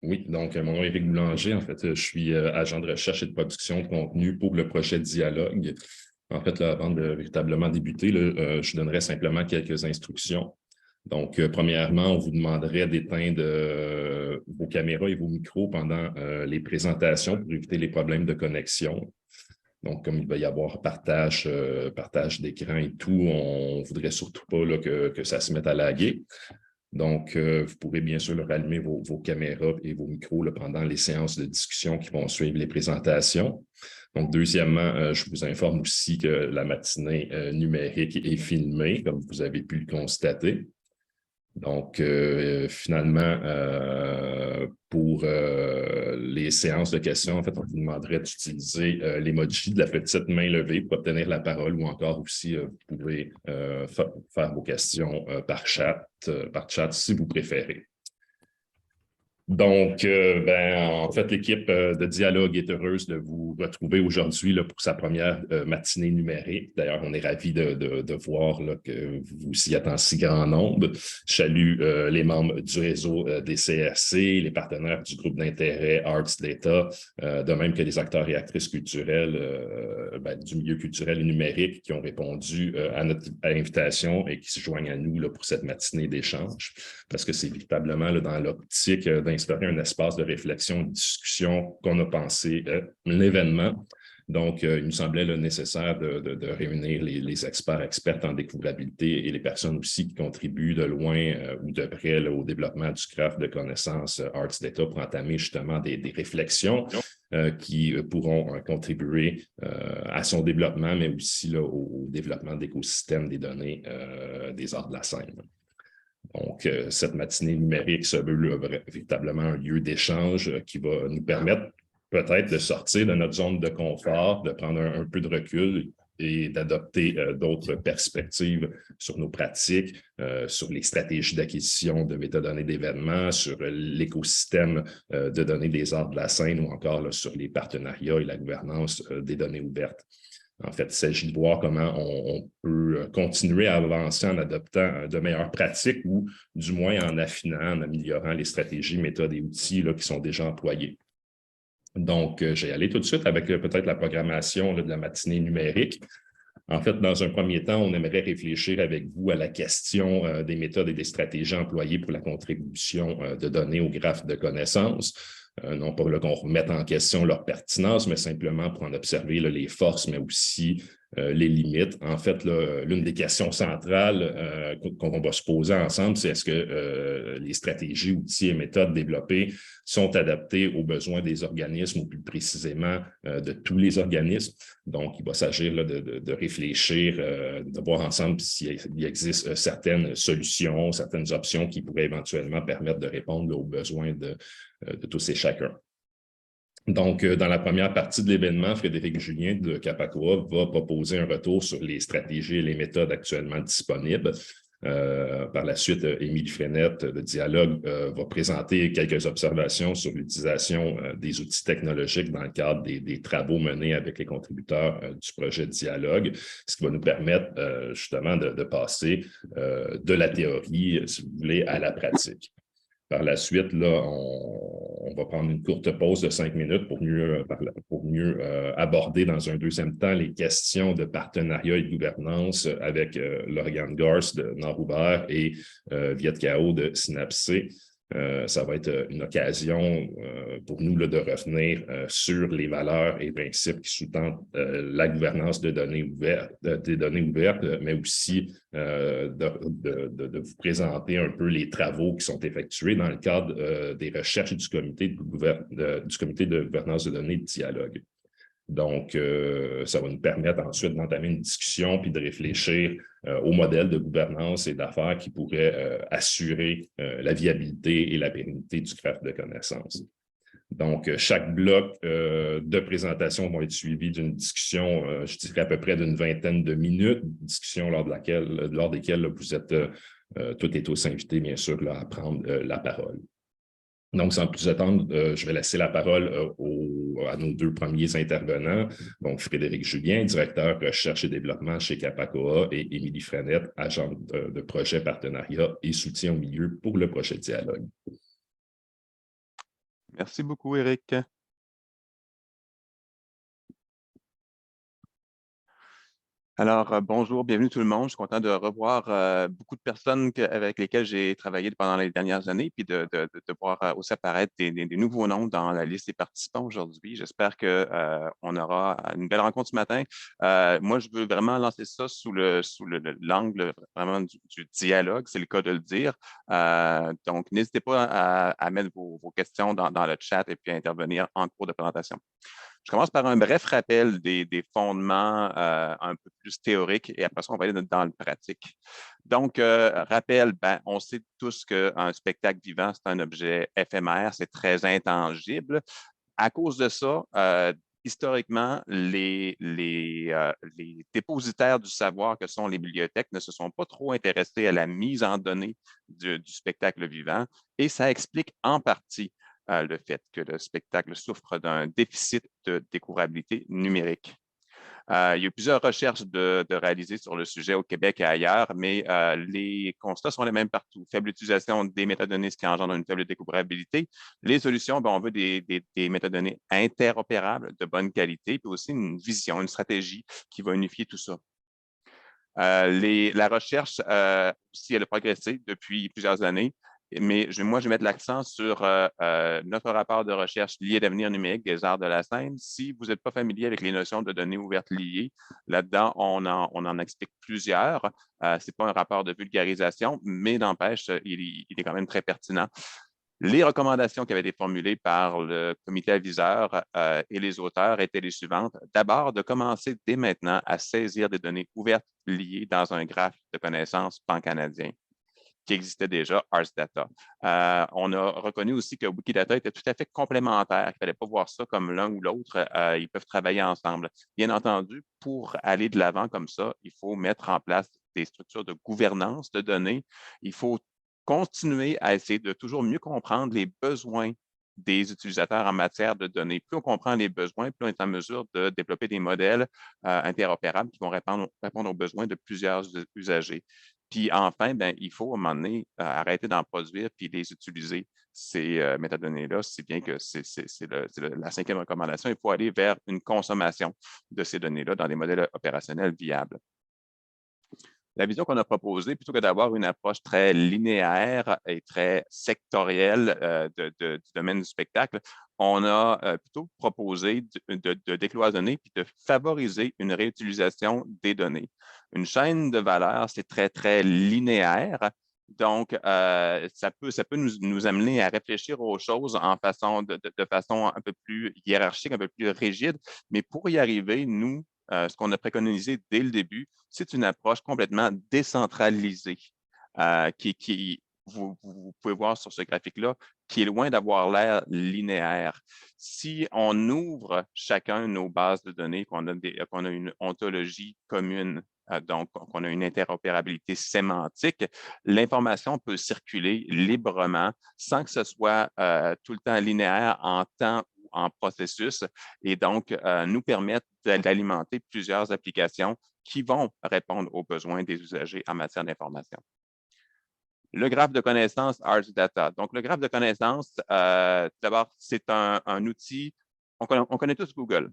Oui, donc mon nom est Éric Boulanger. En fait, je suis agent de recherche et de production de contenu pour le projet Dialogue. En fait, là, avant de véritablement débuter, là, je donnerai simplement quelques instructions. Donc, premièrement, on vous demanderait d'éteindre vos caméras et vos micros pendant les présentations pour éviter les problèmes de connexion. Donc, comme il va y avoir partage d'écran et tout, on ne voudrait surtout pas là, que ça se mette à laguer. Donc, vous pourrez bien sûr rallumer vos caméras et vos micros là, pendant les séances de discussion qui vont suivre les présentations. Donc, deuxièmement, je vous informe aussi que la matinée numérique est filmée, comme vous avez pu le constater. Donc, finalement, pour les séances de questions, en fait, on vous demanderait d'utiliser l'emoji de la petite main levée pour obtenir la parole ou encore aussi, vous pouvez faire vos questions par chat si vous préférez. Donc, en fait, l'équipe de Dialogue est heureuse de vous retrouver aujourd'hui pour sa première matinée numérique. D'ailleurs, on est ravis de voir là, que vous y êtes en si grand nombre. Je salue les membres du réseau des CRC, les partenaires du groupe d'intérêt Arts Data, de même que les acteurs et actrices culturels du milieu culturel et numérique qui ont répondu à notre invitation et qui se joignent à nous là, pour cette matinée d'échange, parce que c'est véritablement là, dans l'optique d'instaurer un espace de réflexion et de discussion qu'on a pensé l'événement. Donc, il nous semblait là, nécessaire de réunir les experts, expertes en découvrabilité et les personnes aussi qui contribuent de loin ou de près là, au développement du craft de connaissances Arts Data pour entamer justement des réflexions qui pourront contribuer à son développement, mais aussi là, au développement d'écosystèmes des données des arts de la scène. Donc, cette matinée numérique se veut véritablement un lieu d'échange qui va nous permettre peut-être de sortir de notre zone de confort, de prendre un peu de recul et d'adopter d'autres perspectives sur nos pratiques, sur les stratégies d'acquisition de métadonnées d'événements, sur l'écosystème de données des arts de la scène ou encore là, sur les partenariats et la gouvernance des données ouvertes. En fait, il s'agit de voir comment on peut continuer à avancer en adoptant de meilleures pratiques ou du moins en affinant, en améliorant les stratégies, méthodes et outils là, qui sont déjà employés. Donc, je vais aller tout de suite avec peut-être la programmation là, de la matinée numérique. En fait, dans un premier temps, on aimerait réfléchir avec vous à la question des méthodes et des stratégies employées pour la contribution de données au graphe de connaissances. Non pas qu'on remette en question leur pertinence, mais simplement pour en observer là, les forces, mais aussi les limites. En fait, l'une des questions centrales qu'on va se poser ensemble, c'est est-ce que les stratégies, outils et méthodes développées sont adaptées aux besoins des organismes ou plus précisément de tous les organismes. Donc, il va s'agir de réfléchir, de voir ensemble s'il existe certaines solutions, certaines options qui pourraient éventuellement permettre de répondre là, aux besoins de tous et chacun. Donc, dans la première partie de l'événement, Frédéric Julien de Capacoa va proposer un retour sur les stratégies et les méthodes actuellement disponibles. Par la suite, Émilie Frenette de Dialogue va présenter quelques observations sur l'utilisation des outils technologiques dans le cadre des travaux menés avec les contributeurs du projet Dialogue, ce qui va nous permettre justement de passer de la théorie, si vous voulez, à la pratique. Par la suite, là, on va prendre une courte pause de 5 minutes pour mieux aborder dans un deuxième temps les questions de partenariat et de gouvernance avec Lauriane Garce de Nord-Ouvert et Viet Cao de Synapsé. Ça va être une occasion pour nous là, de revenir sur les valeurs et principes qui sous-tendent la gouvernance de données ouvertes, des données ouvertes, mais aussi de vous présenter un peu les travaux qui sont effectués dans le cadre des recherches du comité de gouvernance de données de Dialogue. Donc, ça va nous permettre ensuite d'entamer une discussion puis de réfléchir au modèle de gouvernance et d'affaires qui pourrait assurer la viabilité et la pérennité du graphe de connaissances. Donc, chaque bloc de présentation va être suivi d'une discussion, je dirais à peu près d'une vingtaine de minutes, discussion lors desquelles là, vous êtes toutes et tous invités, bien sûr, là, à prendre la parole. Donc, sans plus attendre, je vais laisser la parole à nos deux premiers intervenants, donc Frédéric Julien, directeur recherche et développement chez Capacoa, et Émilie Frenette, agente de projet partenariat et soutien au milieu pour le projet Dialogue. Merci beaucoup, Eric. Alors, bonjour, bienvenue tout le monde. Je suis content de revoir beaucoup de personnes avec lesquelles j'ai travaillé pendant les dernières années, puis de voir aussi apparaître des nouveaux noms dans la liste des participants aujourd'hui. J'espère que on aura une belle rencontre ce matin. Moi, je veux vraiment lancer ça l'angle vraiment du dialogue, c'est le cas de le dire. Donc, n'hésitez pas à mettre vos questions dans le chat et puis à intervenir en cours de présentation. Je commence par un bref rappel des fondements un peu plus théoriques et après ça, on va aller dans le pratique. Donc, rappel, on sait tous qu'un spectacle vivant, c'est un objet éphémère, c'est très intangible. À cause de ça, historiquement, les dépositaires du savoir que sont les bibliothèques ne se sont pas trop intéressés à la mise en données du spectacle vivant et ça explique en partie le fait que le spectacle souffre d'un déficit de découvrabilité numérique. Il y a eu plusieurs recherches de réaliser sur le sujet au Québec et ailleurs, mais les constats sont les mêmes partout. Faible utilisation des métadonnées, ce qui engendre une faible découvrabilité. Les solutions, on veut des métadonnées interopérables de bonne qualité, puis aussi une vision, une stratégie qui va unifier tout ça. La recherche, aussi, elle a progressé depuis plusieurs années, mais moi, je vais mettre l'accent sur notre rapport de recherche lié à l'avenir numérique des arts de la scène. Si vous n'êtes pas familier avec les notions de données ouvertes liées, là-dedans, on en explique plusieurs. Ce n'est pas un rapport de vulgarisation, mais n'empêche, il est quand même très pertinent. Les recommandations qui avaient été formulées par le comité aviseur et les auteurs étaient les suivantes. D'abord, de commencer dès maintenant à saisir des données ouvertes liées dans un graphe de connaissances pan-canadien qui existait déjà, Ars Data. On a reconnu aussi que Wikidata était tout à fait complémentaire, qu'il ne fallait pas voir ça comme l'un ou l'autre, ils peuvent travailler ensemble. Bien entendu, pour aller de l'avant comme ça, il faut mettre en place des structures de gouvernance de données. Il faut continuer à essayer de toujours mieux comprendre les besoins des utilisateurs en matière de données. Plus on comprend les besoins, plus on est en mesure de développer des modèles interopérables qui vont répondre aux besoins de plusieurs usagers. Puis enfin, il faut à un moment donné arrêter d'en produire puis les utiliser, ces métadonnées-là, si bien que c'est la cinquième recommandation. Il faut aller vers une consommation de ces données-là dans des modèles opérationnels viables. La vision qu'on a proposée, plutôt que d'avoir une approche très linéaire et très sectorielle du domaine du spectacle, on a plutôt proposé de décloisonner puis de favoriser une réutilisation des données. Une chaîne de valeur, c'est très, très linéaire. Donc, ça peut nous amener à réfléchir aux choses de façon un peu plus hiérarchique, un peu plus rigide. Mais pour y arriver, nous, ce qu'on a préconisé dès le début, c'est une approche complètement décentralisée vous pouvez voir sur ce graphique-là, qui est loin d'avoir l'air linéaire. Si on ouvre chacun nos bases de données, qu'on a une ontologie commune, donc qu'on a une interopérabilité sémantique, l'information peut circuler librement sans que ce soit tout le temps linéaire en temps ou en processus et donc nous permettre d'alimenter plusieurs applications qui vont répondre aux besoins des usagers en matière d'information. Le graphe de connaissances Ars Data. Donc, le graphe de connaissances, d'abord, c'est un outil, on connaît tous Google.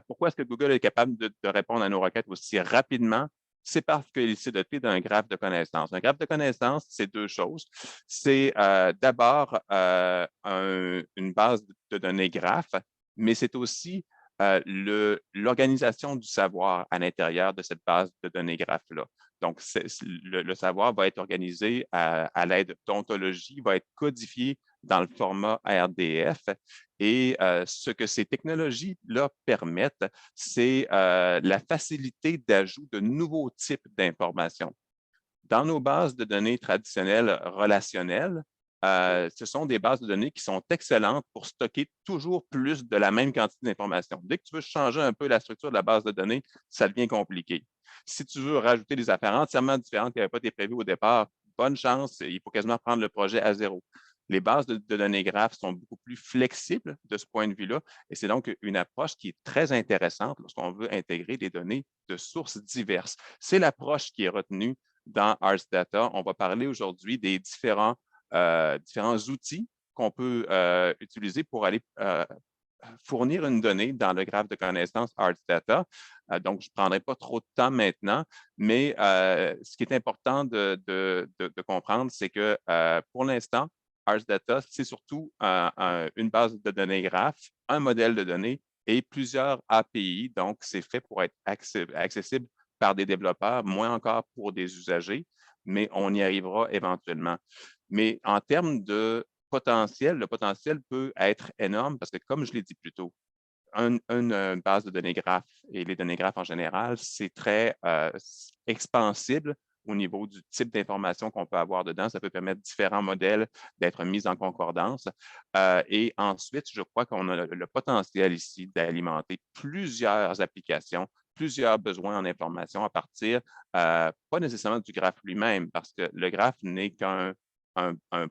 Pourquoi est-ce que Google est capable de répondre à nos requêtes aussi rapidement? C'est parce qu'il s'est doté d'un graphe de connaissances. Un graphe de connaissances, c'est deux choses. C'est d'abord une base de données graphe, mais c'est aussi l'organisation du savoir à l'intérieur de cette base de données graphe-là. Donc, le savoir va être organisé à l'aide d'ontologies, va être codifié dans le format RDF. Et ce que ces technologies-là permettent, c'est la facilité d'ajout de nouveaux types d'informations. Dans nos bases de données traditionnelles relationnelles, ce sont des bases de données qui sont excellentes pour stocker toujours plus de la même quantité d'informations. Dès que tu veux changer un peu la structure de la base de données, ça devient compliqué. Si tu veux rajouter des affaires entièrement différentes qui n'avaient pas été prévues au départ, bonne chance, il faut quasiment prendre le projet à zéro. Les bases de données graphes sont beaucoup plus flexibles de ce point de vue-là et c'est donc une approche qui est très intéressante lorsqu'on veut intégrer des données de sources diverses. C'est l'approche qui est retenue dans Ars Data. On va parler aujourd'hui des différents outils qu'on peut utiliser pour aller fournir une donnée dans le graphe de connaissances ArtsData. Donc, je ne prendrai pas trop de temps maintenant, mais ce qui est important de comprendre, c'est que pour l'instant, ArtsData, c'est surtout une base de données graph, un modèle de données et plusieurs API. Donc, c'est fait pour être accessible par des développeurs, moins encore pour des usagers, mais on y arrivera éventuellement. Mais en termes de potentiel, le potentiel peut être énorme parce que, comme je l'ai dit plus tôt, une base de données graphes et les données graphes en général, c'est très expansible au niveau du type d'information qu'on peut avoir dedans. Ça peut permettre différents modèles d'être mis en concordance. Et ensuite, je crois qu'on a le potentiel ici d'alimenter plusieurs applications, plusieurs besoins en information à partir, pas nécessairement du graphe lui-même, parce que le graphe n'est qu'un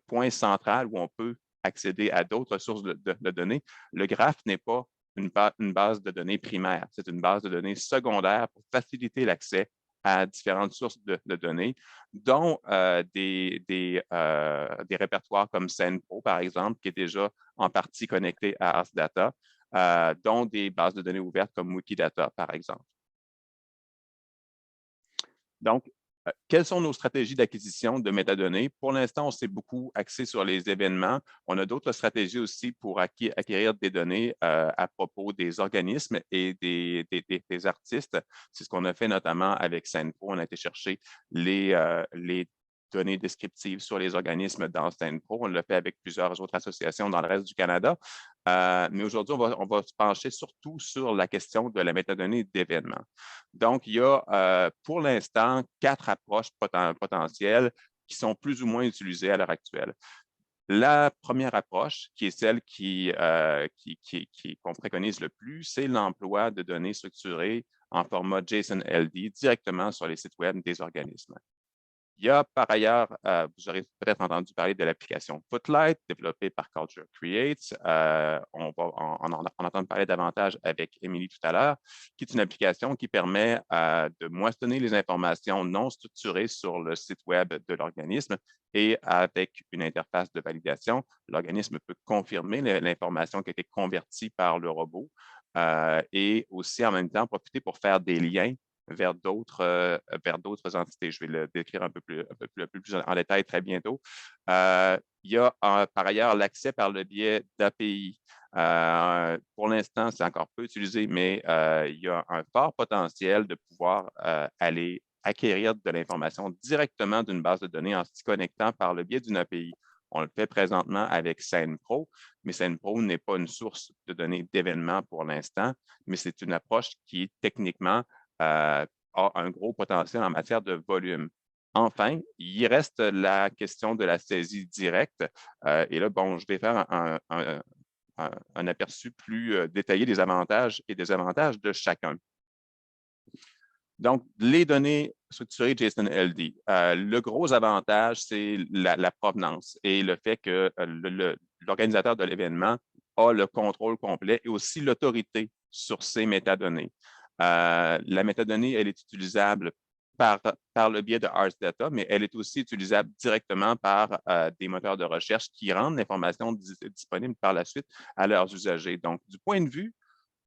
point central où on peut accéder à d'autres sources de données. Le graphe n'est pas une base de données primaire. C'est une base de données secondaire pour faciliter l'accès à différentes sources de données, dont des répertoires comme SendPro, par exemple, qui est déjà en partie connecté à ArtsData, dont des bases de données ouvertes comme Wikidata, par exemple. Donc, quelles sont nos stratégies d'acquisition de métadonnées? Pour l'instant, on s'est beaucoup axé sur les événements. On a d'autres stratégies aussi pour acquérir des données à propos des organismes et des artistes. C'est ce qu'on a fait notamment avec SendPro. On a été chercher les données descriptives sur les organismes dans SendPro. On l'a fait avec plusieurs autres associations dans le reste du Canada. Mais aujourd'hui, on va se pencher surtout sur la question de la métadonnée d'événements. Donc, il y a pour l'instant 4 approches potentielles qui sont plus ou moins utilisées à l'heure actuelle. La première approche, qui est celle qu'on préconise le plus, c'est l'emploi de données structurées en format JSON-LD directement sur les sites Web des organismes. Il y a par ailleurs, vous aurez peut-être entendu parler de l'application Footlight, développée par Culture Creates. On va en entendre parler davantage avec Émilie tout à l'heure, qui est une application qui permet de moissonner les informations non structurées sur le site Web de l'organisme et avec une interface de validation, l'organisme peut confirmer l'information qui a été convertie par le robot et aussi en même temps profiter pour faire des liens vers d'autres entités. Je vais le décrire un peu plus en détail très bientôt. Il y a par ailleurs l'accès par le biais d'API. Pour l'instant, c'est encore peu utilisé, mais il y a un fort potentiel de pouvoir aller acquérir de l'information directement d'une base de données en s'y connectant par le biais d'une API. On le fait présentement avec SendPro, mais SendPro n'est pas une source de données d'événements pour l'instant, mais c'est une approche qui est techniquement a un gros potentiel en matière de volume. Enfin, il reste la question de la saisie directe. Et là, bon, je vais faire un aperçu plus détaillé des avantages et désavantages de chacun. Donc, les données structurées JSON-LD. Le gros avantage, c'est la provenance et le fait que l'organisateur de l'événement a le contrôle complet et aussi l'autorité sur ces métadonnées. La métadonnée, elle est utilisable par le biais de ArtsData, mais elle est aussi utilisable directement par des moteurs de recherche qui rendent l'information disponible par la suite à leurs usagers. Donc, du point de vue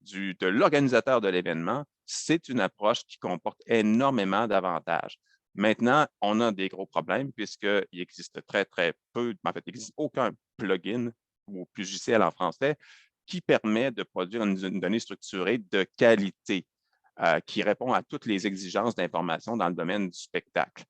de l'organisateur de l'événement, c'est une approche qui comporte énormément d'avantages. Maintenant, on a des gros problèmes puisqu'il existe très, très peu, en fait, il n'existe aucun plugin ou logiciel en français qui permet de produire une donnée structurée de qualité qui répond à toutes les exigences d'information dans le domaine du spectacle.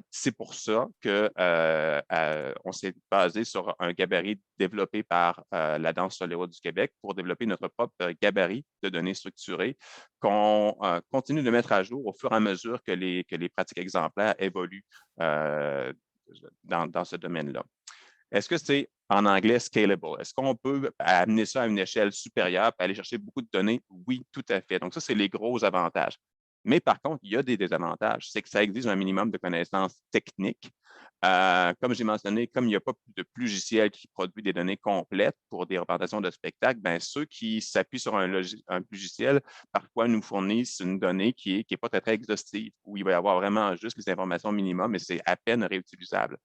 C'est pour ça qu'on s'est basé sur un gabarit développé par la Danse sur les routes du Québec pour développer notre propre gabarit de données structurées qu'on continue de mettre à jour au fur et à mesure que les pratiques exemplaires évoluent dans ce domaine-là. Est-ce que c'est en anglais scalable? Est-ce qu'on peut amener ça à une échelle supérieure et aller chercher beaucoup de données? Oui, tout à fait. Donc, ça, c'est les gros avantages. Mais par contre, il y a des désavantages. C'est que ça exige un minimum de connaissances techniques. Comme j'ai mentionné, comme il n'y a pas de logiciel qui produit des données complètes pour des représentations de spectacles, bien, ceux qui s'appuient sur un logiciel, parfois nous fournissent une donnée qui est pas très, très exhaustive, où il va y avoir vraiment juste les informations minimum et c'est à peine réutilisable.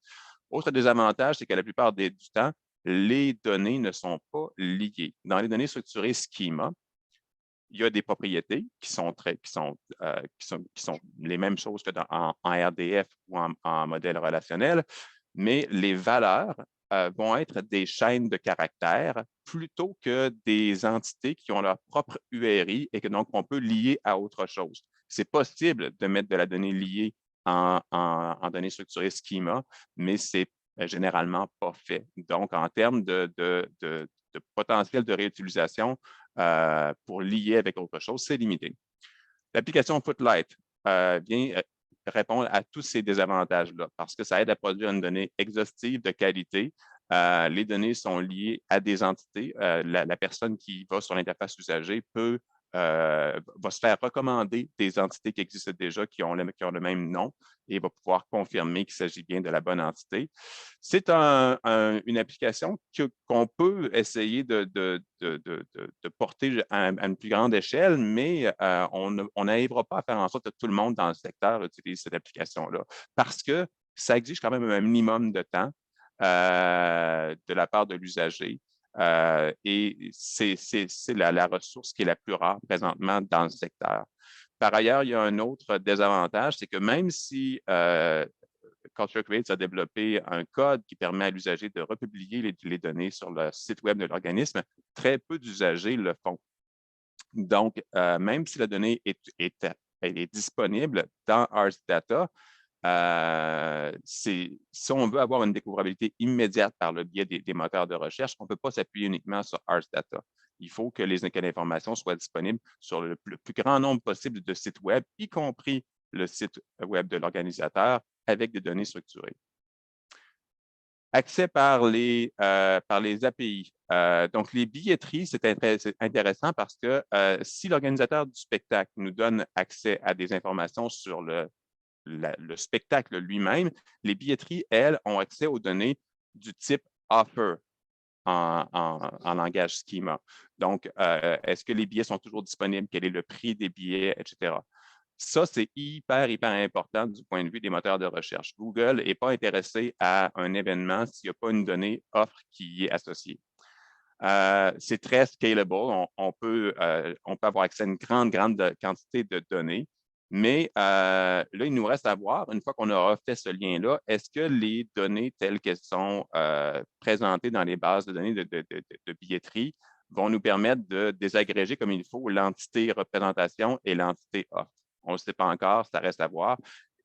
Autre désavantage, c'est que la plupart du temps, les données ne sont pas liées. Dans les données structurées schema, il y a des propriétés qui sont les mêmes choses que en RDF ou en modèle relationnel, mais les valeurs vont être des chaînes de caractères plutôt que des entités qui ont leur propre URI et que donc on peut lier à autre chose. C'est possible de mettre de la donnée liée en données structurées schema, mais c'est généralement pas fait. Donc, en termes de potentiel de réutilisation, pour lier avec autre chose, c'est limité. L'application Footlight vient répondre à tous ces désavantages-là parce que ça aide à produire une donnée exhaustive de qualité. Les données sont liées à des entités. La personne qui va sur l'interface usagée va se faire recommander des entités qui existent déjà, qui ont le même nom, et va pouvoir confirmer qu'il s'agit bien de la bonne entité. C'est une application qu'on peut essayer de porter à une plus grande échelle, mais on n'arrivera pas à faire en sorte que tout le monde dans le secteur utilise cette application-là parce que ça exige quand même un minimum de temps de la part de l'usager. Et c'est la ressource qui est la plus rare présentement dans le secteur. Par ailleurs, il y a un autre désavantage, c'est que même si Culture Creates a développé un code qui permet à l'usager de republier les données sur le site web de l'organisme, très peu d'usagers le font. Donc, même si la donnée est disponible dans Ars Data, si on veut avoir une découvrabilité immédiate par le biais des moteurs de recherche, on ne peut pas s'appuyer uniquement sur Ars Data. Il faut que l'information soit disponible sur le plus grand nombre possible de sites web, y compris le site web de l'organisateur, avec des données structurées. Accès par les API. Donc, les billetteries, c'est intéressant parce que si l'organisateur du spectacle nous donne accès à des informations sur le spectacle lui-même, les billetteries, elles, ont accès aux données du type offer en langage schema. Donc, est-ce que les billets sont toujours disponibles? Quel est le prix des billets, etc. Ça, c'est hyper important du point de vue des moteurs de recherche. Google n'est pas intéressé à un événement s'il n'y a pas une donnée offre qui y est associée. C'est très scalable. On peut avoir accès à une grande quantité de données. Mais là, il nous reste à voir, une fois qu'on aura fait ce lien-là, est-ce que les données telles qu'elles sont présentées dans les bases de données de billetterie vont nous permettre de désagréger comme il faut l'entité représentation et l'entité offre? On ne le sait pas encore, ça reste à voir.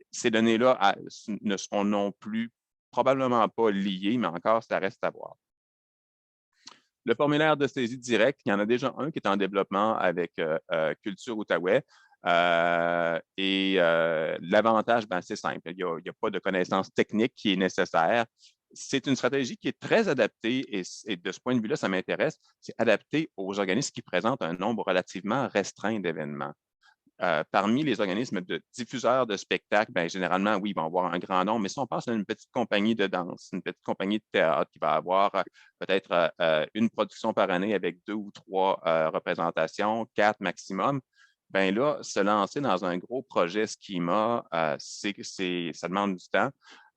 Ces données-là ne seront non plus probablement pas liées, mais encore, ça reste à voir. Le formulaire de saisie directe, il y en a déjà un qui est en développement avec Culture Outaouais. L'avantage, c'est simple. Il n'y a pas de connaissance technique qui est nécessaire. C'est une stratégie qui est très adaptée et de ce point de vue-là, ça m'intéresse. C'est adapté aux organismes qui présentent un nombre relativement restreint d'événements. Parmi les organismes de diffuseurs de spectacles, généralement, oui, ils vont avoir un grand nombre, mais si on pense à une petite compagnie de danse, une petite compagnie de théâtre qui va avoir peut-être une production par année avec 2 ou 3 représentations, 4 maximum, là, se lancer dans un gros projet schema, ça demande du temps,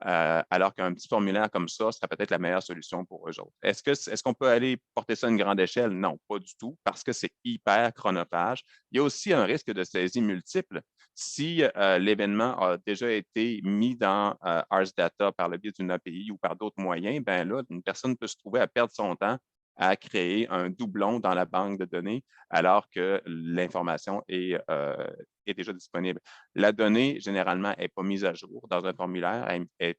alors qu'un petit formulaire comme ça serait peut-être la meilleure solution pour eux autres. Est-ce qu'on peut aller porter ça à une grande échelle? Non, pas du tout, parce que c'est hyper chronophage. Il y a aussi un risque de saisie multiple. Si l'événement a déjà été mis dans Ars Data par le biais d'une API ou par d'autres moyens, là, une personne peut se trouver à perdre son temps à créer un doublon dans la banque de données alors que l'information est déjà disponible. La donnée, généralement, n'est pas mise à jour dans un formulaire, elle est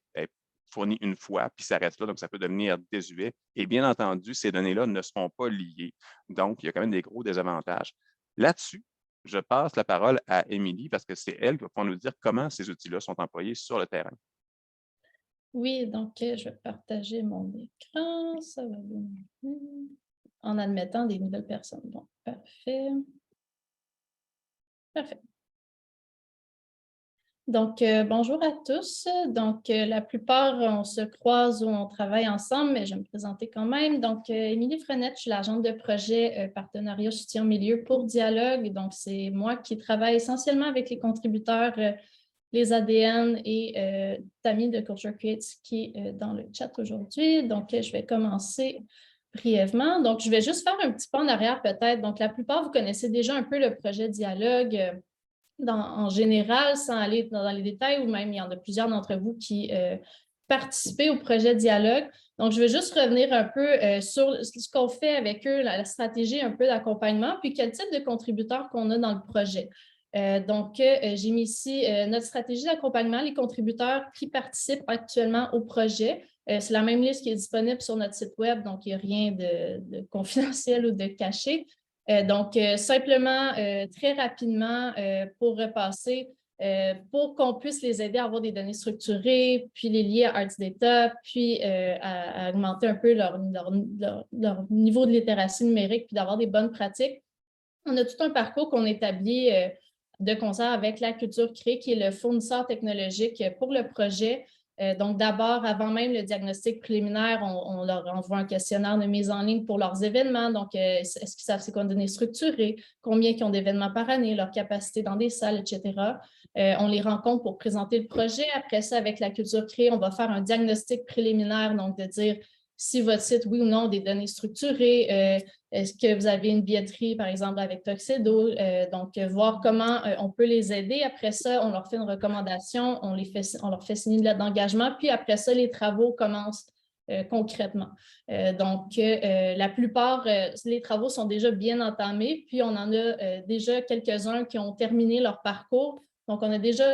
fournie une fois, puis ça reste là, donc ça peut devenir désuet. Et bien entendu, ces données-là ne seront pas liées. Donc, il y a quand même des gros désavantages. Là-dessus, je passe la parole à Émilie parce que c'est elle qui va pouvoir nous dire comment ces outils-là sont employés sur le terrain. Oui, donc je vais partager mon écran. Ça va bien. En admettant des nouvelles personnes. Bon, parfait. Parfait. Donc, bonjour à tous. Donc, la plupart, on se croise ou on travaille ensemble, mais je vais me présenter quand même. Donc, Émilie Frenette, je suis l'agente de projet partenariat soutien au milieu pour Dialogue. Donc, c'est moi qui travaille essentiellement avec les contributeurs les ADN et Tammy de Culture Creates qui est dans le chat aujourd'hui. Donc, je vais commencer brièvement. Donc, je vais juste faire un petit pas en arrière peut-être. Donc, la plupart, vous connaissez déjà un peu le projet Dialogue en général, sans aller dans les détails, ou même il y en a plusieurs d'entre vous qui participaient au projet Dialogue. Donc, je vais juste revenir un peu sur ce qu'on fait avec eux, la stratégie un peu d'accompagnement, puis quel type de contributeurs qu'on a dans le projet. J'ai mis ici notre stratégie d'accompagnement, les contributeurs qui participent actuellement au projet. C'est la même liste qui est disponible sur notre site web, donc il n'y a rien de confidentiel ou de caché. Simplement, très rapidement, pour repasser, pour qu'on puisse les aider à avoir des données structurées, puis les lier à Arts Data, puis à augmenter un peu leur niveau de littératie numérique, puis d'avoir des bonnes pratiques. On a tout un parcours qu'on établit de concert avec la Culture Créée, qui est le fournisseur technologique pour le projet. Donc, d'abord, avant même le diagnostic préliminaire, on leur envoie un questionnaire de mise en ligne pour leurs événements. Donc, est-ce qu'ils savent c'est quoi une donnée structurée, combien ils ont d'événements par année, leur capacité dans des salles, etc. On les rencontre pour présenter le projet. Après ça, avec la Culture Créée, on va faire un diagnostic préliminaire, donc de dire si votre site, oui ou non, des données structurées, est-ce que vous avez une billetterie, par exemple, avec Tuxedo? Voir comment on peut les aider. Après ça, on leur fait une recommandation, on leur fait signer une lettre d'engagement, puis après ça, les travaux commencent concrètement. La plupart, les travaux sont déjà bien entamés, puis on en a déjà quelques-uns qui ont terminé leur parcours. Donc, on a déjà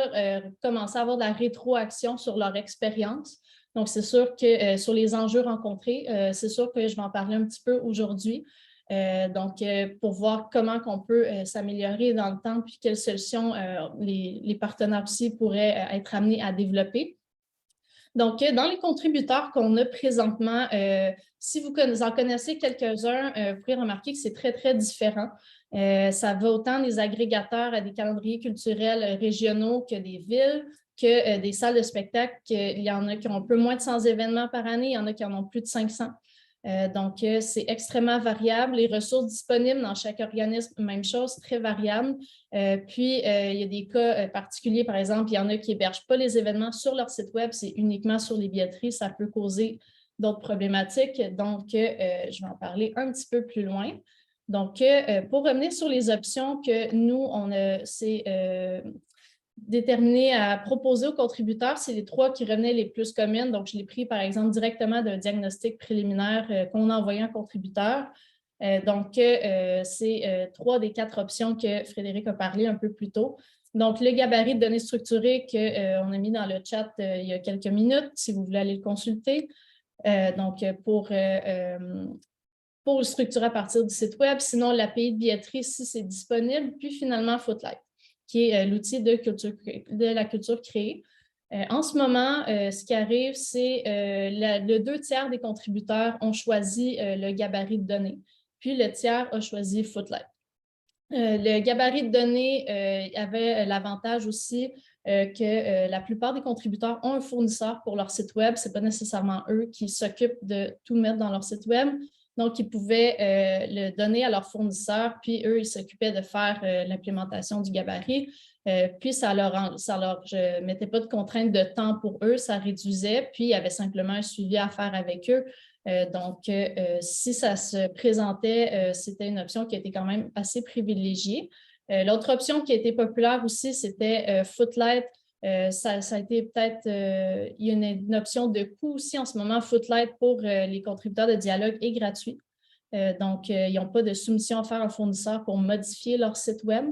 commencé à avoir de la rétroaction sur leur expérience. Donc, c'est sûr que sur les enjeux rencontrés, c'est sûr que je vais en parler un petit peu aujourd'hui. Pour voir comment on peut s'améliorer dans le temps, puis quelles solutions les partenaires aussi pourraient être amenés à développer. Donc, dans les contributeurs qu'on a présentement, si vous en connaissez quelques-uns, vous pouvez remarquer que c'est très, très différent. Ça va autant des agrégateurs à des calendriers culturels régionaux que des villes, que des salles de spectacle. Il y en a qui ont un peu moins de 100 événements par année, il y en a qui en ont plus de 500. C'est extrêmement variable. Les ressources disponibles dans chaque organisme, même chose, très variable. Il y a des cas particuliers, par exemple, il y en a qui n'hébergent pas les événements sur leur site web, c'est uniquement sur les billetteries, ça peut causer d'autres problématiques. Donc, je vais en parler un petit peu plus loin. Donc, pour revenir sur les options que nous, c'est déterminé à proposer aux contributeurs, c'est les 3 qui revenaient les plus communes. Donc, je l'ai pris, par exemple, directement d'un diagnostic préliminaire qu'on a envoyé à un contributeur. C'est 3 des 4 options que Frédéric a parlé un peu plus tôt. Donc, le gabarit de données structurées qu'on a mis dans le chat il y a quelques minutes, si vous voulez aller le consulter. Pour le structurer à partir du site web. Sinon, l'API de billetterie, si c'est disponible. Puis finalement, Footlight, qui est l'outil de la culture créée. En ce moment, ce qui arrive, c'est le 2/3 des contributeurs ont choisi le gabarit de données, puis le tiers a choisi Footlight. Le gabarit de données avait l'avantage aussi que la plupart des contributeurs ont un fournisseur pour leur site web. Ce n'est pas nécessairement eux qui s'occupent de tout mettre dans leur site web. Donc, ils pouvaient le donner à leur fournisseur, puis eux, ils s'occupaient de faire l'implémentation du gabarit. Puis, je ne mettais pas de contrainte de temps pour eux, ça réduisait, puis il y avait simplement un suivi à faire avec eux. Si ça se présentait, c'était une option qui était quand même assez privilégiée. L'autre option qui a été populaire aussi, c'était Footlight. Ça a été peut-être, il y a une option de coût aussi en ce moment. Footlight pour les contributeurs de dialogue est gratuit. Ils n'ont pas de soumission à faire à un fournisseur pour modifier leur site web.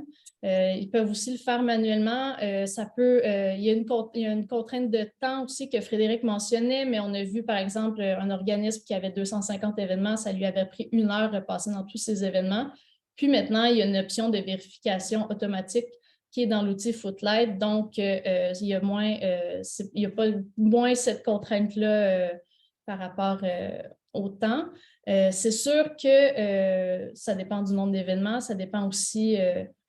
Ils peuvent aussi le faire manuellement. Il y a une contrainte de temps aussi que Frédéric mentionnait, mais on a vu, par exemple, un organisme qui avait 250 événements, ça lui avait pris 1 heure de passer dans tous ces événements. Puis maintenant, il y a une option de vérification automatique qui est dans l'outil Footlight. Donc, il n'y a pas moins cette contrainte-là par rapport au temps. C'est sûr que ça dépend du nombre d'événements, ça dépend aussi,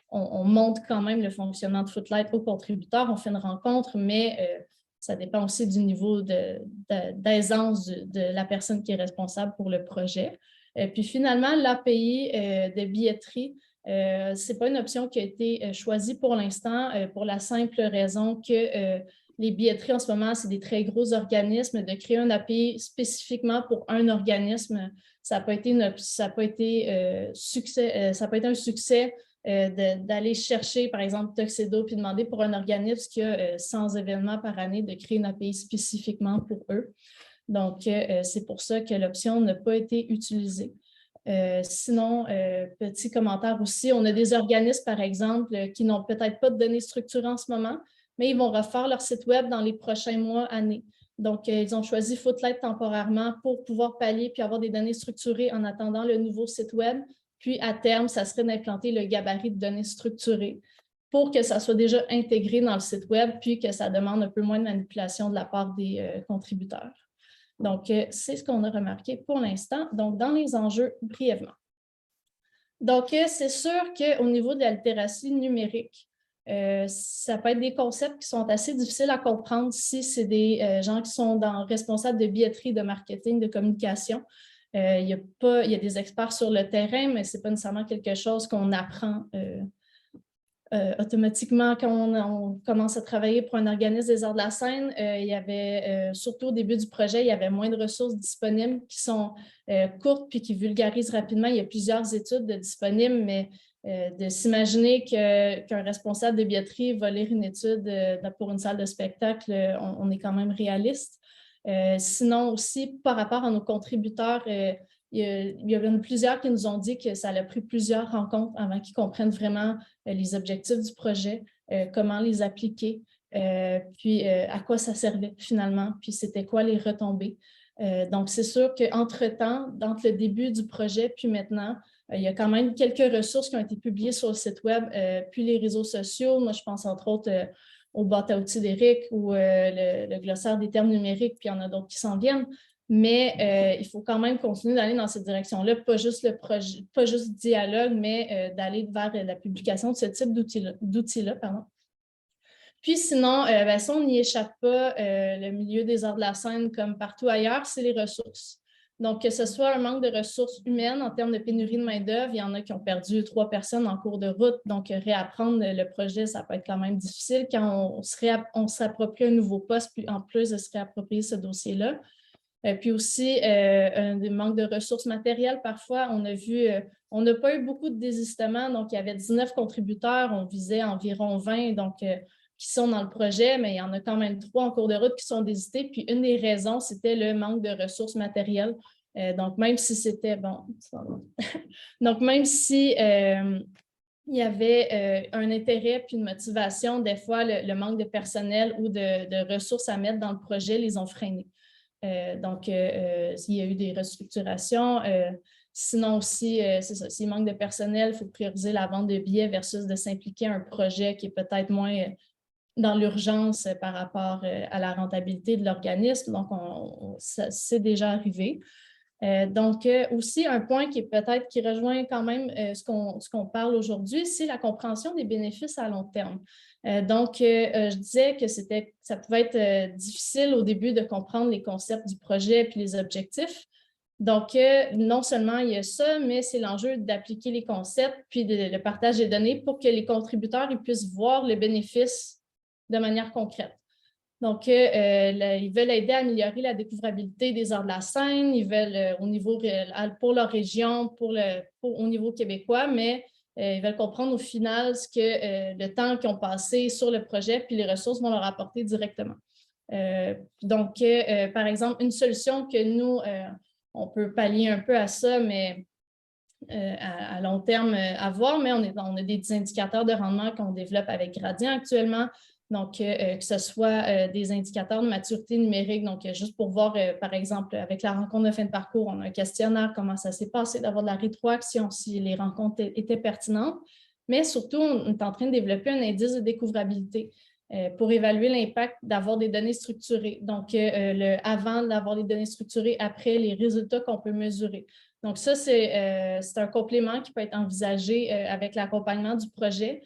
on montre quand même le fonctionnement de Footlight aux contributeurs, on fait une rencontre, mais ça dépend aussi du niveau d'aisance de la personne qui est responsable pour le projet. Puis finalement, l'API de billetterie, Ce n'est pas une option qui a été choisie pour l'instant pour la simple raison que les billetteries en ce moment, c'est des très gros organismes. De créer un API spécifiquement pour un organisme, ça n'a pas été un succès d'aller chercher, par exemple, Tuxedo puis demander pour un organisme qui a 100 événements par année de créer une API spécifiquement pour eux. Donc, c'est pour ça que l'option n'a pas été utilisée. Sinon, petit commentaire aussi, on a des organismes, par exemple, qui n'ont peut-être pas de données structurées en ce moment, mais ils vont refaire leur site web dans les prochains mois, années. Donc, ils ont choisi Footlight temporairement pour pouvoir pallier puis avoir des données structurées en attendant le nouveau site web. Puis, à terme, ça serait d'implanter le gabarit de données structurées pour que ça soit déjà intégré dans le site web, puis que ça demande un peu moins de manipulation de la part des contributeurs. Donc, c'est ce qu'on a remarqué pour l'instant. Donc, dans les enjeux, brièvement. Donc, c'est sûr qu'au niveau de la littératie numérique, ça peut être des concepts qui sont assez difficiles à comprendre si c'est des gens qui sont responsables de billetterie, de marketing, de communication. Il y a des experts sur le terrain, mais ce n'est pas nécessairement quelque chose qu'on apprend automatiquement, quand on commence à travailler pour un organisme des arts de la scène, il y avait, surtout au début du projet, il y avait moins de ressources disponibles qui sont courtes puis qui vulgarisent rapidement. Il y a plusieurs études disponibles, mais de s'imaginer qu'un responsable de billetterie va lire une étude pour une salle de spectacle, on est quand même réaliste. Sinon aussi, par rapport à nos contributeurs, il y en a plusieurs qui nous ont dit que ça a pris plusieurs rencontres avant qu'ils comprennent vraiment les objectifs du projet, comment les appliquer, puis à quoi ça servait finalement, puis c'était quoi les retombées. Donc, c'est sûr qu'entre-temps, entre le début du projet puis maintenant, il y a quand même quelques ressources qui ont été publiées sur le site web, puis les réseaux sociaux. Moi, je pense entre autres au boîte à outils d'Éric ou le glossaire des termes numériques, puis il y en a d'autres qui s'en viennent. Mais il faut quand même continuer d'aller dans cette direction-là, pas juste le projet, pas juste dialogue, mais d'aller vers la publication de ce type d'outils-là. Puis sinon, si on n'y échappe pas, le milieu des arts de la scène, comme partout ailleurs, c'est les ressources. Donc, que ce soit un manque de ressources humaines en termes de pénurie de main-d'œuvre, il y en a qui ont perdu 3 personnes en cours de route. Donc, réapprendre le projet, ça peut être quand même difficile quand on s'approprie un nouveau poste, puis en plus de se réapproprier ce dossier-là. Puis aussi, des manques de ressources matérielles. Parfois, on a vu, on n'a pas eu beaucoup de désistements. Donc, il y avait 19 contributeurs. On visait environ 20 qui sont dans le projet, mais il y en a quand même 3 en cours de route qui sont désistés. Puis, une des raisons, c'était le manque de ressources matérielles. Donc, même si c'était, donc, même si il y avait un intérêt puis une motivation, des fois, le manque de personnel ou de ressources à mettre dans le projet les ont freinés. Donc, il y a eu des restructurations. Sinon aussi, c'est ça, s'il manque de personnel, il faut prioriser la vente de billets versus de s'impliquer à un projet qui est peut-être moins dans l'urgence par rapport à la rentabilité de l'organisme. Donc, c'est déjà arrivé. Donc, aussi, un point qui rejoint quand même ce qu'on parle aujourd'hui, c'est la compréhension des bénéfices à long terme. Donc, je disais que ça pouvait être difficile au début de comprendre les concepts du projet puis les objectifs. Donc, non seulement il y a ça, mais c'est l'enjeu d'appliquer les concepts puis le partage des données pour que les contributeurs puissent voir le bénéfice de manière concrète. Donc, ils veulent aider à améliorer la découvrabilité des arts de la scène, ils veulent au niveau pour leur région, au niveau québécois, mais ils veulent comprendre au final le temps qu'ils ont passé sur le projet, puis les ressources vont leur apporter directement. Donc, par exemple, une solution que nous, on peut pallier un peu à ça, mais à long terme à voir, mais on a des indicateurs de rendement qu'on développe avec Gradient actuellement. Donc, que ce soit des indicateurs de maturité numérique, donc juste pour voir, par exemple, avec la rencontre de fin de parcours, on a un questionnaire, comment ça s'est passé, d'avoir de la rétroaction, si les rencontres étaient pertinentes. Mais surtout, on est en train de développer un indice de découvrabilité pour évaluer l'impact d'avoir des données structurées. Donc, avant d'avoir les données structurées, après les résultats qu'on peut mesurer. Donc, ça, c'est un complément qui peut être envisagé avec l'accompagnement du projet.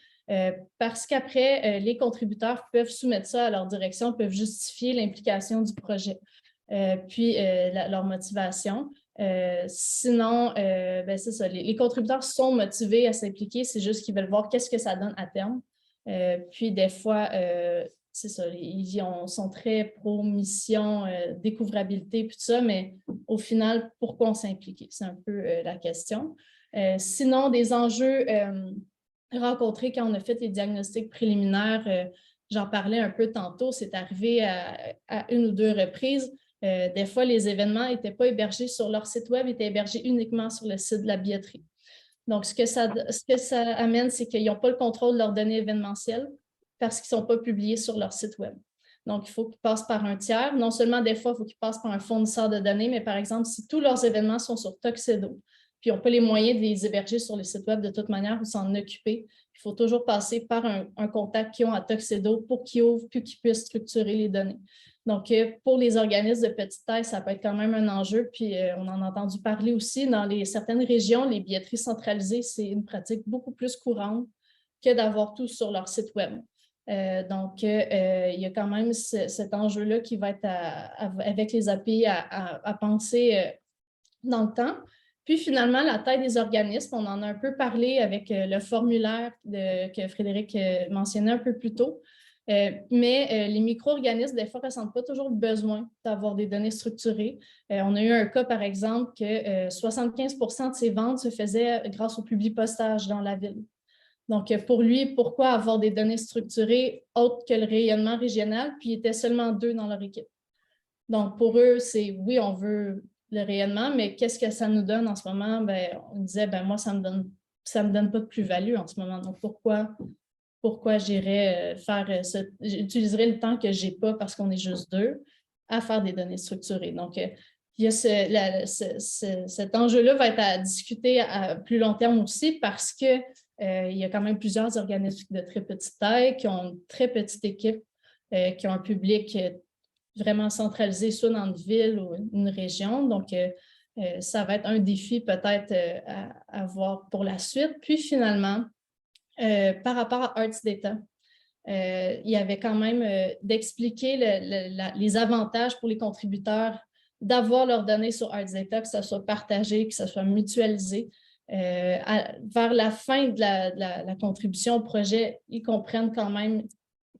Parce qu'après, les contributeurs peuvent soumettre ça à leur direction, peuvent justifier l'implication du projet, puis leur motivation. Sinon, c'est ça, les contributeurs sont motivés à s'impliquer, c'est juste qu'ils veulent voir qu'est-ce que ça donne à terme. Puis des fois, c'est ça, ils sont très pro-mission, découvrabilité, puis tout ça, mais au final, pourquoi on s'implique? C'est un peu la question. Sinon, des enjeux rencontrés quand on a fait les diagnostics préliminaires, j'en parlais un peu tantôt, c'est arrivé à une ou deux reprises. Des fois, les événements n'étaient pas hébergés sur leur site web, étaient hébergés uniquement sur le site de la billetterie. Donc, ce que ça amène, c'est qu'ils n'ont pas le contrôle de leurs données événementielles parce qu'ils ne sont pas publiés sur leur site web. Donc, il faut qu'ils passent par un tiers. Non seulement, des fois, il faut qu'ils passent par un fournisseur de données, mais par exemple, si tous leurs événements sont sur Tuxedo, puis ils n'ont pas les moyens de les héberger sur les sites web de toute manière ou s'en occuper, il faut toujours passer par un contact qu'ils ont à Tuxedo pour qu'ils ouvrent puis qu'ils puissent structurer les données. Donc, pour les organismes de petite taille, ça peut être quand même un enjeu. Puis, on en a entendu parler aussi. Dans certaines régions, les billetteries centralisées, c'est une pratique beaucoup plus courante que d'avoir tout sur leur site web. Donc, il y a quand même cet enjeu-là qui va être avec les API à penser dans le temps. Puis finalement, la taille des organismes, on en a un peu parlé avec le formulaire que Frédéric mentionnait un peu plus tôt. Mais les micro-organismes, des fois, ne ressentent pas toujours le besoin d'avoir des données structurées. On a eu un cas, par exemple, que 75% de ses ventes se faisaient grâce au publipostage dans la ville. Donc, pour lui, pourquoi avoir des données structurées autres que le rayonnement régional, puis il était seulement 2 dans leur équipe. Donc, pour eux, c'est oui, on veut le rayonnement, mais qu'est-ce que ça nous donne en ce moment? Bien, on disait, ben moi, ça me donne pas de plus-value en ce moment. Donc, pourquoi j'irais j'utiliserais le temps que je n'ai pas parce qu'on est juste 2 à faire des données structurées. Donc, il y a cet enjeu-là va être à discuter à plus long terme aussi parce que il y a quand même plusieurs organismes de très petite taille qui ont une très petite équipe, qui ont un public vraiment centralisé, soit dans une ville ou une région. Donc, ça va être un défi peut-être à voir pour la suite. Puis finalement, par rapport à Arts Data, il y avait quand même d'expliquer les avantages pour les contributeurs d'avoir leurs données sur Arts Data, que ça soit partagé, que ça soit mutualisé. Vers la fin de la contribution au projet, ils comprennent quand même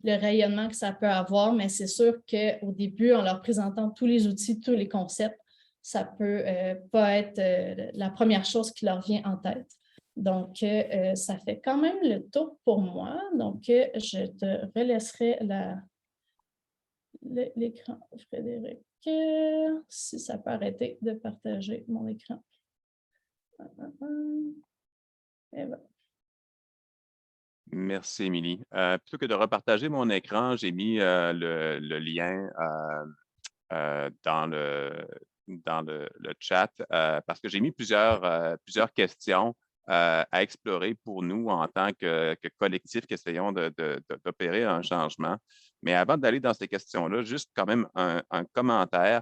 le rayonnement que ça peut avoir, mais c'est sûr qu'au début, en leur présentant tous les outils, tous les concepts, ça ne peut pas être la première chose qui leur vient en tête. Donc, ça fait quand même le tour pour moi. Donc, je te relaisserai l'écran, Frédéric, si ça peut arrêter de partager mon écran. Et voilà. Merci, Émilie. Plutôt que de repartager mon écran, j'ai mis le lien dans le chat parce que j'ai mis plusieurs questions à explorer pour nous en tant que collectif qui essayons d'opérer un changement. Mais avant d'aller dans ces questions-là, juste quand même un commentaire.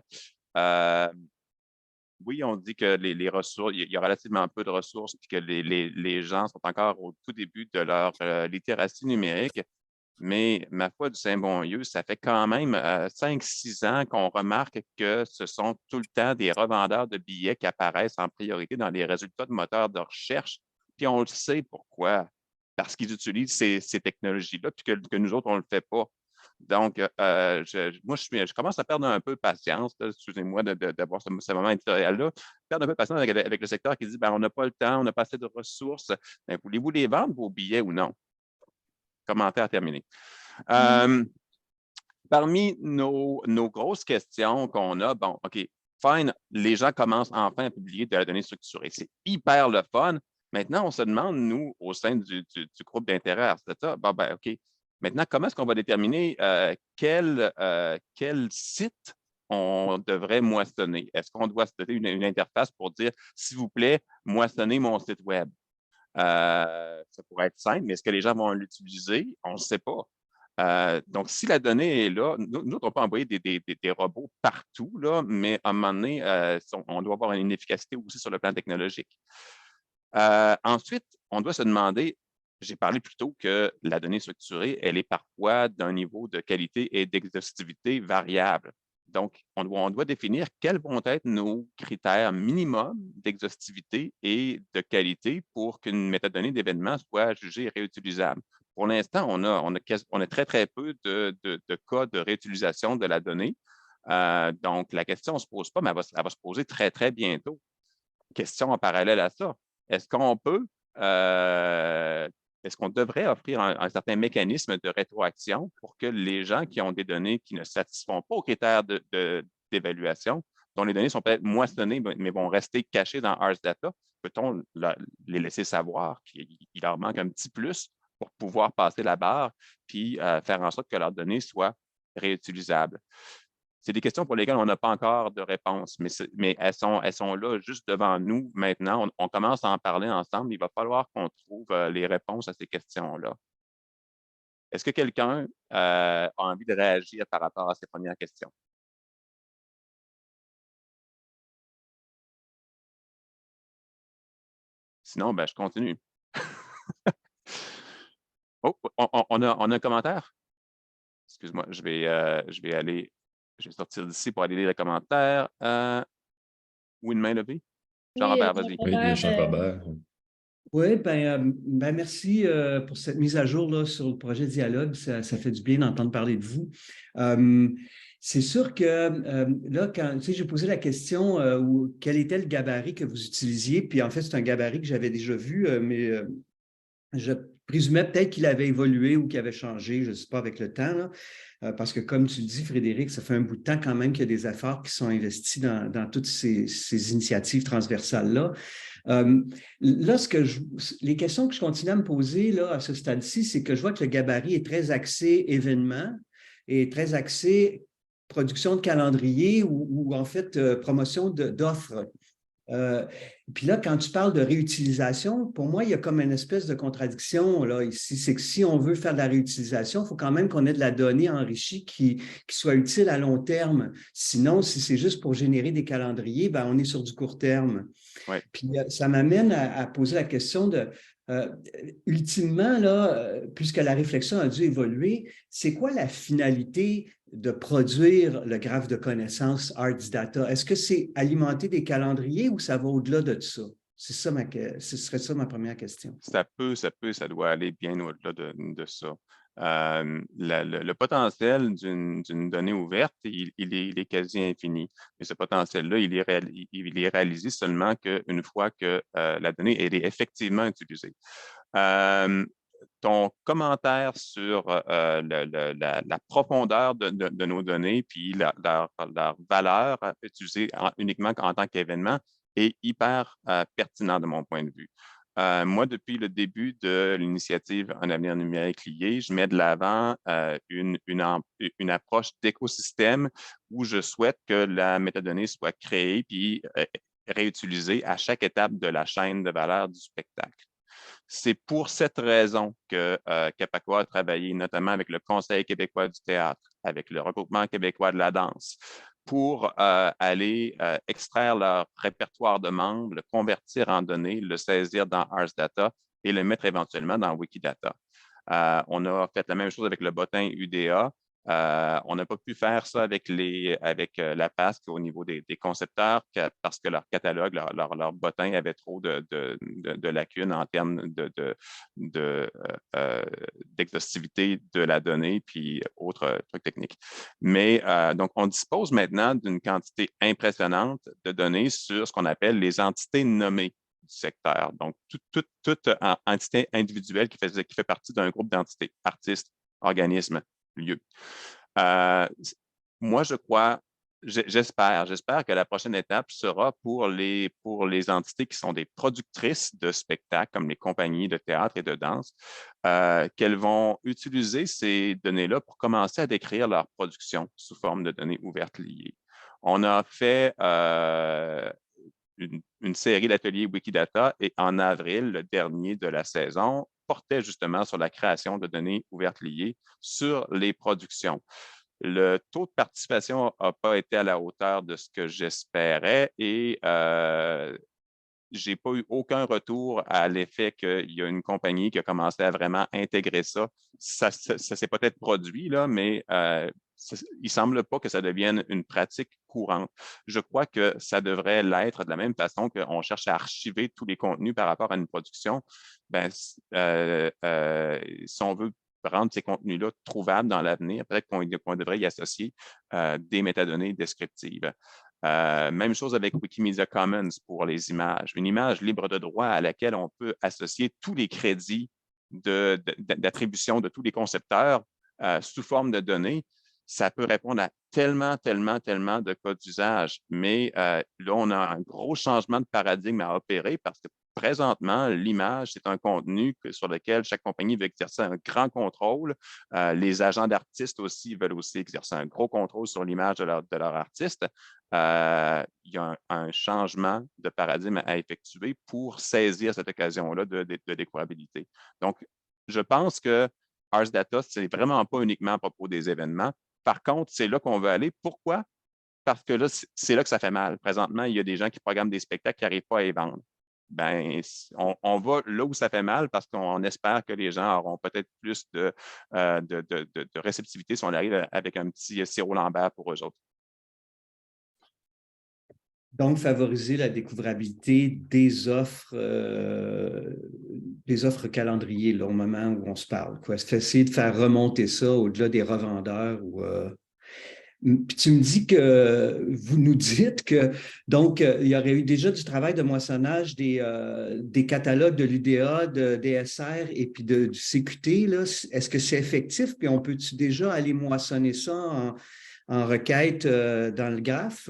Oui, on dit que les ressources, il y a relativement peu de ressources et que les gens sont encore au tout début de leur littératie numérique. Mais ma foi du Saint-Bon-Dieu, ça fait quand même 5-6 ans qu'on remarque que ce sont tout le temps des revendeurs de billets qui apparaissent en priorité dans les résultats de moteurs de recherche. Puis on le sait pourquoi. Parce qu'ils utilisent ces technologies-là, puis que nous autres, on ne le fait pas. Donc, je commence à perdre un peu patience, excusez-moi d'avoir ce moment éditorial-là, perdre un peu patience avec le secteur qui dit ben, on n'a pas le temps, on n'a pas assez de ressources. Ben, voulez-vous les vendre, vos billets ou non? Commentaire terminé. Parmi nos grosses questions qu'on a, bon, OK, fine, les gens commencent enfin à publier de la donnée structurée. C'est hyper le fun. Maintenant, on se demande, nous, au sein du groupe d'intérêt Arstata, bon, ben, OK, maintenant, comment est-ce qu'on va déterminer quel site on devrait moissonner? Est-ce qu'on doit se donner une interface pour dire, s'il vous plaît, moissonnez mon site web? Ça pourrait être simple, mais est-ce que les gens vont l'utiliser? On ne sait pas. Donc, si la donnée est là, nous, on peut envoyer des robots partout, là, mais à un moment donné, on doit avoir une efficacité aussi sur le plan technologique. Ensuite, on doit se demander, j'ai parlé plus tôt que la donnée structurée, elle est parfois d'un niveau de qualité et d'exhaustivité variable. Donc, on doit définir quels vont être nos critères minimums d'exhaustivité et de qualité pour qu'une métadonnée d'événement soit jugée réutilisable. Pour l'instant, on a très, très peu de cas de réutilisation de la donnée. Donc, la question ne se pose pas, mais elle va se poser très, très bientôt. Question en parallèle à ça. Est-ce qu'on peut, est-ce qu'on devrait offrir un certain mécanisme de rétroaction pour que les gens qui ont des données qui ne satisfont pas aux critères d'évaluation, dont les données sont peut-être moissonnées, mais vont rester cachées dans Ars Data, peut-on les laisser savoir qu'il leur manque un petit plus pour pouvoir passer la barre puis faire en sorte que leurs données soient réutilisables? C'est des questions pour lesquelles on n'a pas encore de réponse, mais elles sont là juste devant nous maintenant. On commence à en parler ensemble. Il va falloir qu'on trouve les réponses à ces questions-là. Est-ce que quelqu'un a envie de réagir par rapport à ces premières questions? Sinon, ben, je continue. Oh, on a un commentaire? Excuse-moi, je vais sortir d'ici pour aller lire les commentaires. Ou une main levée? Oui, Jean-Robert, vas-y. Oui, Jean-Robert. Oui, merci pour cette mise à jour là, sur le projet Dialogue. Ça fait du bien d'entendre parler de vous. C'est sûr que là, quand j'ai posé la question quel était le gabarit que vous utilisiez, puis en fait, c'est un gabarit que j'avais déjà vu, mais je présumais peut-être qu'il avait évolué ou qu'il avait changé, je ne sais pas, avec le temps, là, parce que comme tu le dis, Frédéric, ça fait un bout de temps quand même qu'il y a des efforts qui sont investis dans toutes ces initiatives transversales-là. Là, les questions que je continue à me poser là, à ce stade-ci, c'est que je vois que le gabarit est très axé événement et très axé production de calendrier ou en fait promotion d'offres. Puis là, quand tu parles de réutilisation, pour moi, il y a comme une espèce de contradiction là, ici. C'est que si on veut faire de la réutilisation, il faut quand même qu'on ait de la donnée enrichie qui soit utile à long terme. Sinon, si c'est juste pour générer des calendriers, ben, on est sur du court terme. Ouais. Puis ça m'amène à poser la question de, ultimement, là, puisque la réflexion a dû évoluer, c'est quoi la finalité de produire le graphe de connaissances Ars Data? Est-ce que c'est alimenter des calendriers ou ça va au-delà de ça? Ce serait ça ma première question. Ça doit aller bien au-delà de ça. Le potentiel d'une donnée ouverte, il est quasi infini. Mais ce potentiel-là, il est réalisé seulement qu'une fois que la donnée elle est effectivement utilisée. Ton commentaire sur la profondeur de nos données puis leur valeur utilisée uniquement en tant qu'événement est hyper pertinent de mon point de vue. Moi, depuis le début de l'initiative Un avenir numérique lié, je mets de l'avant une approche d'écosystème où je souhaite que la métadonnée soit créée puis réutilisée à chaque étape de la chaîne de valeur du spectacle. C'est pour cette raison que Capacua a travaillé notamment avec le Conseil québécois du théâtre, avec le Regroupement québécois de la danse, pour aller extraire leur répertoire de membres, le convertir en données, le saisir dans Ars Data et le mettre éventuellement dans Wikidata. On a fait la même chose avec le bottin UDA. On n'a pas pu faire ça avec la PASC au niveau des concepteurs parce que leur catalogue, leur bottin avait trop de lacunes en termes d'exhaustivité de la donnée puis autres trucs techniques. Mais donc, on dispose maintenant d'une quantité impressionnante de données sur ce qu'on appelle les entités nommées du secteur. Donc, toute entité individuelle qui fait partie d'un groupe d'entités, artistes, organismes, lieux. Moi, j'espère que la prochaine étape sera pour les entités qui sont des productrices de spectacles, comme les compagnies de théâtre et de danse, qu'elles vont utiliser ces données-là pour commencer à décrire leur production sous forme de données ouvertes liées. On a fait une série d'ateliers Wikidata et en avril, le dernier de la saison, portait justement sur la création de données ouvertes liées sur les productions. Le taux de participation n'a pas été à la hauteur de ce que j'espérais et j'ai pas eu aucun retour à l'effet qu'il y a une compagnie qui a commencé à vraiment intégrer ça. Ça s'est peut-être produit, là, mais il ne semble pas que ça devienne une pratique courante. Je crois que ça devrait l'être de la même façon qu'on cherche à archiver tous les contenus par rapport à une production. Ben, si on veut rendre ces contenus-là trouvables dans l'avenir, peut-être qu'on devrait y associer des métadonnées descriptives. Même chose avec Wikimedia Commons pour les images. Une image libre de droit à laquelle on peut associer tous les crédits d'attribution de tous les concepteurs sous forme de données, ça peut répondre à tellement de cas d'usage. Mais là, on a un gros changement de paradigme à opérer parce que présentement, l'image, c'est un contenu sur lequel chaque compagnie veut exercer un grand contrôle. Les agents d'artistes aussi veulent aussi exercer un gros contrôle sur l'image de leur artiste. Il y a un changement de paradigme à effectuer pour saisir cette occasion-là de découvrabilité. Donc, je pense que Ars Data, ce n'est vraiment pas uniquement à propos des événements. Par contre, c'est là qu'on veut aller. Pourquoi? Parce que là, c'est là que ça fait mal. Présentement, il y a des gens qui programment des spectacles qui n'arrivent pas à les vendre. Ben, on va là où ça fait mal parce qu'on espère que les gens auront peut-être plus de réceptivité si on arrive avec un petit sirop Lambert pour eux autres. Donc, favoriser la découvrabilité des offres calendrier là, au moment où on se parle. C'est essayer de faire remonter ça au-delà des revendeurs. Puis tu me dis que vous nous dites que donc il y aurait eu déjà du travail de moissonnage des catalogues de l'UDA, de DSR et puis du CQT. Est-ce que c'est effectif? Puis on peut-tu déjà aller moissonner ça en requête dans le graphe?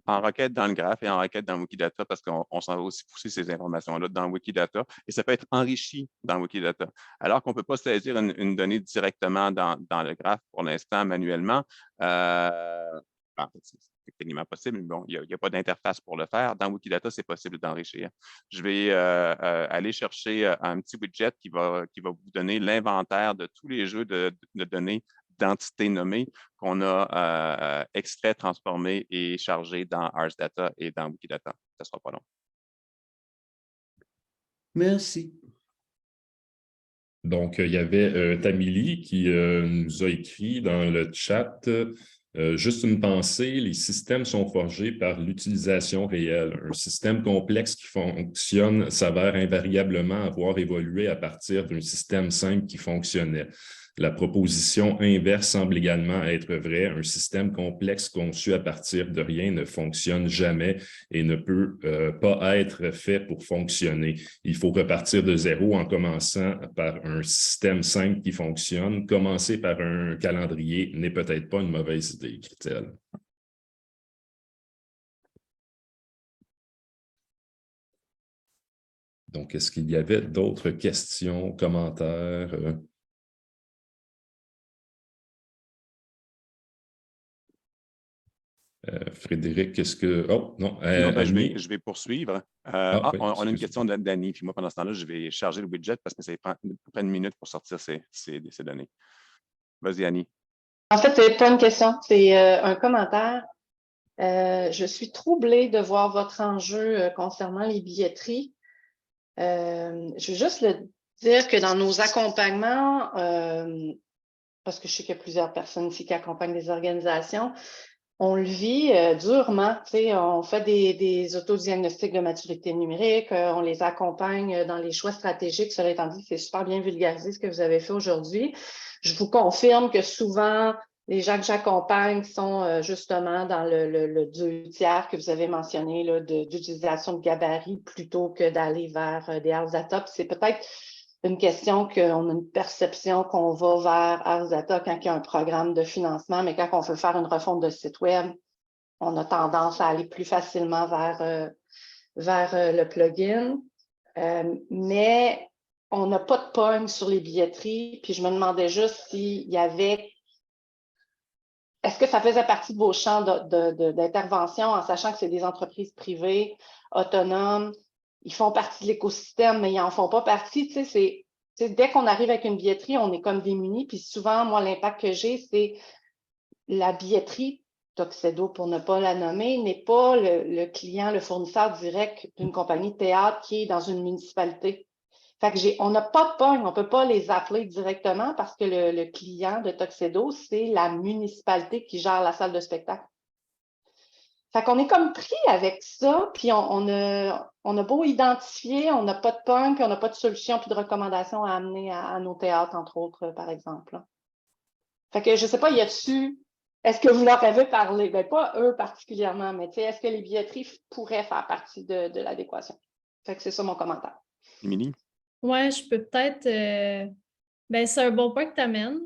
En requête dans le graphe et en requête dans Wikidata, parce qu'on s'en va aussi pousser ces informations-là dans Wikidata, et ça peut être enrichi dans Wikidata. Alors qu'on ne peut pas saisir une donnée directement dans le graphe pour l'instant manuellement, c'est techniquement possible, mais bon, il n'y a pas d'interface pour le faire. Dans Wikidata, c'est possible d'enrichir. Je vais aller chercher un petit widget qui va vous donner l'inventaire de tous les jeux de données d'entités nommées qu'on a extrait, transformé et chargé dans Ars Data et dans Wikidata. Ça ne sera pas long. Merci. Donc, il y avait Tamili qui nous a écrit dans le chat juste une pensée, les systèmes sont forgés par l'utilisation réelle. Un système complexe qui fonctionne s'avère invariablement avoir évolué à partir d'un système simple qui fonctionnait. La proposition inverse semble également être vraie. Un système complexe conçu à partir de rien ne fonctionne jamais et ne peut pas être fait pour fonctionner. Il faut repartir de zéro en commençant par un système simple qui fonctionne. Commencer par un calendrier n'est peut-être pas une mauvaise idée, écrit-elle. Donc, est-ce qu'il y avait d'autres questions, commentaires? Frédéric, est-ce que... Oh, non. Je vais poursuivre. On a une question d'Annie, puis moi, pendant ce temps-là, je vais charger le widget parce que ça prend une minute pour sortir ces données. Vas-y, Annie. En fait, ce n'est pas une question, c'est un commentaire. Je suis troublée de voir votre enjeu concernant les billetteries. Je veux juste dire que dans nos accompagnements, parce que je sais qu'il y a plusieurs personnes ici qui accompagnent des organisations, on le vit durement. On fait des autodiagnostics de maturité numérique, on les accompagne dans les choix stratégiques. Cela étant dit, c'est super bien vulgarisé ce que vous avez fait aujourd'hui. Je vous confirme que souvent, les gens que j'accompagne sont justement dans le 2 tiers que vous avez mentionné d'utilisation de gabarit plutôt que d'aller vers des Ars Data. C'est peut-être une question qu'on a une perception qu'on va vers Ars Data quand il y a un programme de financement, mais quand on veut faire une refonte de site web, on a tendance à aller plus facilement vers le plugin. Mais on n'a pas de pogne sur les billetteries, puis je me demandais juste s'il y avait... Est-ce que ça faisait partie de vos champs d'intervention en sachant que c'est des entreprises privées, autonomes, ils font partie de l'écosystème, mais ils n'en font pas partie. Dès qu'on arrive avec une billetterie, on est comme démunis. Puis souvent, moi, l'impact que j'ai, c'est la billetterie Tuxedo, pour ne pas la nommer, n'est pas le client, le fournisseur direct d'une compagnie de théâtre qui est dans une municipalité. Fait que on n'a pas de pogne, on ne peut pas les appeler directement parce que le client de Tuxedo, c'est la municipalité qui gère la salle de spectacle. Fait qu'on est comme pris avec ça, puis on a beau identifier, on n'a pas de pogne, puis on n'a pas de solution, puis de recommandations à amener à nos théâtres, entre autres, par exemple. Fait que je ne sais pas, est-ce que vous leur avez parlé? Ben, pas eux particulièrement, mais est-ce que les billetteries pourraient faire partie de l'adéquation? Fait que c'est ça mon commentaire. Émilie? Oui, je peux peut-être. C'est un bon point que tu amènes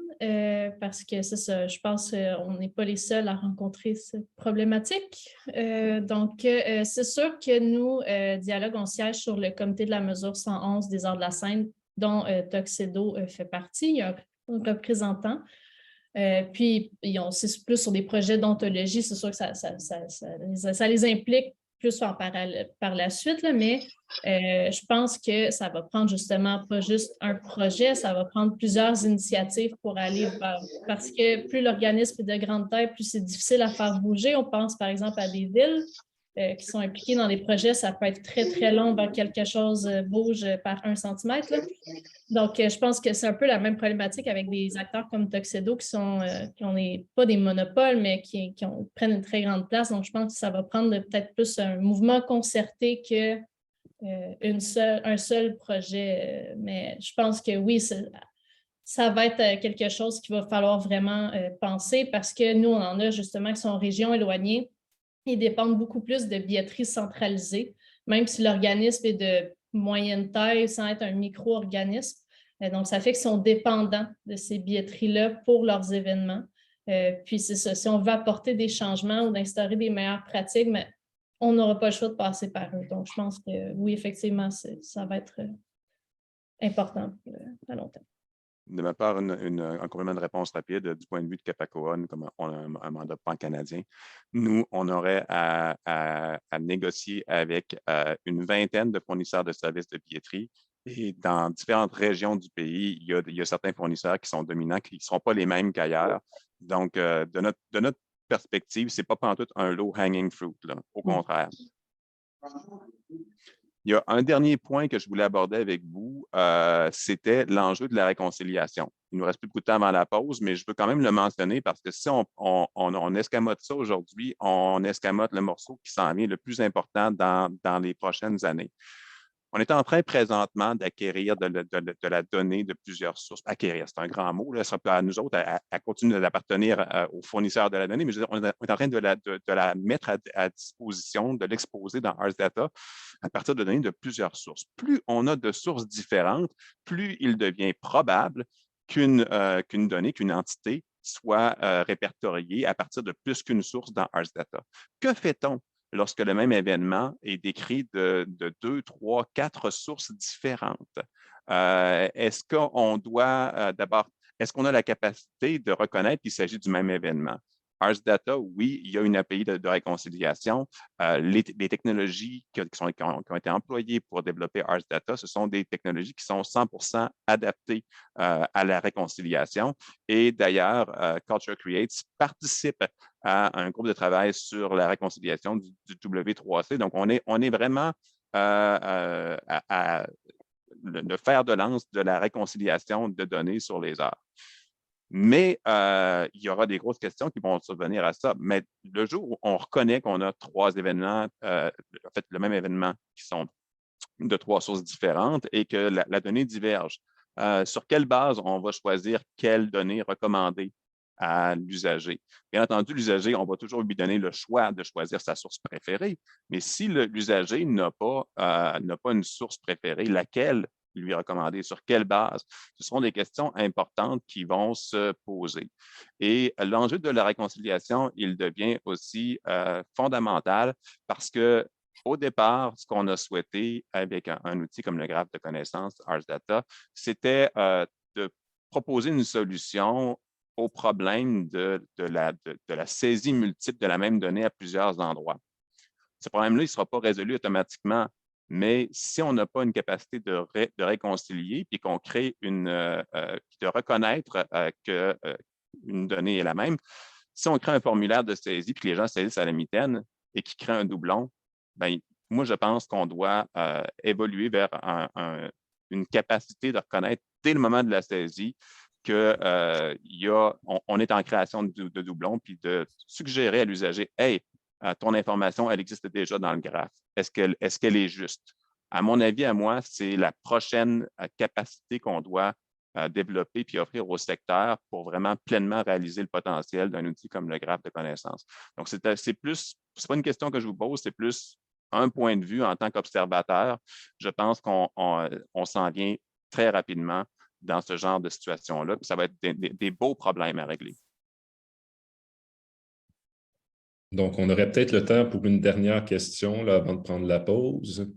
parce que c'est ça, je pense qu'on n'est pas les seuls à rencontrer cette problématique. C'est sûr que nous, Dialogue, on siège sur le comité de la mesure 111 des arts de la scène, dont Tuxedo fait partie. Il y a un représentant. Puis, c'est plus sur des projets d'ontologie, c'est sûr que ça les implique plus par la suite, là, mais je pense que ça va prendre justement pas juste un projet, ça va prendre plusieurs initiatives pour aller vers, parce que plus l'organisme est de grande taille, plus c'est difficile à faire bouger. On pense par exemple à des villes qui sont impliquées dans des projets, ça peut être très, très long vers quelque chose bouge par 1 centimètre. Là. Donc, je pense que c'est un peu la même problématique avec des acteurs comme Tuxedo qui n'ont pas des monopoles, mais qui prennent une très grande place. Donc, je pense que ça va prendre peut-être plus un mouvement concerté que un seul projet. Mais je pense que oui, ça va être quelque chose qu'il va falloir vraiment penser parce que nous, on en a justement qui sont en région éloignée. Ils dépendent beaucoup plus de billetterie centralisée, même si l'organisme est de moyenne taille sans être un micro-organisme. Donc, ça fait qu'ils sont dépendants de ces billetteries-là pour leurs événements. Puis, c'est ça. Si on veut apporter des changements ou d'instaurer des meilleures pratiques, mais on n'aura pas le choix de passer par eux. Donc, je pense que oui, effectivement, ça va être important à long terme. De ma part, un complément de réponse rapide du point de vue de Capacoa, comme on a un mandat pan-canadien, nous, on aurait à négocier avec une vingtaine de fournisseurs de services de billetterie. Et dans différentes régions du pays, il y a certains fournisseurs qui sont dominants, qui ne seront pas les mêmes qu'ailleurs. Donc, de notre perspective, ce n'est pas pantoute un low-hanging fruit, là. Au contraire. Il y a un dernier point que je voulais aborder avec vous, c'était l'enjeu de la réconciliation. Il nous reste plus beaucoup de temps avant la pause, mais je veux quand même le mentionner parce que si on escamote ça aujourd'hui, on escamote le morceau qui s'en vient le plus important dans les prochaines années. On est en train présentement d'acquérir de la donnée de plusieurs sources. Acquérir, c'est un grand mot. Là, ça peut à nous autres à continuer d'appartenir aux fournisseurs de la donnée, mais on est en train de la mettre à disposition, de l'exposer dans Ars Data à partir de données de plusieurs sources. Plus on a de sources différentes, plus il devient probable qu'une donnée, qu'une entité soit répertoriée à partir de plus qu'une source dans Ars Data. Que fait-on lorsque le même événement est décrit de 2, 3, 4 sources différentes? Est-ce qu'on doit d'abord, est-ce qu'on a la capacité de reconnaître qu'il s'agit du même événement? Ars Data, oui, il y a une API de réconciliation. Les technologies qui ont été employées pour développer Ars Data, ce sont des technologies qui sont 100% adaptées à la réconciliation. Et d'ailleurs, Culture Creates participe à un groupe de travail sur la réconciliation du W3C. Donc, on est vraiment à le fer de lance de la réconciliation de données sur les arts. Mais il y aura des grosses questions qui vont survenir à ça. Mais le jour où on reconnaît qu'on a 3 événements, en fait, le même événement qui sont de 3 sources différentes et que la donnée diverge, sur quelle base on va choisir quelle donnée recommander à l'usager? Bien entendu, l'usager, on va toujours lui donner le choix de choisir sa source préférée. Mais si l'usager n'a pas une source préférée, laquelle lui recommander, sur quelle base? Ce seront des questions importantes qui vont se poser. Et l'enjeu de la réconciliation, il devient aussi fondamental parce que au départ, ce qu'on a souhaité avec un outil comme le graphe de connaissances Ars Data, c'était de proposer une solution au problème de la saisie multiple de la même donnée à plusieurs endroits. Ce problème-là, il ne sera pas résolu automatiquement. Mais si on n'a pas une capacité de réconcilier, puis qu'on crée de reconnaître qu'une donnée est la même, Si on crée un formulaire de saisie puis que les gens saisissent à la mitaine et qu'ils créent un doublon, bien, moi, je pense qu'on doit évoluer vers une capacité de reconnaître dès le moment de la saisie qu'on on est en création de doublons, puis de suggérer à l'usager, hey, ton information, elle existe déjà dans le graphe. Est-ce qu'elle est juste? À mon avis, à moi, c'est la prochaine capacité qu'on doit développer puis offrir au secteur pour vraiment pleinement réaliser le potentiel d'un outil comme le graphe de connaissances. Donc, c'est pas une question que je vous pose, c'est plus un point de vue en tant qu'observateur. Je pense qu'on s'en vient très rapidement dans ce genre de situation-là, puis ça va être des beaux problèmes à régler. Donc, on aurait peut-être le temps pour une dernière question là, avant de prendre la pause.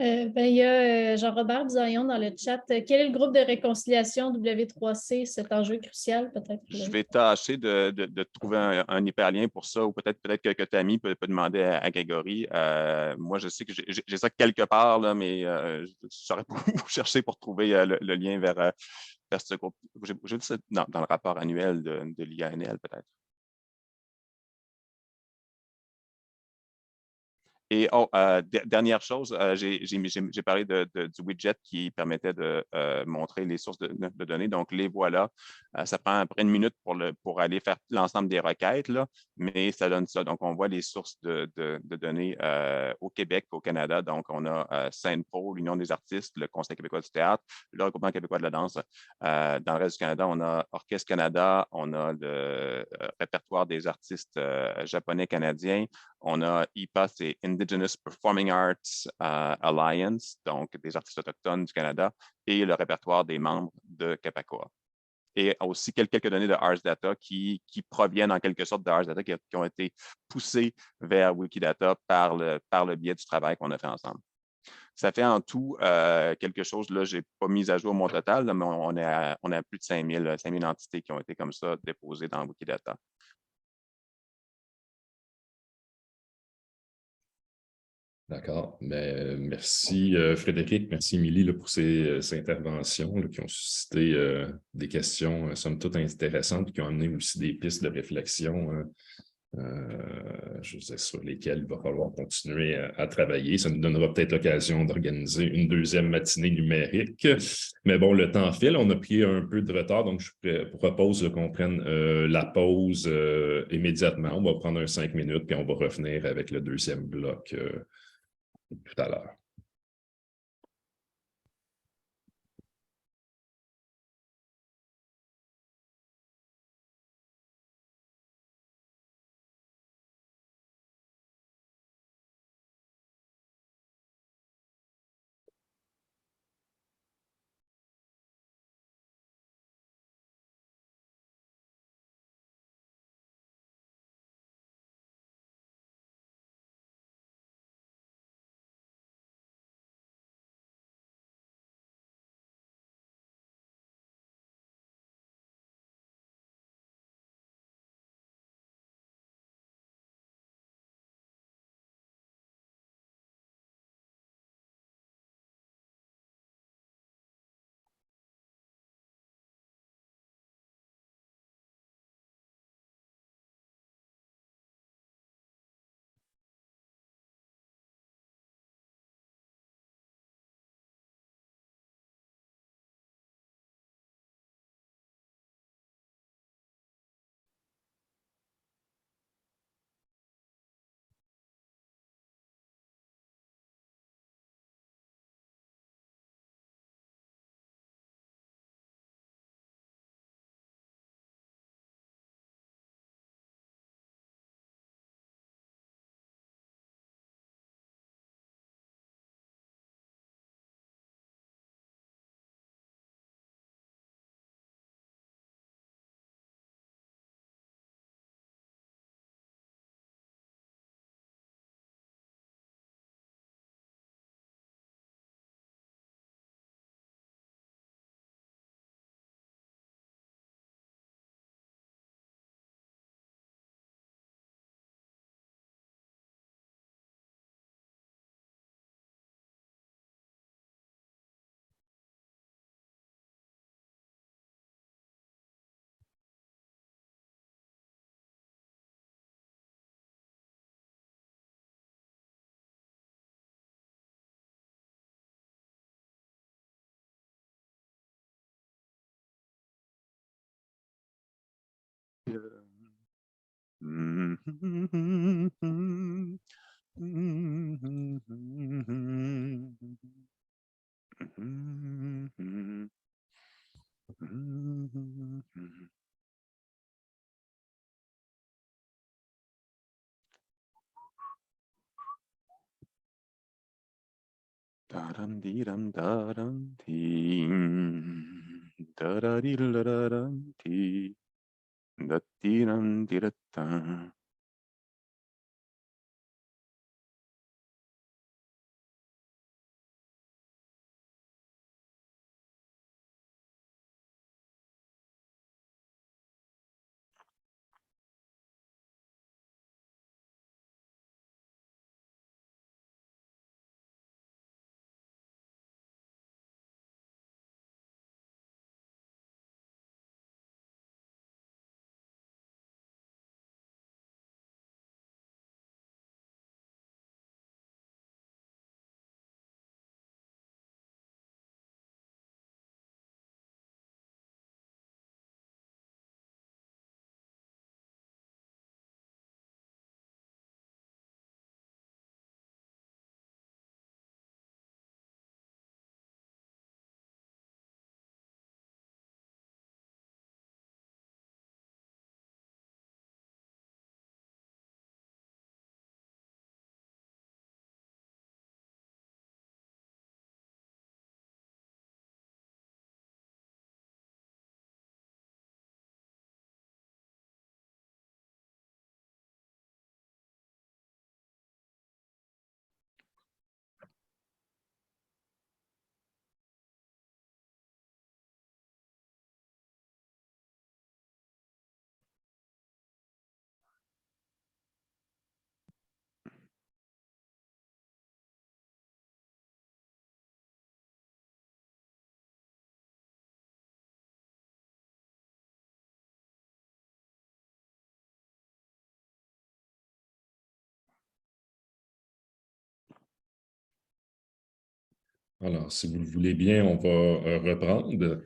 Il y a Jean-Robert Bisaillon dans le chat. Quel est le groupe de réconciliation W3C? Cet enjeu crucial, peut-être? Je vais tâcher de trouver un hyperlien pour ça, ou peut-être que Tammy peut demander à Grégory. Moi, je sais que j'ai ça quelque part, là, mais je saurais pas où chercher pour trouver le lien vers ce groupe. J'ai vu ça dans le rapport annuel de l'IANL, peut-être. Et dernière chose, j'ai parlé du widget qui permettait de montrer les sources de données. Donc, les voilà. Ça prend à peu près une minute pour aller faire l'ensemble des requêtes, là, mais ça donne ça. Donc, on voit les sources de données au Québec, au Canada. Donc, on a Sainte-Pro, l'Union des artistes, le Conseil québécois du théâtre, le Regroupement québécois de la danse. Dans le reste du Canada, on a Orchestre Canada, on a le répertoire des artistes japonais-canadiens. On a IPA, c'est Indigenous Performing Arts Alliance, donc des artistes autochtones du Canada, et le répertoire des membres de Capacoa. Et aussi quelques données de Ars Data qui proviennent en quelque sorte de Ars Data qui ont été poussées vers Wikidata par le biais du travail qu'on a fait ensemble. Ça fait en tout quelque chose, là, je n'ai pas mis à jour mon total, là, mais on a plus de 5000 entités qui ont été comme ça déposées dans Wikidata. D'accord. Mais, merci Frédéric, merci Émilie là, pour ces interventions là, qui ont suscité des questions, somme toute intéressantes, et qui ont amené aussi des pistes de réflexion je sais, sur lesquelles il va falloir continuer à travailler. Ça nous donnera peut-être l'occasion d'organiser une deuxième matinée numérique. Mais bon, le temps file, on a pris un peu de retard, donc je propose qu'on prenne la pause immédiatement. On va prendre un 5 minutes, puis on va revenir avec le deuxième bloc tout à l'heure. Alors, si vous le voulez bien, on va reprendre.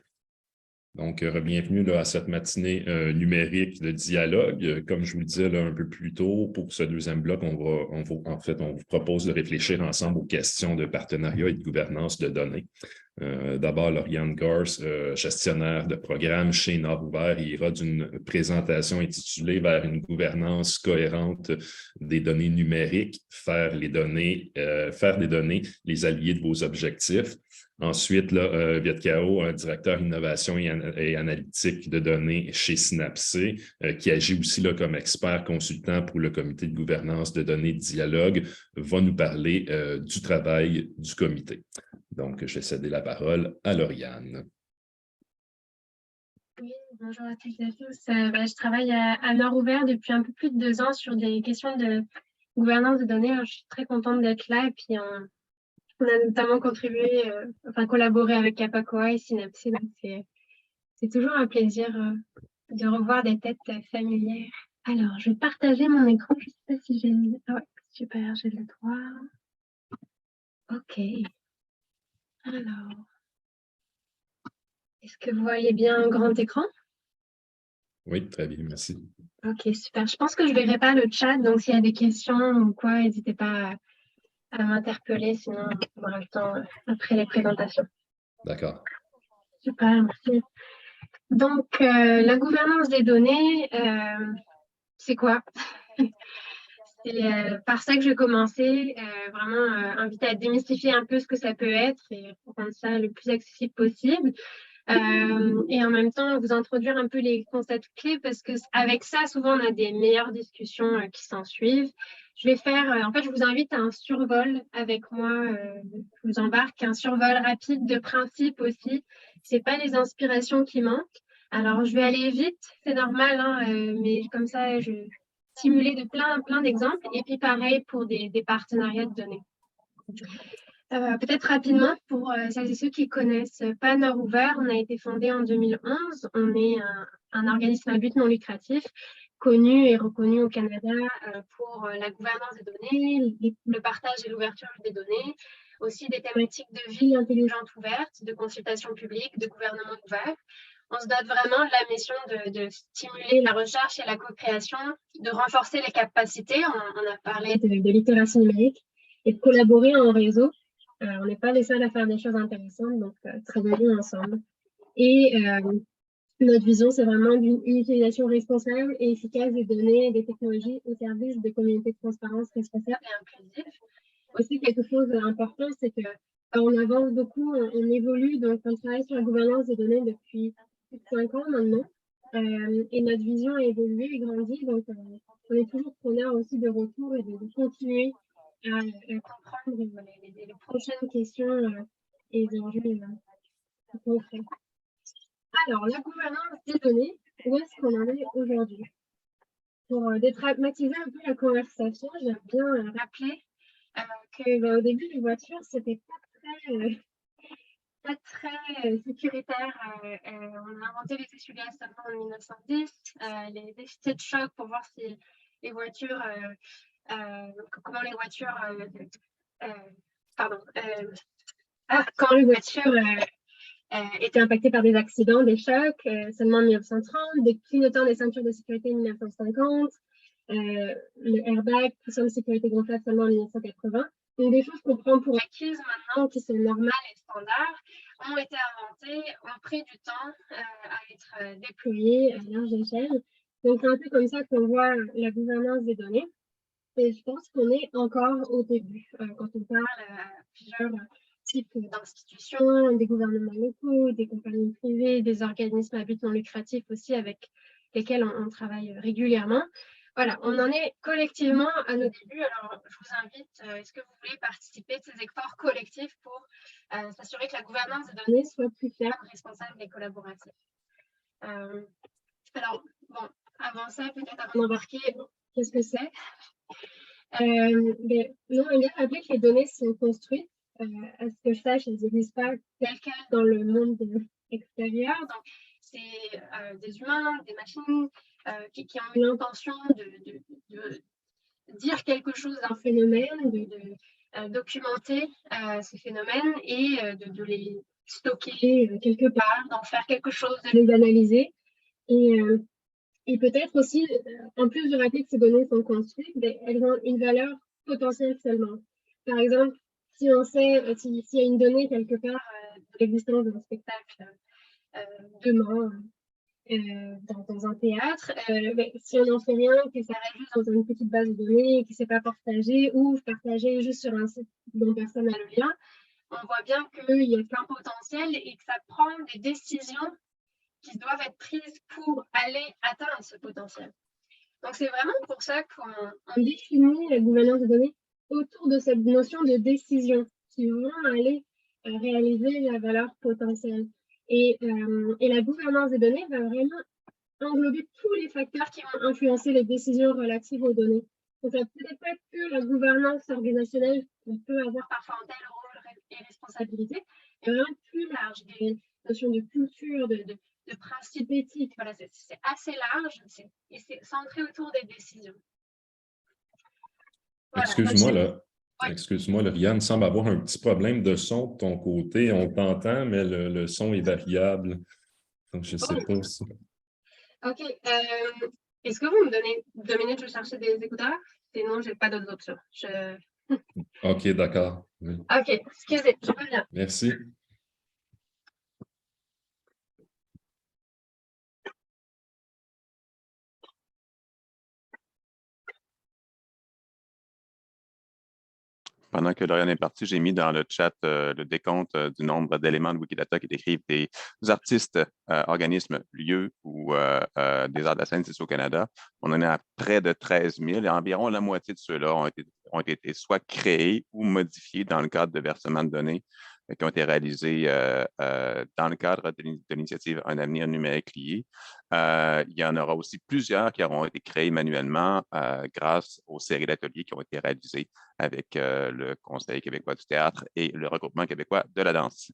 Donc, bienvenue là, à cette matinée numérique de dialogue. Comme je vous le disais là, un peu plus tôt, pour ce deuxième bloc, on vous propose de réfléchir ensemble aux questions de partenariat et de gouvernance de données. D'abord, Lauriane Garce, gestionnaire de programme chez Nord-Ouvert, il ira d'une présentation intitulée « Vers une gouvernance cohérente des données numériques, faire des données les alliés de vos objectifs ». Ensuite, Viet Cao, un directeur innovation et analytique de données chez Synapsé, qui agit aussi là, comme expert consultant pour le comité de gouvernance de données de dialogue, va nous parler du travail du comité. Donc, je vais céder la parole à Lauriane. Oui, bonjour à toutes et à tous. Je travaille à Nord-Ouvert depuis un peu plus de 2 ans sur des questions de gouvernance de données. Alors, je suis très contente d'être là et puis on a notamment collaboré avec Capacoa et Synapsé. Donc c'est toujours un plaisir de revoir des têtes familières. Alors, je vais partager mon écran. Je ne sais pas si j'ai... Ah ouais, super, j'ai le droit. OK. Alors, est-ce que vous voyez bien un grand écran? Oui, très bien, merci. Ok, super. Je pense que je ne verrai pas le chat, donc s'il y a des questions ou quoi, n'hésitez pas à m'interpeller, sinon on aura le temps après les présentations. D'accord. Super, merci. Donc, la gouvernance des données, c'est quoi? C'est par ça que je vais commencer, vraiment inviter à démystifier un peu ce que ça peut être et rendre ça le plus accessible possible. Et en même temps, vous introduire un peu les concepts clés parce qu'avec ça, souvent, on a des meilleures discussions qui s'en suivent. Je vais faire, en fait, je vous invite à un survol avec moi. Je vous embarque, un survol rapide de principes aussi. Ce n'est pas les inspirations qui manquent. Alors, je vais aller vite, c'est normal, hein, mais comme ça, je vais stimuler de plein d'exemples. Et puis, pareil pour des partenariats de données. Peut-être rapidement, pour celles et ceux qui ne connaissent pas Nord-Ouvert, on a été fondé en 2011. On est un organisme à but non lucratif, connu et reconnu au Canada pour la gouvernance des données, le partage et l'ouverture des données, aussi des thématiques de ville intelligente ouverte, de consultation publique, de gouvernement ouvert. On se dote vraiment de la mission de stimuler la recherche et la co-création, de renforcer les capacités, on a parlé de littératie numérique, et de collaborer en réseau. On n'est pas les seuls à faire des choses intéressantes, donc travaillons ensemble. Et notre vision, c'est vraiment d'une utilisation responsable et efficace des données et des technologies au service des communautés de transparence responsables et inclusives. Aussi, quelque chose d'important, c'est que on avance beaucoup, on évolue, donc on travaille sur la gouvernance des données depuis plus de 5 ans maintenant. Et notre vision a évolué et grandi, donc on est toujours preneur aussi de retour et de continuer à comprendre les prochaines questions et les enjeux concrets. Alors, la gouvernance des données, où est-ce qu'on en est aujourd'hui? Pour dédramatiser un peu la conversation, j'aime bien rappeler qu'au début, les voitures, c'était pas très sécuritaire. On a inventé les essuie-glaces seulement en 1910, les tests de choc pour voir si les voitures, comment les voitures, quand les voitures étaient impactées par des accidents, des chocs, seulement en 1930, des clignotants des ceintures de sécurité en 1950, le airbag, coussin de sécurité gonflable seulement en 1980. Donc des choses qu'on prend pour acquises maintenant, qui sont normales et standards, ont été inventées, ont pris du temps à être déployées à large échelle. Donc c'est un peu comme ça qu'on voit la gouvernance des données. Et je pense qu'on est encore au début, quand on parle à plusieurs types d'institutions, des gouvernements locaux, des compagnies privées, des organismes à but non lucratif aussi avec lesquels on travaille régulièrement. Voilà, on en est collectivement à nos débuts. Alors, je vous invite, est-ce que vous voulez participer de ces efforts collectifs pour s'assurer que la gouvernance des données soit plus claire, responsable et collaborative? Alors, bon, avant ça, peut-être avant d'embarquer, qu'est-ce que c'est? Non, il est rappelé que les données sont construites. À ce que je sache, elles n'existent pas telles quelles dans le monde extérieur. Donc, c'est des humains, des machines qui ont eu l'intention de dire quelque chose d'un phénomène, de documenter ces phénomènes et de les stocker quelque part, d'en faire quelque chose, de les analyser. Et peut-être aussi, en plus de rappeler que ces données sont construites, elles ont une valeur potentielle seulement. Par exemple, si on sait, s'il y a une donnée quelque part de l'existence d'un spectacle demain dans un théâtre, si on n'en fait rien, que ça reste juste dans une petite base de données, que ce n'est pas partagé ou partagé juste sur un site dont personne n'a le lien, on voit bien qu'il y a plein potentiel et que ça prend des décisions qui doivent être prises pour aller atteindre ce potentiel. Donc, c'est vraiment pour ça qu'on définit la gouvernance des données autour de cette notion de décision qui vont aller réaliser la valeur potentielle. Et la gouvernance des données va vraiment englober tous les facteurs qui vont influencer les décisions relatives aux données. Donc, ça ne peut être pas que la gouvernance organisationnelle qui peut avoir parfois un tel rôle et responsabilité, mais vraiment plus large, des notions de culture, de principes éthiques. Voilà, c'est assez large et c'est centré autour des décisions. Voilà. Excuse-moi, Lauriane, semble avoir un petit problème de son de ton côté. On t'entend, mais le son est variable. Donc, je ne sais pas si... OK. Est-ce que vous me donnez 2 minutes, je vais chercher des écouteurs? Sinon, je n'ai pas d'autres options. OK, d'accord. Oui. OK, excusez, je reviens. Merci. Pendant que Lauriane est partie, j'ai mis dans le chat le décompte du nombre d'éléments de Wikidata qui décrivent des artistes, organismes, lieux ou des arts de la scène ici au Canada. On en est à près de 13 000 et environ la moitié de ceux-là ont été soit créés ou modifiés dans le cadre de versement de données qui ont été réalisés dans le cadre de l'initiative Un avenir numérique lié. Il y en aura aussi plusieurs qui auront été créés manuellement grâce aux séries d'ateliers qui ont été réalisées avec le Conseil québécois du théâtre et le Regroupement québécois de la danse.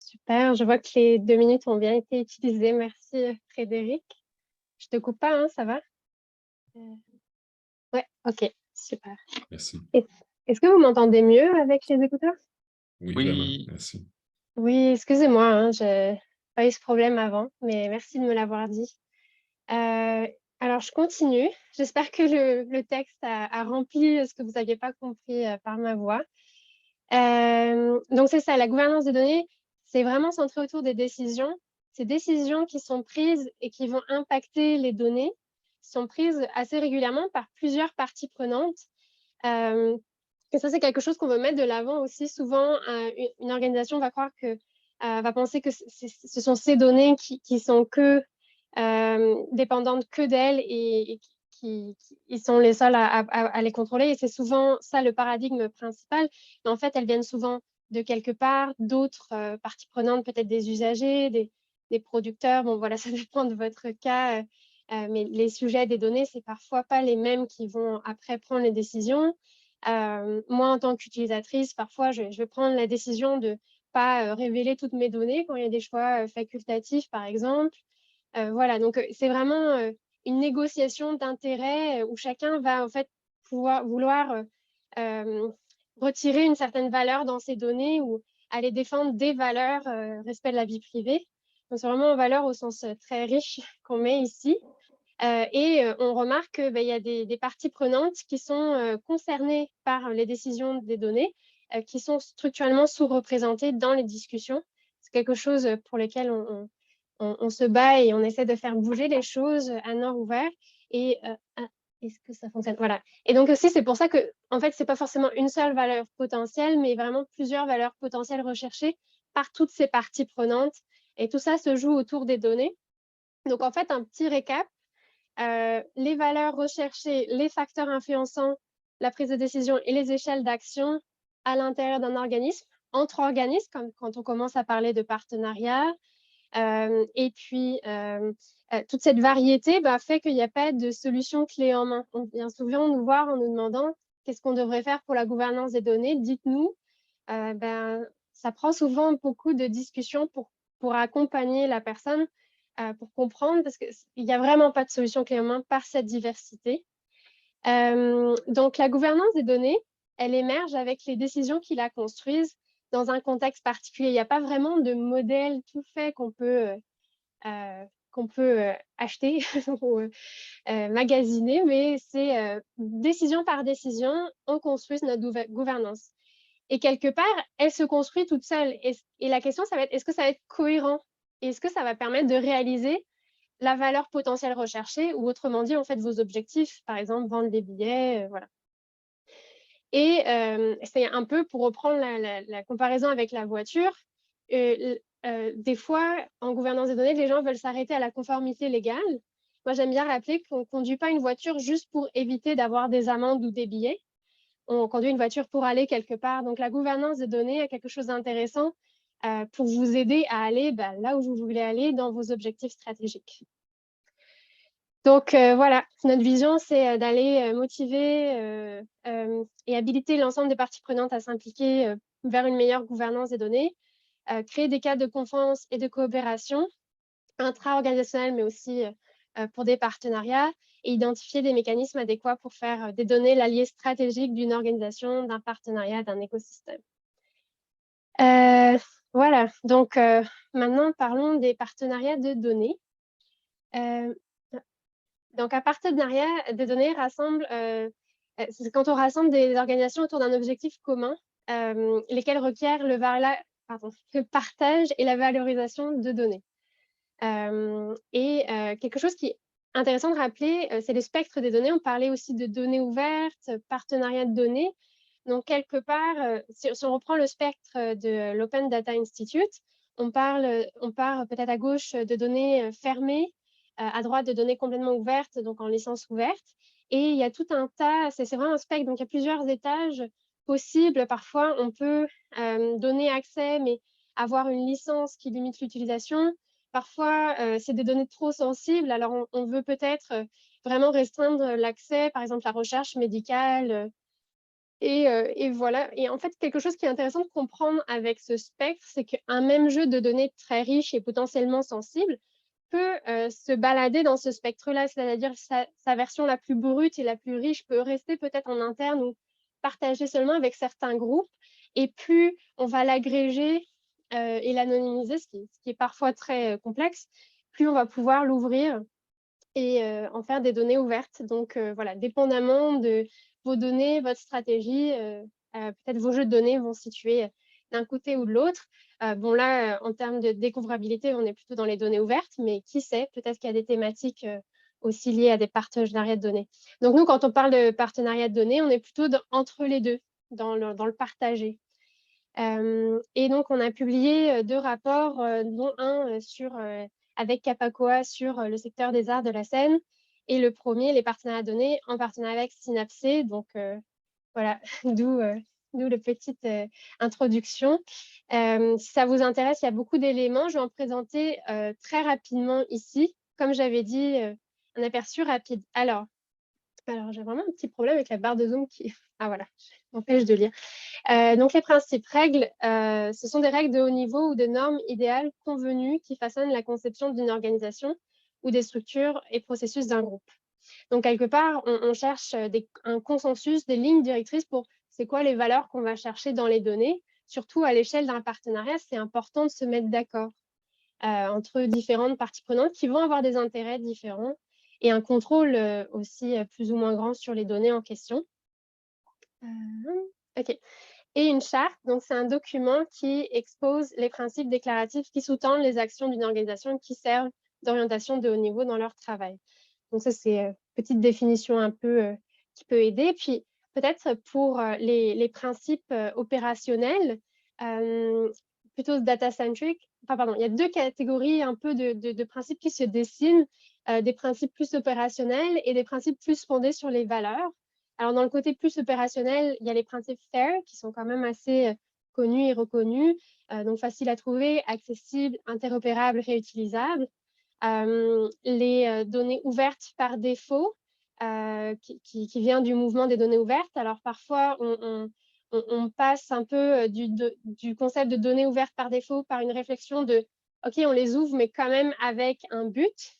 Super, je vois que les 2 minutes ont bien été utilisées. Merci, Frédéric. Je ne te coupe pas, hein, ça va? Ouais, OK, super. Merci. Est-ce que vous m'entendez mieux avec les écouteurs? Oui, Oui. vraiment. Merci. Oui, excusez-moi, hein, j'ai pas eu ce problème avant, mais merci de me l'avoir dit. Alors, je continue. J'espère que le texte a rempli ce que vous n'aviez pas compris par ma voix. Donc, c'est ça, la gouvernance des données, c'est vraiment centré autour des décisions. Ces décisions qui sont prises et qui vont impacter les données sont prises assez régulièrement par plusieurs parties prenantes. Et ça, c'est quelque chose qu'on veut mettre de l'avant aussi. Souvent, une organisation va croire que, va penser que ce sont ces données qui sont dépendantes que d'elles et qui sont les seules à les contrôler. Et c'est souvent ça le paradigme principal. Mais en fait, elles viennent souvent de quelque part, d'autres parties prenantes, peut-être des usagers, des producteurs. Bon, voilà, ça dépend de votre cas. Mais les sujets des données, c'est parfois pas les mêmes qui vont après prendre les décisions. Moi, en tant qu'utilisatrice, parfois, je vais prendre la décision de ne pas révéler toutes mes données quand il y a des choix facultatifs, par exemple. Voilà, donc c'est vraiment une négociation d'intérêts où chacun va en fait vouloir retirer une certaine valeur dans ses données ou aller défendre des valeurs, respect de la vie privée. Donc c'est vraiment une valeur au sens très riche qu'on met ici. On remarque qu'il y a des parties prenantes qui sont concernées par les décisions des données, qui sont structurellement sous-représentées dans les discussions. C'est quelque chose pour lequel on se bat et on essaie de faire bouger les choses à nord ouvert. Est-ce que ça fonctionne? Voilà. Et donc aussi, c'est pour ça que, en fait, ce n'est pas forcément une seule valeur potentielle, mais vraiment plusieurs valeurs potentielles recherchées par toutes ces parties prenantes. Et tout ça se joue autour des données. Donc, en fait, un petit récap. Les valeurs recherchées, les facteurs influençant la prise de décision et les échelles d'action à l'intérieur d'un organisme, entre organismes, comme quand on commence à parler de partenariat. Et puis, toute cette variété fait qu'il n'y a pas de solution clé en main. On vient souvent nous voir en nous demandant qu'est-ce qu'on devrait faire pour la gouvernance des données. Dites-nous. Ça prend souvent beaucoup de discussions pour accompagner la personne, pour comprendre, parce qu'il n'y a vraiment pas de solution clé en main par cette diversité. Donc, la gouvernance des données, elle émerge avec les décisions qui la construisent dans un contexte particulier. Il n'y a pas vraiment de modèle tout fait qu'on peut acheter ou magasiner, mais c'est décision par décision, on construit notre gouvernance. Et quelque part, elle se construit toute seule. Et la question, ça va être, est-ce que ça va être cohérent? Est-ce que ça va permettre de réaliser la valeur potentielle recherchée, ou autrement dit, en fait, vos objectifs, par exemple, vendre des billets, voilà. Et c'est un peu, pour reprendre la comparaison avec la voiture, des fois, en gouvernance des données, les gens veulent s'arrêter à la conformité légale. Moi, j'aime bien rappeler qu'on ne conduit pas une voiture juste pour éviter d'avoir des amendes ou des billets. On conduit une voiture pour aller quelque part. Donc, la gouvernance des données est quelque chose d'intéressant pour vous aider à aller là où vous voulez aller dans vos objectifs stratégiques. Donc, voilà, notre vision, c'est d'aller motiver et habiliter l'ensemble des parties prenantes à s'impliquer vers une meilleure gouvernance des données, créer des cadres de confiance et de coopération intra-organisationnels, mais aussi pour des partenariats, et identifier des mécanismes adéquats pour faire des données l'allié stratégique d'une organisation, d'un partenariat, d'un écosystème. Voilà, donc maintenant, parlons des partenariats de données. Donc, un partenariat de données rassemble, c'est quand on rassemble des organisations autour d'un objectif commun, lesquels requièrent le partage et la valorisation de données. Quelque chose qui est intéressant de rappeler, c'est le spectre des données. On parlait aussi de données ouvertes, partenariat de données. Donc, quelque part, si on reprend le spectre de l'Open Data Institute, on part peut-être à gauche de données fermées, à droite de données complètement ouvertes, donc en licence ouverte. Et il y a tout un tas, c'est vraiment un spectre, donc il y a plusieurs étages possibles. Parfois, on peut donner accès, mais avoir une licence qui limite l'utilisation. Parfois, c'est des données trop sensibles, alors on veut peut-être vraiment restreindre l'accès, par exemple la recherche médicale. Et voilà. Et en fait, quelque chose qui est intéressant de comprendre avec ce spectre, c'est qu'un même jeu de données très riche et potentiellement sensible peut se balader dans ce spectre-là, c'est-à-dire sa version la plus brute et la plus riche peut rester peut-être en interne ou partagée seulement avec certains groupes. Et plus on va l'agréger et l'anonymiser, ce qui est parfois très complexe, plus on va pouvoir l'ouvrir et en faire des données ouvertes. Donc voilà, dépendamment de vos données, votre stratégie, peut-être vos jeux de données vont se situer d'un côté ou de l'autre. Bon là, en termes de découvrabilité, on est plutôt dans les données ouvertes, mais qui sait, peut-être qu'il y a des thématiques aussi liées à des partenariats de données. Donc nous, quand on parle de partenariat de données, on est plutôt entre les deux, dans le partagé. Et donc, on a publié 2 rapports, dont un avec Capacoa sur le secteur des arts de la scène, et le premier, les partenariats de données, en partenariat avec Synapsé. Donc, voilà, d'où la petite introduction. Si ça vous intéresse, il y a beaucoup d'éléments. Je vais en présenter très rapidement ici. Comme j'avais dit, un aperçu rapide. Alors, j'ai vraiment un petit problème avec la barre de zoom qui ah voilà, m'empêche de lire. Donc, les principes règles, ce sont des règles de haut niveau ou des normes idéales convenues qui façonnent la conception d'une organisation ou des structures et processus d'un groupe. Donc, quelque part, on cherche un consensus, des lignes directrices pour c'est quoi les valeurs qu'on va chercher dans les données. Surtout à l'échelle d'un partenariat, c'est important de se mettre d'accord entre différentes parties prenantes qui vont avoir des intérêts différents et un contrôle aussi plus ou moins grand sur les données en question. OK. Et une charte, donc c'est un document qui expose les principes déclaratifs qui sous-tendent les actions d'une organisation qui servent d'orientation de haut niveau dans leur travail. Donc ça, c'est une petite définition un peu qui peut aider. Puis peut-être pour les principes opérationnels, plutôt data-centric, il y a 2 catégories un peu de principes qui se dessinent, des principes plus opérationnels et des principes plus fondés sur les valeurs. Alors, dans le côté plus opérationnel, il y a les principes FAIR qui sont quand même assez connus et reconnus, donc faciles à trouver, accessibles, interopérables, réutilisables. Les données ouvertes par défaut, qui vient du mouvement des données ouvertes. Alors, parfois, on passe un peu du concept de données ouvertes par défaut par une réflexion de OK, on les ouvre, mais quand même avec un but.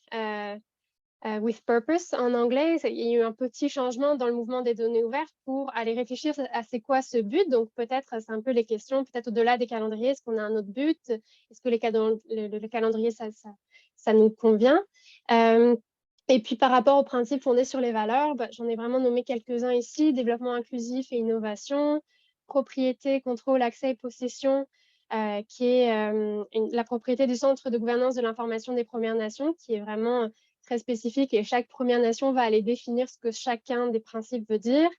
With purpose en anglais, il y a eu un petit changement dans le mouvement des données ouvertes pour aller réfléchir à c'est quoi ce but. Donc peut-être c'est un peu les questions, peut-être au-delà des calendriers, est-ce qu'on a un autre but? Est-ce que le calendrier, ça nous convient? Et puis par rapport aux principes fondés sur les valeurs, j'en ai vraiment nommé quelques-uns ici, développement inclusif et innovation, propriété, contrôle, accès et possession, qui est la propriété du Centre de gouvernance de l'information des Premières Nations, qui est vraiment très spécifique et chaque Première Nation va aller définir ce que chacun des principes veut dire.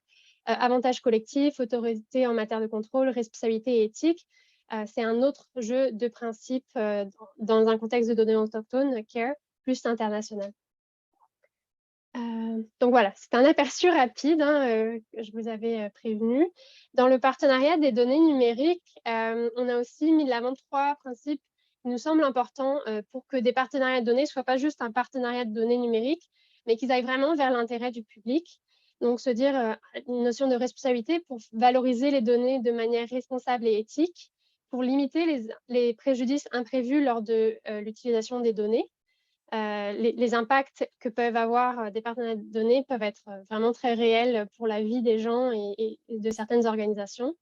Avantage collectif, autorité en matière de contrôle, responsabilité et éthique. C'est un autre jeu de principes dans un contexte de données autochtones, CARE, plus international. Donc voilà, c'est un aperçu rapide que je vous avais prévenu. Dans le partenariat des données numériques, on a aussi mis de l'avant 3 principes qui nous semblent importants pour que des partenariats de données ne soient pas juste un partenariat de données numériques, mais qu'ils aillent vraiment vers l'intérêt du public. Donc, se dire une notion de responsabilité pour valoriser les données de manière responsable et éthique, pour limiter les préjudices imprévus lors de l'utilisation des données. Les impacts que peuvent avoir des partenariats de données peuvent être vraiment très réels pour la vie des gens et de certaines organisations.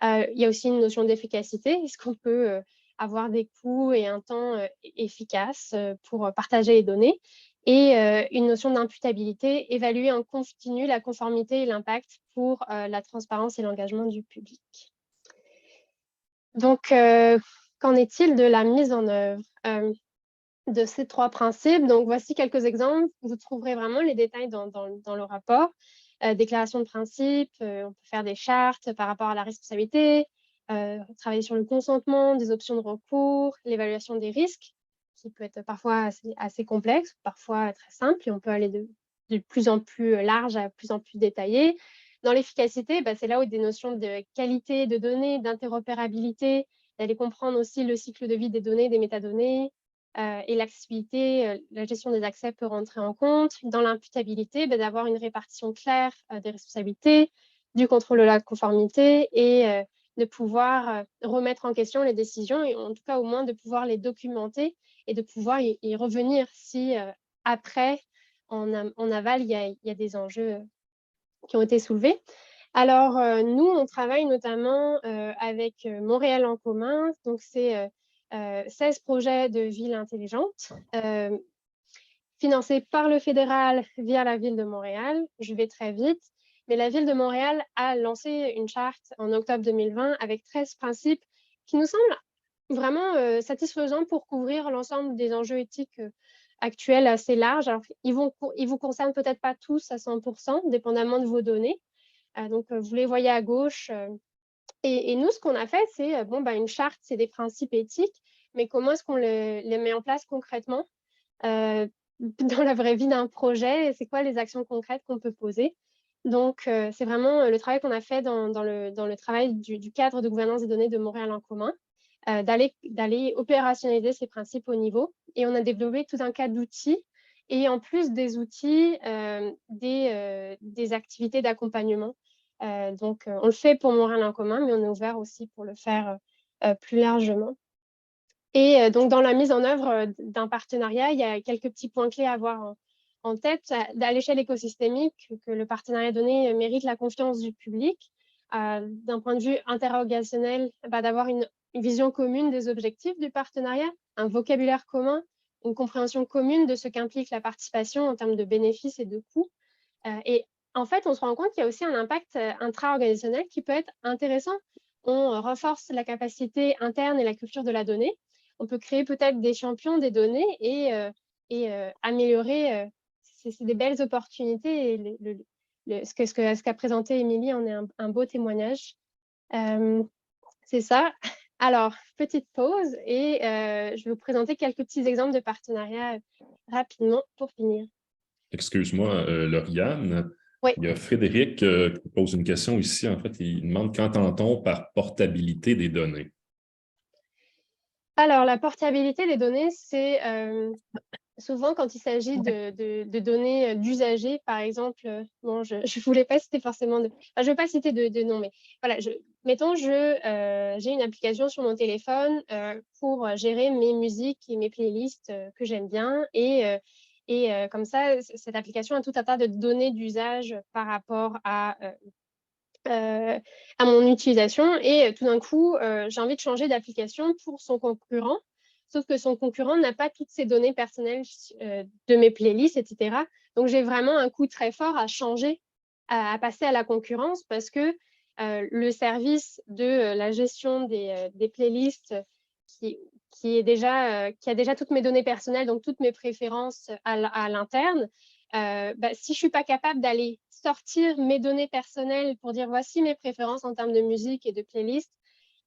Il y a aussi une notion d'efficacité. Est-ce qu'on peut avoir des coûts et un temps efficace pour partager les données? Et une notion d'imputabilité, évaluer en continu la conformité et l'impact pour la transparence et l'engagement du public. Donc, qu'en est-il de la mise en œuvre de ces 3 principes? Donc, voici quelques exemples. Vous trouverez vraiment les détails dans le rapport. Déclaration de principe, on peut faire des chartes par rapport à la responsabilité, travailler sur le consentement, des options de recours, l'évaluation des risques, qui peut être parfois assez complexe, parfois très simple, et on peut aller de plus en plus large à plus en plus détaillé. Dans l'efficacité, c'est là où des notions de qualité de données, d'interopérabilité, d'aller comprendre aussi le cycle de vie des données, des métadonnées, et l'accessibilité, la gestion des accès peut rentrer en compte. Dans l'imputabilité, d'avoir une répartition claire des responsabilités, du contrôle de la conformité et de pouvoir remettre en question les décisions et en tout cas au moins de pouvoir les documenter et de pouvoir y revenir si après, en aval, il y a des enjeux qui ont été soulevés. Alors, nous, on travaille notamment avec Montréal en commun. Donc, c'est 16 projets de villes intelligentes financés par le fédéral via la ville de Montréal. Je vais très vite. Mais la ville de Montréal a lancé une charte en octobre 2020 avec 13 principes qui nous semblent vraiment satisfaisants pour couvrir l'ensemble des enjeux éthiques actuels assez larges. Alors, ils vous concernent peut-être pas tous à 100%, dépendamment de vos données. Donc, vous les voyez à gauche. Et nous, ce qu'on a fait, c'est une charte, c'est des principes éthiques, mais comment est-ce qu'on les met en place concrètement dans la vraie vie d'un projet? C'est quoi les actions concrètes qu'on peut poser? Donc, c'est vraiment le travail qu'on a fait dans le travail du cadre de gouvernance des données de Montréal en commun, d'aller opérationnaliser ces principes au niveau. Et on a développé tout un cas d'outils. Et en plus des outils, des activités d'accompagnement. Donc, on le fait pour Montréal en commun, mais on est ouvert aussi pour le faire plus largement. Et donc, dans la mise en œuvre d'un partenariat, il y a quelques petits points clés à avoir en tête. À l'échelle écosystémique, que le partenariat donné mérite la confiance du public. D'un point de vue interrogationnel, d'avoir une vision commune des objectifs du partenariat, un vocabulaire commun, une compréhension commune de ce qu'implique la participation en termes de bénéfices et de coûts. Et en fait, on se rend compte qu'il y a aussi un impact intra-organisationnel qui peut être intéressant. On renforce la capacité interne et la culture de la donnée. On peut créer peut-être des champions des données et améliorer. C'est des belles opportunités. Et ce qu'a présenté Émilie en est un beau témoignage. C'est ça. Alors, petite pause et je vais vous présenter quelques petits exemples de partenariats rapidement pour finir. Excuse-moi, Lauriane. Oui. Il y a Frédéric qui pose une question ici. En fait, il demande qu'entend-on par portabilité des données? Alors, la portabilité des données, c'est souvent quand il s'agit de données d'usagers, par exemple. Bon, je ne voulais pas citer forcément je ne vais pas citer de nom, mais voilà, mettons, j'ai une application sur mon téléphone pour gérer mes musiques et mes playlists que j'aime bien. Et comme ça, cette application a tout un tas de données d'usage par rapport à mon utilisation. Et tout d'un coup, j'ai envie de changer d'application pour son concurrent. Sauf que son concurrent n'a pas toutes ces données personnelles de mes playlists, etc. Donc, j'ai vraiment un coût très fort à changer, à passer à la concurrence parce que le service de la gestion des playlists qui a déjà toutes mes données personnelles, donc toutes mes préférences à l'interne, si je ne suis pas capable d'aller sortir mes données personnelles pour dire voici mes préférences en termes de musique et de playlist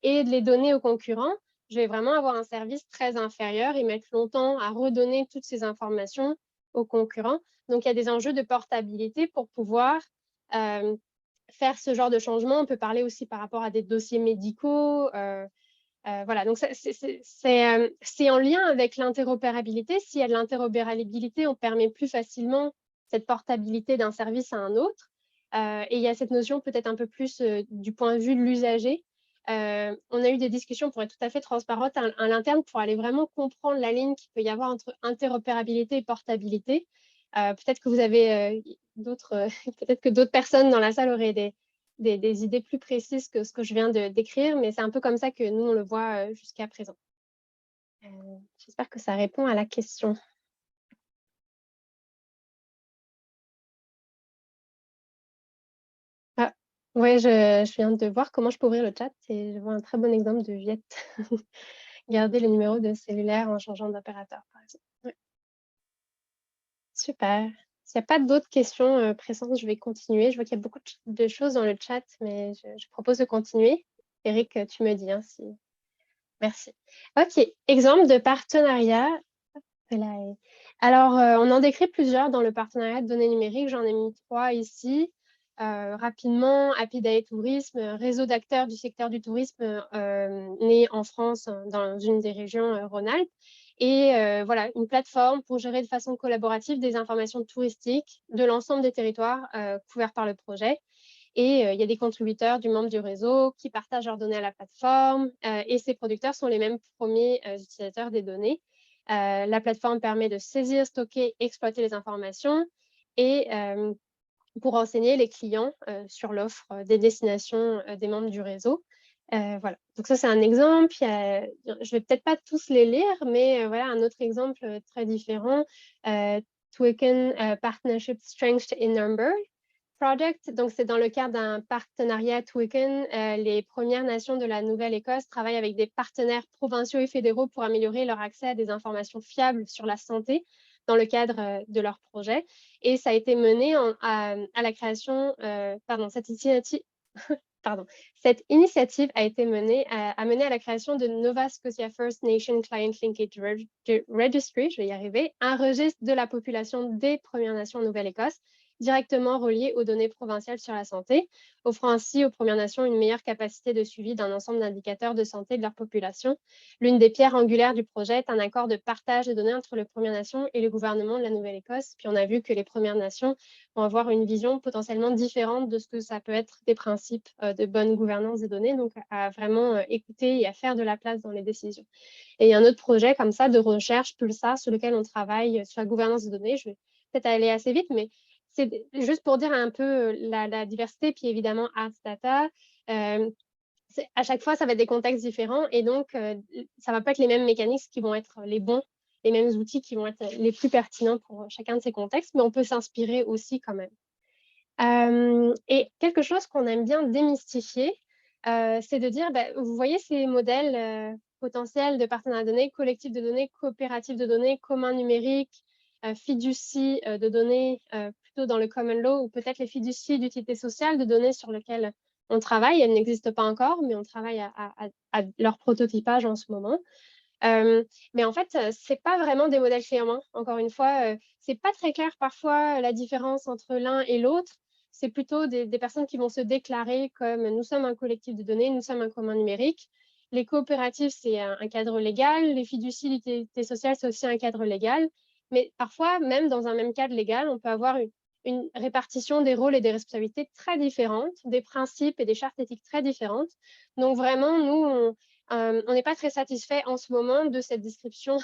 et de les donner aux concurrents, je vais vraiment avoir un service très inférieur et mettre longtemps à redonner toutes ces informations aux concurrents. Donc, il y a des enjeux de portabilité pour pouvoir faire ce genre de changement. On peut parler aussi par rapport à des dossiers médicaux. Voilà, donc c'est en lien avec l'interopérabilité. S'il y a de l'interopérabilité, on permet plus facilement cette portabilité d'un service à un autre. Et il y a cette notion peut-être un peu plus du point de vue de l'usager. On a eu des discussions pour être tout à fait transparentes à l'interne pour aller vraiment comprendre la ligne qu'il peut y avoir entre interopérabilité et portabilité. Peut-être que vous avez peut-être que d'autres personnes dans la salle auraient des idées plus précises que ce que je viens de décrire, mais c'est un peu comme ça que nous, on le voit jusqu'à présent. J'espère que ça répond à la question. Ah, oui, je viens de voir comment je peux ouvrir le chat et je vois un très bon exemple de Viette. Garder le numéro de cellulaire en changeant d'opérateur, par exemple. Ouais. Super. S'il n'y a pas d'autres questions pressantes, je vais continuer. Je vois qu'il y a beaucoup de choses dans le chat, mais je propose de continuer. Eric, tu me dis si... Merci. OK. Exemple de partenariat. Alors, on en décrit plusieurs dans le partenariat de données numériques. J'en ai mis 3 ici. Rapidement, Happy Day Tourisme, réseau d'acteurs du secteur du tourisme né en France, dans une des régions Rhône-Alpes. Et voilà, une plateforme pour gérer de façon collaborative des informations touristiques de l'ensemble des territoires couverts par le projet. Et il y a des contributeurs du membre du réseau qui partagent leurs données à la plateforme et ces producteurs sont les mêmes premiers utilisateurs des données. La plateforme permet de saisir, stocker, exploiter les informations et pour renseigner les clients sur l'offre des destinations des membres du réseau. Voilà, donc ça c'est un exemple. Je vais peut-être pas tous les lire, mais voilà un autre exemple très différent. Twicken Partnership Strength in Number Project. Donc c'est dans le cadre d'un partenariat Twicken. Les Premières Nations de la Nouvelle-Écosse travaillent avec des partenaires provinciaux et fédéraux pour améliorer leur accès à des informations fiables sur la santé dans le cadre de leur projet. Et ça a été mené à la création, cette initiative a été menée à la création de Nova Scotia First Nation Client Linkage Registry, je vais y arriver, un registre de la population des Premières Nations en Nouvelle-Écosse, directement relié aux données provinciales sur la santé, offrant ainsi aux Premières Nations une meilleure capacité de suivi d'un ensemble d'indicateurs de santé de leur population. L'une des pierres angulaires du projet est un accord de partage de données entre les Premières Nations et le gouvernement de la Nouvelle-Écosse. Puis on a vu que les Premières Nations vont avoir une vision potentiellement différente de ce que ça peut être des principes de bonne gouvernance des données, donc à vraiment écouter et à faire de la place dans les décisions. Et il y a un autre projet comme ça de recherche, Pulsar, sur lequel on travaille sur la gouvernance des données. Je vais peut-être aller assez vite, mais c'est juste pour dire un peu la diversité, puis évidemment Arts Data. À chaque fois, ça va être des contextes différents et donc ça ne va pas être les mêmes mécanismes qui vont être les bons, les mêmes outils qui vont être les plus pertinents pour chacun de ces contextes, mais on peut s'inspirer aussi quand même. Et quelque chose qu'on aime bien démystifier, c'est de dire, vous voyez ces modèles potentiels de partenariat de données, collectifs de données, coopératifs de données, communs numériques, fiducie de données plutôt dans le common law ou peut-être les fiducies d'utilité sociale de données sur lesquelles on travaille. Elles n'existent pas encore, mais on travaille à leur prototypage en ce moment. Mais en fait, ce n'est pas vraiment des modèles clés en main. Encore une fois, ce n'est pas très clair parfois la différence entre l'un et l'autre. C'est plutôt des personnes qui vont se déclarer comme nous sommes un collectif de données, nous sommes un commun numérique. Les coopératives, c'est un cadre légal. Les fiducies d'utilité sociale, c'est aussi un cadre légal. Mais parfois, même dans un même cadre légal, on peut avoir une répartition des rôles et des responsabilités très différentes, des principes et des chartes éthiques très différentes. Donc vraiment, nous, on n'est pas très satisfait en ce moment de cette description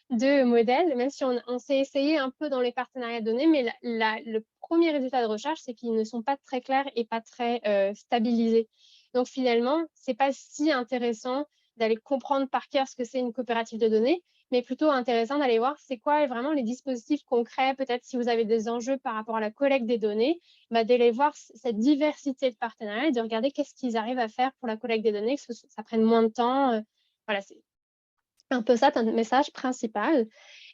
de modèle, même si on s'est essayé un peu dans les partenariats de données, mais le premier résultat de recherche, c'est qu'ils ne sont pas très clairs et pas très stabilisés. Donc finalement, ce n'est pas si intéressant d'aller comprendre par cœur ce que c'est une coopérative de données, mais plutôt intéressant d'aller voir c'est quoi vraiment les dispositifs concrets, peut-être si vous avez des enjeux par rapport à la collecte des données, d'aller voir cette diversité de partenariats et de regarder qu'est-ce qu'ils arrivent à faire pour la collecte des données, que ça prenne moins de temps. Voilà, c'est un peu ça, un message principal.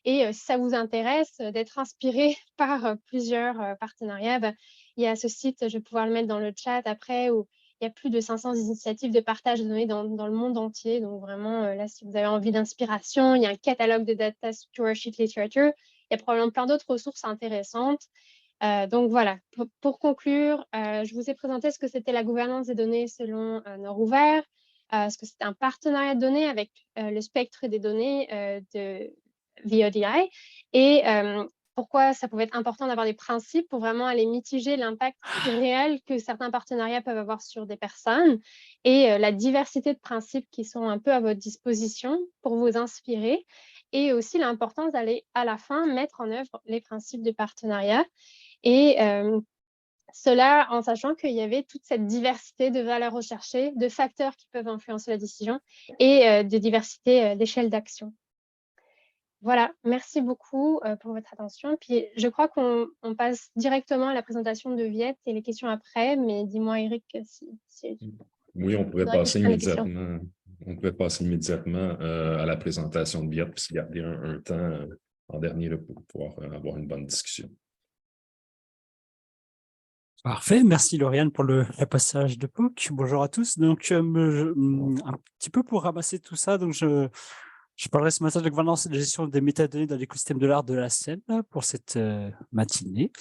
Et si ça vous intéresse d'être inspiré par plusieurs partenariats, il y a ce site, je vais pouvoir le mettre dans le chat après, où il y a plus de 500 initiatives de partage de données dans le monde entier. Donc vraiment, là, si vous avez envie d'inspiration, il y a un catalogue de data stewardship literature. Il y a probablement plein d'autres ressources intéressantes. Donc voilà, pour conclure, je vous ai présenté ce que c'était la gouvernance des données selon Nord Ouvert, ce que c'était un partenariat de données avec le spectre des données de VODI et pourquoi ça pouvait être important d'avoir des principes pour vraiment aller mitiger l'impact réel que certains partenariats peuvent avoir sur des personnes et la diversité de principes qui sont un peu à votre disposition pour vous inspirer et aussi l'importance d'aller à la fin mettre en œuvre les principes de partenariat et cela en sachant qu'il y avait toute cette diversité de valeurs recherchées, de facteurs qui peuvent influencer la décision et de diversité d'échelle d'action. Voilà, merci beaucoup pour votre attention. Puis je crois qu'on passe directement à la présentation de Viet et les questions après, mais dis-moi Eric si... Oui, on pourrait passer immédiatement. On pourrait passer immédiatement à la présentation de Viet, puis se garder un temps en dernier là, pour pouvoir avoir une bonne discussion. Parfait, merci Lauriane pour le passage de POC. Bonjour à tous. Donc, un petit peu pour ramasser tout ça, donc je parlerai ce matin de la gouvernance et de la gestion des métadonnées dans l'écosystème de l'art de la scène pour cette matinée.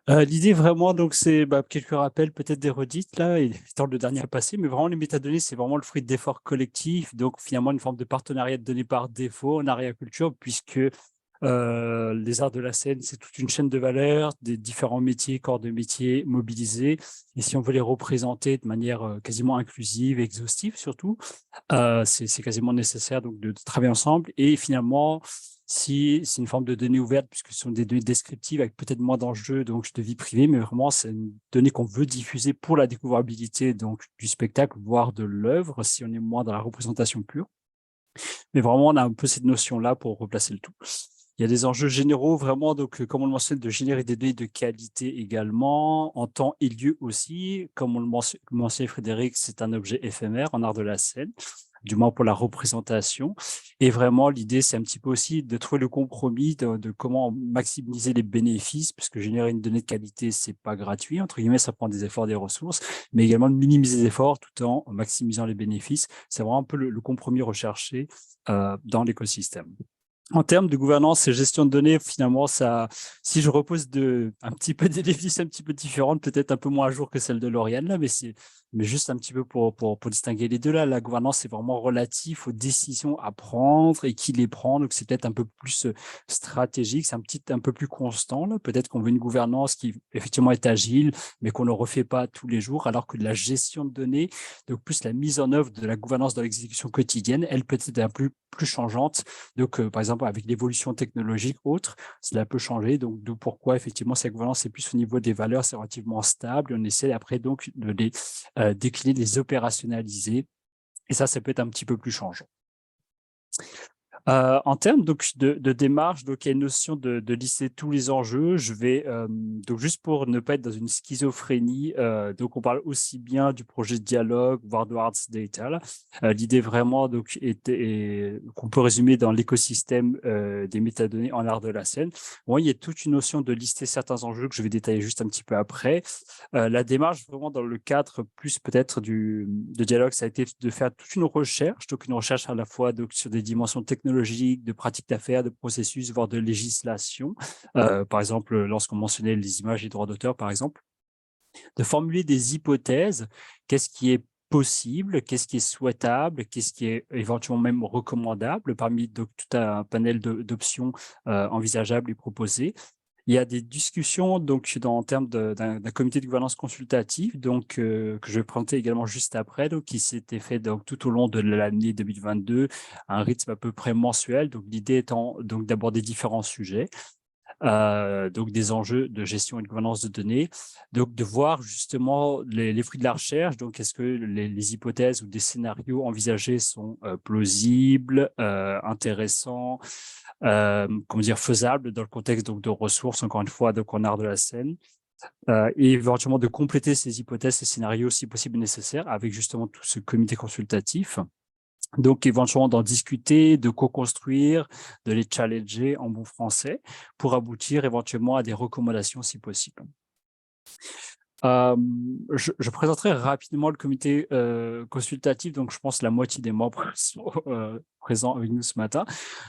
L'idée vraiment, donc, c'est quelques rappels, peut-être des redites là, étant le dernier à passer, mais vraiment les métadonnées, c'est vraiment le fruit d'efforts collectifs, donc finalement une forme de partenariat de données par défaut en agriculture, puisque Les arts de la scène, c'est toute une chaîne de valeur, des différents métiers, corps de métier mobilisés. Et si on veut les représenter de manière quasiment inclusive, exhaustive surtout, c'est quasiment nécessaire donc, de travailler ensemble. Et finalement, si c'est une forme de données ouvertes, puisque ce sont des données descriptives avec peut-être moins d'enjeux donc de vie privée, mais vraiment, c'est une donnée qu'on veut diffuser pour la découvrabilité donc, du spectacle, voire de l'œuvre, si on est moins dans la représentation pure. Mais vraiment, on a un peu cette notion-là pour replacer le tout. Il y a des enjeux généraux, vraiment, donc, comme on le mentionne, de générer des données de qualité également, en temps et lieu aussi. Comme on le mentionnait Frédéric, c'est un objet éphémère en art de la scène, du moins pour la représentation. Et vraiment, l'idée, c'est un petit peu aussi de trouver le compromis de comment maximiser les bénéfices, puisque générer une donnée de qualité, c'est pas gratuit, entre guillemets, ça prend des efforts, des ressources, mais également de minimiser les efforts tout en maximisant les bénéfices. C'est vraiment un peu le compromis recherché dans l'écosystème. En termes de gouvernance et gestion de données, finalement, si je repose un petit peu des défis un petit peu différentes, peut-être un peu moins à jour que celle de Lauriane, là, mais juste un petit peu pour distinguer les deux. Là, la gouvernance, c'est vraiment relatif aux décisions à prendre et qui les prend. Donc, c'est peut-être un peu plus stratégique, c'est un peu plus constant. Là. Peut-être qu'on veut une gouvernance qui, effectivement, est agile, mais qu'on ne refait pas tous les jours, alors que la gestion de données, donc plus la mise en œuvre de la gouvernance dans l'exécution quotidienne, elle peut être un peu plus changeante. Donc, par exemple, avec l'évolution technologique autre, cela peut changer. Donc, d'où pourquoi, effectivement, cette gouvernance est plus au niveau des valeurs, c'est relativement stable. On essaie après, donc, de les décliner, de les opérationnaliser. Et ça peut être un petit peu plus changeant. En termes donc, de démarche, donc, il y a une notion de lister tous les enjeux. Je vais, donc juste pour ne pas être dans une schizophrénie, donc on parle aussi bien du projet de dialogue, voire de Arts Data. L'idée vraiment donc, qu'on peut résumer dans l'écosystème des métadonnées en art de la scène. Bon, il y a toute une notion de lister certains enjeux que je vais détailler juste un petit peu après. La démarche vraiment dans le cadre plus peut-être de dialogue, ça a été de faire toute une recherche, donc une recherche à la fois donc, sur des dimensions technologiques, de pratiques d'affaires, de processus, voire de législation. Par exemple, lorsqu'on mentionnait les images et droits d'auteur, par exemple, de formuler des hypothèses, qu'est-ce qui est possible, qu'est-ce qui est souhaitable, qu'est-ce qui est éventuellement même recommandable parmi donc, tout un panel d'options envisageables et proposées. Il y a des discussions donc, en termes d'un comité de gouvernance consultatif donc, que je vais présenter également juste après, donc, qui s'était fait donc, tout au long de l'année 2022, un rythme à peu près mensuel. Donc, l'idée étant donc, d'aborder différents sujets. Donc des enjeux de gestion et de gouvernance de données, donc de voir justement les fruits de la recherche, donc est-ce que les hypothèses ou des scénarios envisagés sont plausibles, intéressants, comment dire, faisables dans le contexte donc, de ressources, encore une fois, donc en art de la scène, et éventuellement de compléter ces hypothèses, ces scénarios si possible et nécessaire avec justement tout ce comité consultatif. Donc, éventuellement d'en discuter, de co-construire, de les challenger en bon français pour aboutir éventuellement à des recommandations si possible. Je présenterai rapidement le comité consultatif, donc je pense la moitié des membres sont présents avec nous ce matin.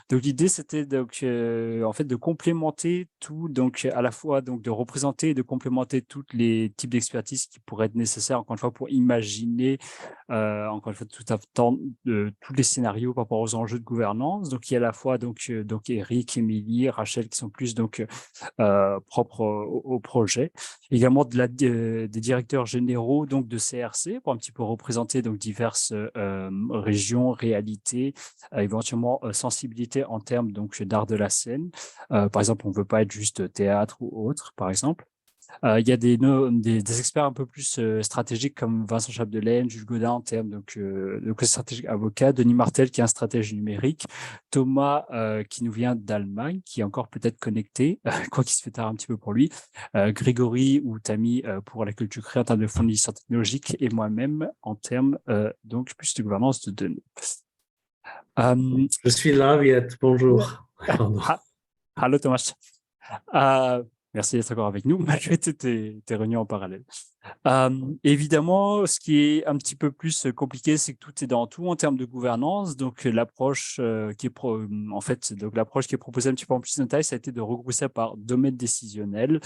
Donc l'idée c'était donc en fait de complémenter tout, donc à la fois donc de représenter et de complémenter tous les types d'expertise qui pourraient être nécessaires encore une fois pour imaginer encore une fois tout un temps tous les scénarios par rapport aux enjeux de gouvernance. Donc il y a à la fois donc Eric, Émilie, Rachel qui sont plus donc propres au projet. Également des directeurs généraux donc de CRC pour un petit peu représenter donc diverses régions, réalités, éventuellement sensibilité en termes donc d'art de la scène. Par exemple, on ne veut pas être juste théâtre ou autre, par exemple. Il y a des experts un peu plus stratégiques comme Vincent Chapdelaine, Jules Godin en termes de stratégique avocat, Denis Martel qui est un stratège numérique, Thomas qui nous vient d'Allemagne, qui est encore peut-être connecté, quoi qu'il se fait tard un petit peu pour lui, Grégory ou Tammy pour la culture créée en termes de fournisseurs technologiques et moi-même en termes donc plus de gouvernance de données. Je suis là, Viette. Bonjour. Hallo Thomas. Merci d'être encore avec nous, malgré tes réunions en parallèle. Évidemment, ce qui est un petit peu plus compliqué, c'est que tout est dans tout en termes de gouvernance. Donc, l'approche qui est l'approche qui est proposée un petit peu en plus de détail, ça a été de regrouper ça par domaine décisionnel.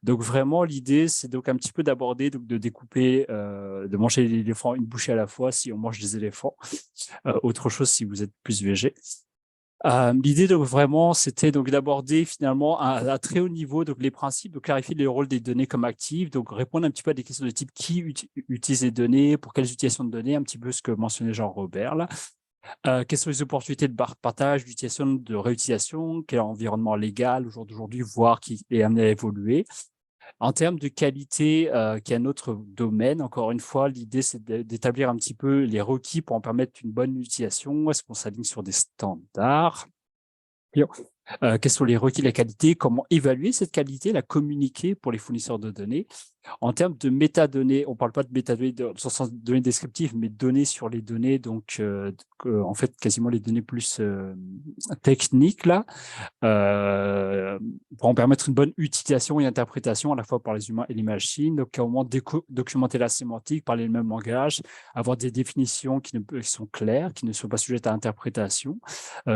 Donc, vraiment, l'idée, c'est donc un petit peu d'aborder, donc de découper, de manger l'éléphant une bouchée à la fois si on mange des éléphants. Autre chose si vous êtes plus végé. L'idée donc vraiment, c'était donc d'aborder finalement à très haut niveau donc les principes, de clarifier le rôle des données comme actives, donc répondre un petit peu à des questions de type qui utilise les données, pour quelles utilisations de données, un petit peu ce que mentionnait Jean-Robert là. Quelles sont les opportunités de partage, d'utilisation, de réutilisation, quel est l'environnement légal au jour d'aujourd'hui, voire qui est amené à évoluer. En termes de qualité, qui est un autre domaine, encore une fois, l'idée, c'est d'établir un petit peu les requis pour en permettre une bonne utilisation. Est-ce qu'on s'aligne sur des standards? Quels sont les requis de la qualité? Comment évaluer cette qualité, la communiquer pour les fournisseurs de données? En termes de métadonnées, on ne parle pas de métadonnées dans le sens de données descriptives, mais données sur les données, donc en fait, quasiment les données plus techniques, là, pour en permettre une bonne utilisation et interprétation à la fois par les humains et les machines. Donc, à un moment, documenter la sémantique, parler le même langage, avoir des définitions qui sont claires, qui ne sont pas sujettes à interprétation,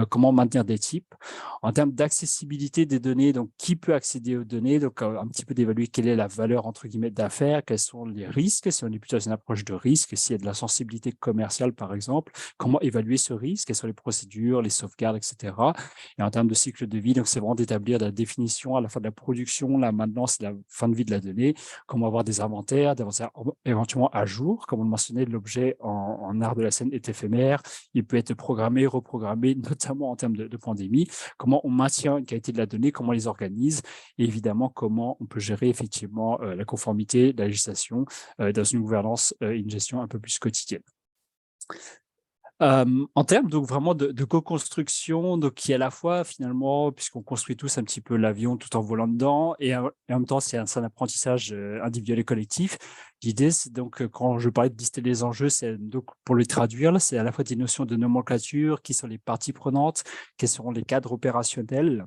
comment maintenir des types. En termes d'accessibilité des données, donc qui peut accéder aux données, donc un petit peu d'évaluer quelle est la valeur entre guillemets d'affaires, quels sont les risques, si on est plutôt dans une approche de risque, s'il y a de la sensibilité commerciale par exemple, comment évaluer ce risque, quelles sont les procédures, les sauvegardes, etc. Et en termes de cycle de vie, donc c'est vraiment d'établir la définition à la fois de la production, la maintenance, la fin de vie de la donnée, comment avoir des inventaires éventuellement à jour, comme on le mentionnait, l'objet en art de la scène est éphémère, il peut être programmé, reprogrammé, notamment en termes de pandémie, comment on maintient une qualité de la donnée, comment on les organise, et évidemment comment on peut gérer effectivement la conformité, la législation dans une gouvernance et une gestion un peu plus quotidienne. En termes donc vraiment de co-construction, donc qui est à la fois finalement, puisqu'on construit tous un petit peu l'avion tout en volant dedans, et en même temps c'est un apprentissage individuel et collectif. L'idée, c'est donc quand je parlais de lister les enjeux, c'est donc pour le traduire, là, c'est à la fois des notions de nomenclature, qui sont les parties prenantes, quels seront les cadres opérationnels.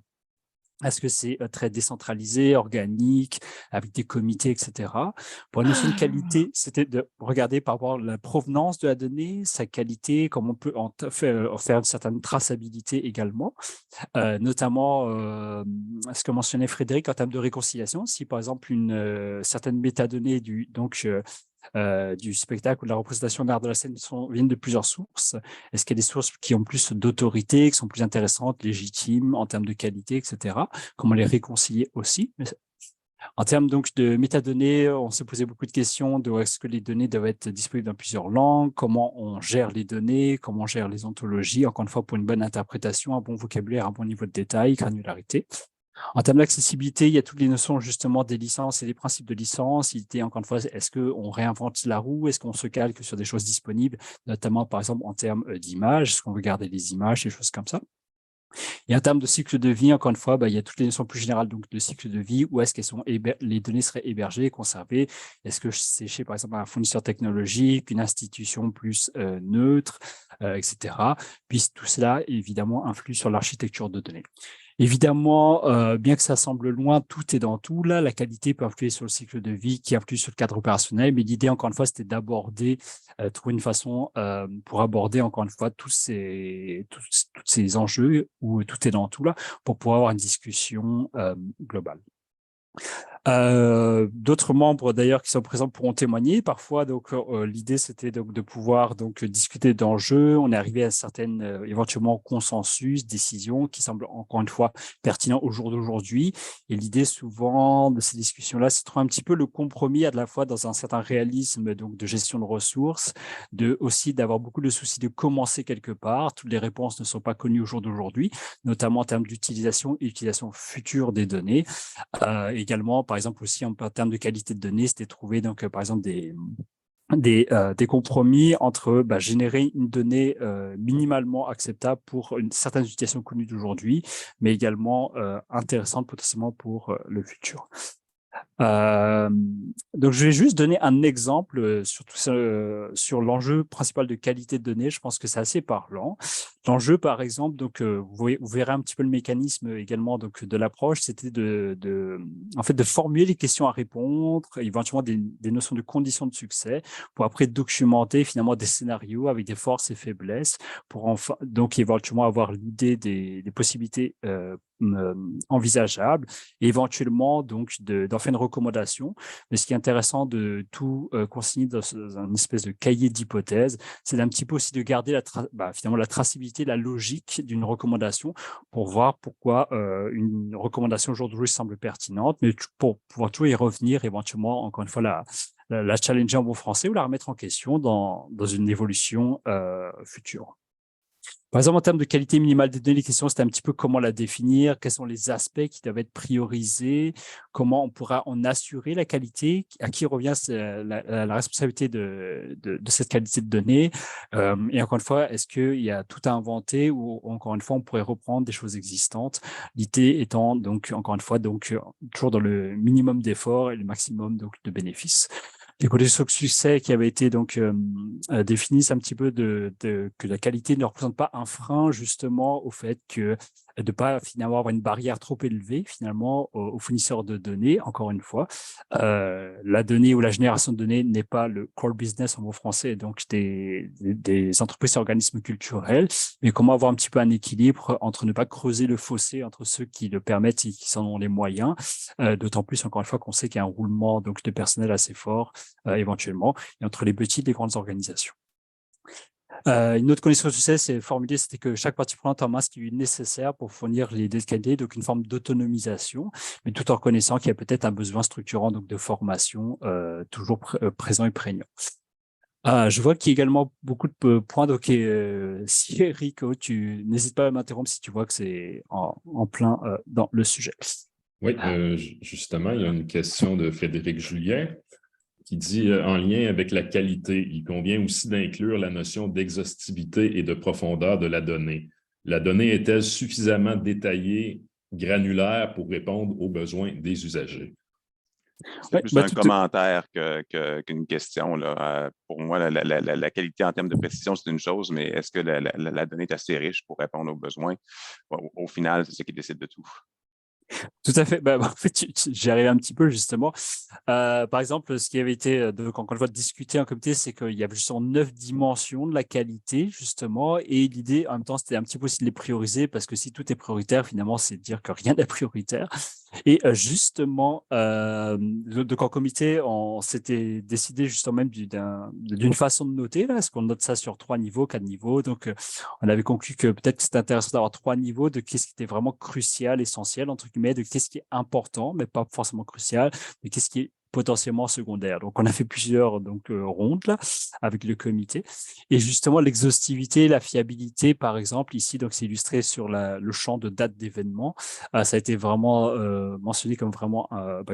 Est-ce que c'est très décentralisé, organique, avec des comités, etc. Pour la notion de qualité, c'était de regarder par rapport à la provenance de la donnée, sa qualité, comment on peut en faire une certaine traçabilité également, notamment ce que mentionnait Frédéric en termes de réconciliation. Si par exemple une certaine métadonnée du spectacle ou de la représentation d'art de la scène viennent de plusieurs sources. Est-ce qu'il y a des sources qui ont plus d'autorité, qui sont plus intéressantes, légitimes en termes de qualité, etc. Comment les réconcilier aussi? En termes donc de métadonnées, on s'est posé beaucoup de questions de est-ce que les données doivent être disponibles dans plusieurs langues, comment on gère les données, comment on gère les ontologies, encore une fois pour une bonne interprétation, un bon vocabulaire, un bon niveau de détail, granularité. En termes d'accessibilité, il y a toutes les notions justement des licences et des principes de licence. Encore une fois, est-ce qu'on réinvente la roue? Est-ce qu'on se calque sur des choses disponibles, notamment par exemple en termes d'images? Est-ce qu'on veut garder les images, des choses comme ça? Et en termes de cycle de vie, encore une fois, il y a toutes les notions plus générales donc, de cycle de vie. Où est-ce que les données seraient hébergées, conservées? Est-ce que c'est chez, par exemple, un fournisseur technologique, une institution plus neutre, etc. Puis tout cela, évidemment, influe sur l'architecture de données. Évidemment, bien que ça semble loin, tout est dans tout. Là, la qualité peut influer sur le cycle de vie, qui influe sur le cadre opérationnel. Mais l'idée, encore une fois, c'était d'aborder, trouver une façon pour aborder, encore une fois, tous ces enjeux où tout est dans tout là, pour pouvoir avoir une discussion globale. D'autres membres d'ailleurs qui sont présents pourront témoigner parfois. Donc l'idée c'était donc de pouvoir donc discuter d'enjeux. On est arrivé à certaines éventuellement consensus, décisions qui semblent encore une fois pertinents au jour d'aujourd'hui. Et l'idée souvent de ces discussions-là, c'est de trouver un petit peu le compromis à la fois dans un certain réalisme donc de gestion de ressources, aussi d'avoir beaucoup de soucis de commencer quelque part. Toutes les réponses ne sont pas connues au jour d'aujourd'hui, notamment en termes d'utilisation et utilisation future des données. Également, par exemple, aussi en termes de qualité de données, c'était trouver donc par exemple des compromis entre générer une donnée minimalement acceptable pour une certaine utilisation connue d'aujourd'hui, mais également intéressante potentiellement pour le futur. Donc, je vais juste donner un exemple sur l'enjeu principal de qualité de données. Je pense que c'est assez parlant. L'enjeu, par exemple, donc vous verrez un petit peu le mécanisme également donc de l'approche, c'était en fait de formuler les questions à répondre, éventuellement des notions de conditions de succès, pour après documenter finalement des scénarios avec des forces et faiblesses, pour donc éventuellement avoir l'idée des possibilités envisageables, et éventuellement donc d'en faire une recommandations. Mais ce qui est intéressant de tout consigner dans une espèce de cahier d'hypothèses, c'est d'un petit peu aussi de garder finalement la traçabilité, la logique d'une recommandation pour voir pourquoi une recommandation aujourd'hui semble pertinente, mais pour pouvoir toujours y revenir éventuellement, encore une fois, la challenger en bon français ou la remettre en question dans une évolution future. Par exemple, en termes de qualité minimale des données, les questions, c'était un petit peu comment la définir, quels sont les aspects qui doivent être priorisés, comment on pourra en assurer la qualité, à qui revient la responsabilité de cette qualité de données. Et encore une fois, est-ce qu'il y a tout à inventer ou encore une fois, on pourrait reprendre des choses existantes, l'idée étant donc, encore une fois, toujours dans le minimum d'efforts et le maximum donc, de bénéfices. Les conditions de succès qui avaient été donc définissent un petit peu que la qualité ne représente pas un frein justement au fait que de ne pas finalement avoir une barrière trop élevée finalement aux fournisseurs de données. Encore une fois, la donnée ou la génération de données n'est pas le core business en bon français, donc des entreprises et organismes culturels, mais comment avoir un petit peu un équilibre entre ne pas creuser le fossé entre ceux qui le permettent et qui en ont les moyens, d'autant plus encore une fois qu'on sait qu'il y a un roulement donc de personnel assez fort éventuellement, et entre les petites et les grandes organisations. Une autre condition de succès, c'est formulé, c'était que chaque partie prenante en main ce qui est nécessaire pour fournir les données de qualité, donc une forme d'autonomisation, mais tout en reconnaissant qu'il y a peut-être un besoin structurant donc de formation toujours présent et prégnant. Je vois qu'il y a également beaucoup de points. Donc, si Rico, tu n'hésites pas à m'interrompre si tu vois que c'est en plein dans le sujet. Oui, justement, il y a une question de Frédéric Julien qui dit en lien avec la qualité, il convient aussi d'inclure la notion d'exhaustivité et de profondeur de la donnée. La donnée est-elle suffisamment détaillée, granulaire pour répondre aux besoins des usagers? C'est plus un commentaire qu'une question. Là. Pour moi, la qualité en termes de précision, c'est une chose, mais est-ce que la donnée est assez riche pour répondre aux besoins? Au final, c'est ce qui décide de tout. Tout à fait. En fait, j'y arrive un petit peu justement. Par exemple, ce qui avait été encore une fois discuté en comité, c'est qu'il y avait justement 9 dimensions de la qualité justement, et l'idée en même temps, c'était un petit peu aussi de les prioriser parce que si tout est prioritaire, finalement, c'est dire que rien n'est prioritaire. Et justement, donc en comité, on s'était décidé justement même d'une façon de noter. Là, est-ce qu'on note ça sur 3 niveaux, 4 niveaux? Donc, on avait conclu que peut-être que c'était intéressant d'avoir 3 niveaux de qu'est-ce qui était vraiment crucial, essentiel, entre guillemets, de qu'est-ce qui est important, mais pas forcément crucial, mais qu'est-ce qui est potentiellement secondaire. Donc, on a fait plusieurs rondes là avec le comité. Et justement, l'exhaustivité, la fiabilité, par exemple, ici, donc c'est illustré sur le champ de date d'événement. Ça a été vraiment mentionné comme vraiment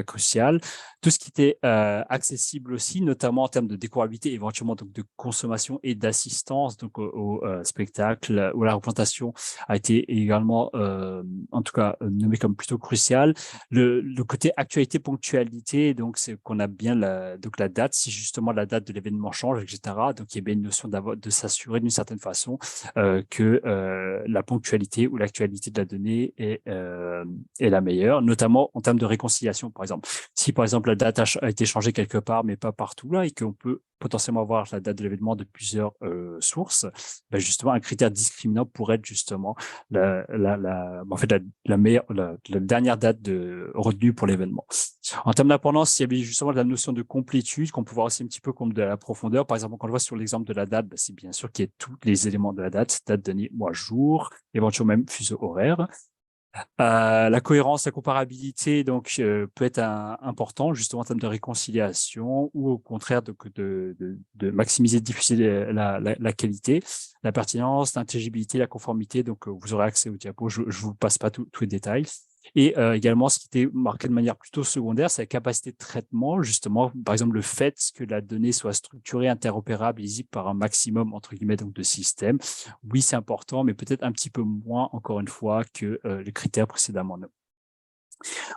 crucial. Tout ce qui était accessible aussi, notamment en termes de découvrabilité, éventuellement donc de consommation et d'assistance donc au spectacle, où la représentation a été également, en tout cas, nommée comme plutôt crucial. Le côté actualité, ponctualité, donc c'est qu'on a bien la date, si justement la date de l'événement change, etc. Donc il y a bien une notion de s'assurer d'une certaine façon que la ponctualité ou l'actualité de la donnée est la meilleure, notamment en termes de réconciliation, par exemple. Si, par exemple, la date a été changée quelque part, mais pas partout, là, et qu'on peut potentiellement avoir la date de l'événement de plusieurs sources, justement, un critère discriminant pourrait être justement la dernière date retenue pour l'événement. En termes d'importance, il y avait justement la notion de complétude qu'on peut voir aussi un petit peu comme de la profondeur. Par exemple, quand on le voit sur l'exemple de la date, c'est bien sûr qu'il y a tous les éléments de la date, date, donnée, mois, jour, éventuellement même fuseau horaire. La cohérence, la comparabilité donc peut être important justement en termes de réconciliation ou au contraire de maximiser, de diffuser la qualité, la pertinence, l'intelligibilité, la conformité. Donc vous aurez accès au diapo. Je vous passe pas tous les détails. Et également, ce qui était marqué de manière plutôt secondaire, c'est la capacité de traitement, justement, par exemple, le fait que la donnée soit structurée, interopérable, lisible par un maximum, entre guillemets, donc de systèmes. Oui, c'est important, mais peut-être un petit peu moins, encore une fois, que les critères précédemment nommés.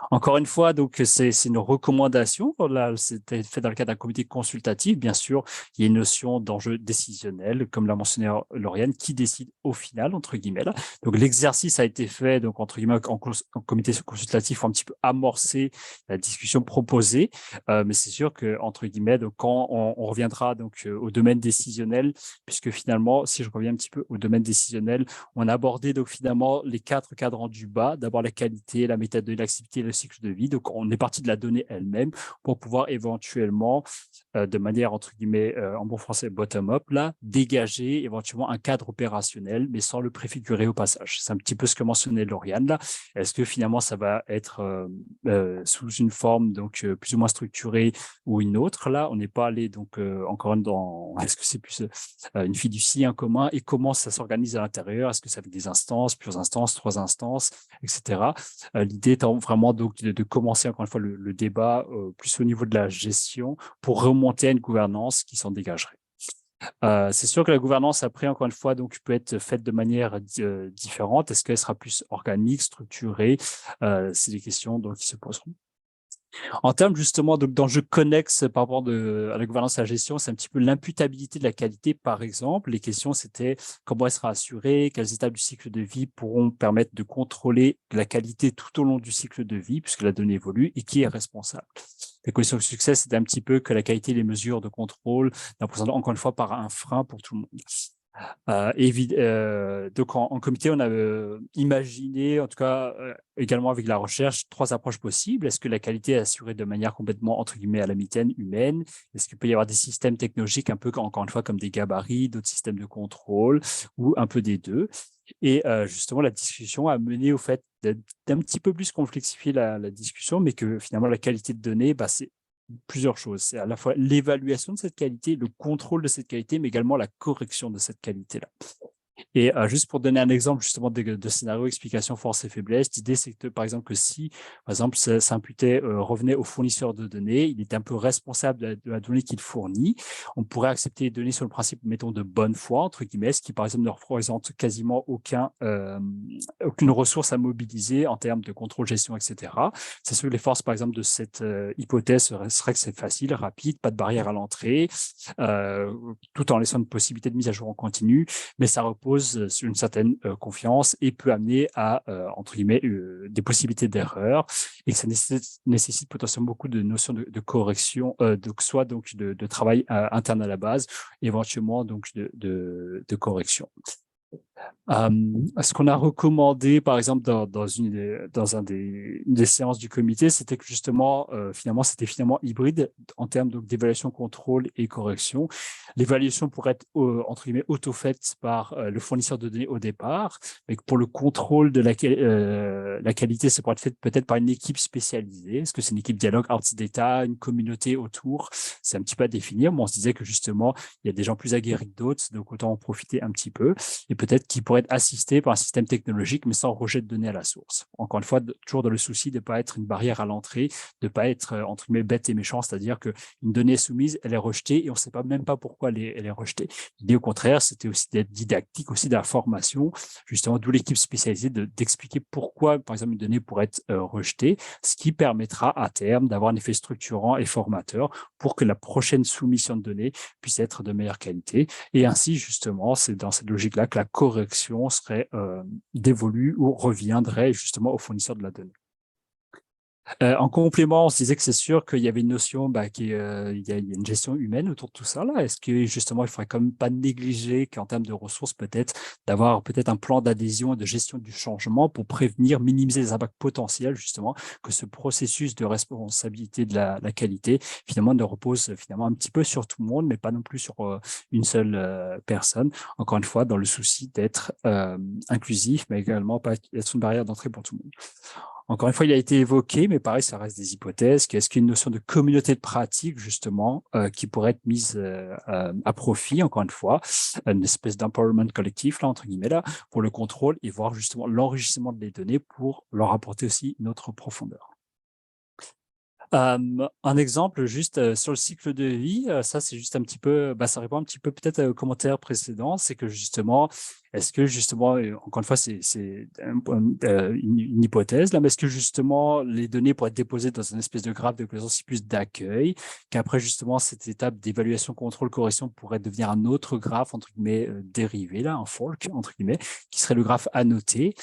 Encore une fois, donc c'est une recommandation. Là, c'était fait dans le cadre d'un comité consultatif. Bien sûr, il y a une notion d'enjeu décisionnel, comme l'a mentionné Lauriane, qui décide au final, entre guillemets. Là. Donc l'exercice a été fait, donc entre guillemets, en comité consultatif, pour un petit peu amorcer la discussion proposée. Mais c'est sûr que entre guillemets, donc quand on reviendra donc au domaine décisionnel, puisque finalement, si je reviens un petit peu au domaine décisionnel, on a abordé donc finalement les 4 cadrans du bas. D'abord la qualité, la méthode de la activité et le cycle de vie. Donc, on est parti de la donnée elle-même pour pouvoir éventuellement, de manière, entre guillemets, en bon français, bottom-up, là, dégager éventuellement un cadre opérationnel, mais sans le préfigurer au passage. C'est un petit peu ce que mentionnait Lauriane, là. Est-ce que finalement, ça va être sous une forme donc plus ou moins structurée ou une autre? Là, on n'est pas allé donc encore dans est-ce que c'est plus une fiducie, un commun, et comment ça s'organise à l'intérieur? Est-ce que c'est avec des instances, plusieurs instances, 3 instances, etc. L'idée étant vraiment donc de commencer encore une fois le débat plus au niveau de la gestion pour remonter à une gouvernance qui s'en dégagerait. C'est sûr que la gouvernance, après, encore une fois, donc, peut être faite de manière différente. Est-ce qu'elle sera plus organique, structurée? C'est des questions donc, qui se poseront. En termes justement d'enjeux connexes par rapport à la gouvernance et à la gestion, c'est un petit peu l'imputabilité de la qualité, par exemple. Les questions, c'était comment elle sera assurée, quelles étapes du cycle de vie pourront permettre de contrôler la qualité tout au long du cycle de vie, puisque la donnée évolue, et qui est responsable. La condition de succès, c'était un petit peu que la qualité et les mesures de contrôle ne représentent encore une fois par un frein pour tout le monde. Donc en comité, on a imaginé, en tout cas également avec la recherche, 3 approches possibles. Est-ce que la qualité est assurée de manière complètement, entre guillemets, à la mitaine humaine? Est-ce qu'il peut y avoir des systèmes technologiques un peu, encore une fois, comme des gabarits, d'autres systèmes de contrôle, ou un peu des deux? Et justement, la discussion a mené au fait d'un petit peu plus complexifier la discussion, mais que finalement, la qualité de données, c'est plusieurs choses. C'est à la fois l'évaluation de cette qualité, le contrôle de cette qualité, mais également la correction de cette qualité-là. Et juste pour donner un exemple justement de scénario, explication, force et faiblesse, l'idée c'est que par exemple que si, par exemple, ça s'imputait, revenait au fournisseur de données, il est un peu responsable de la donnée qu'il fournit. On pourrait accepter les données sur le principe, mettons, de bonne foi, entre guillemets, ce qui par exemple ne représente quasiment aucune ressource à mobiliser en termes de contrôle, gestion, etc. C'est sûr que les forces, par exemple, de cette hypothèse serait que c'est facile, rapide, pas de barrière à l'entrée, tout en laissant une possibilité de mise à jour en continu, mais ça repose sur une certaine confiance et peut amener à, entre guillemets, des possibilités d'erreur, et que ça nécessite potentiellement beaucoup de notions de correction, soit donc de travail interne à la base, éventuellement donc de correction. Ce qu'on a recommandé, par exemple, dans une des séances du comité, c'était que justement, c'était finalement hybride en termes d'évaluation, contrôle et correction. L'évaluation pourrait être, entre guillemets, auto-faite par le fournisseur de données au départ, mais que pour le contrôle de la qualité, ça pourrait être fait peut-être par une équipe spécialisée. Est-ce que c'est une équipe dialogue, arts data, une communauté autour? C'est un petit peu à définir, mais on se disait que justement, il y a des gens plus aguerris que d'autres, donc autant en profiter un petit peu, et peut-être qu'ils pourraient être assistés par un système technologique, mais sans rejet de données à la source. Encore une fois, toujours dans le souci de ne pas être une barrière à l'entrée, de ne pas être, entre guillemets, bête et méchant, c'est-à-dire qu'une donnée est soumise, elle est rejetée, et on ne sait pas même pas pourquoi elle est rejetée. L'idée, au contraire, c'était aussi d'être didactique, aussi de la formation, justement, d'où l'équipe spécialisée d'expliquer pourquoi, par exemple, une donnée pourrait être rejetée, ce qui permettra à terme d'avoir un effet structurant et formateur pour que la prochaine soumission de données puisse être de meilleure qualité. Et ainsi, justement, c'est dans cette logique-là que la correction serait dévolue ou reviendrait justement au fournisseur de la donnée. En complément, on se disait que c'est sûr qu'il y avait une notion, il y a une gestion humaine autour de tout ça là. Est-ce que justement, il ne faudrait quand même pas négliger qu'en termes de ressources, peut-être d'avoir peut-être un plan d'adhésion et de gestion du changement pour prévenir, minimiser les impacts potentiels, justement, que ce processus de responsabilité de la qualité, finalement, ne repose finalement un petit peu sur tout le monde, mais pas non plus sur une seule personne. Encore une fois, dans le souci d'être inclusif, mais également pas être une barrière d'entrée pour tout le monde. Encore une fois, il a été évoqué, mais pareil, ça reste des hypothèses. Est-ce qu'il y a une notion de communauté de pratique, justement, qui pourrait être mise à profit, encore une fois, une espèce d'empowerment collectif, là, entre guillemets, là, pour le contrôle et voir justement l'enrichissement des données pour leur apporter aussi une autre profondeur. Un exemple juste sur le cycle de vie, ça c'est juste un petit peu, ça répond un petit peu peut-être au commentaire précédent, c'est que justement, est-ce que justement, encore une fois c'est une hypothèse là, mais est-ce que justement les données pourraient être déposées dans une espèce de graphe de connaissance plus d'accueil, qu'après justement cette étape d'évaluation, contrôle, correction pourrait devenir un autre graphe entre guillemets dérivé là, un fork entre guillemets, qui serait le graphe annoté.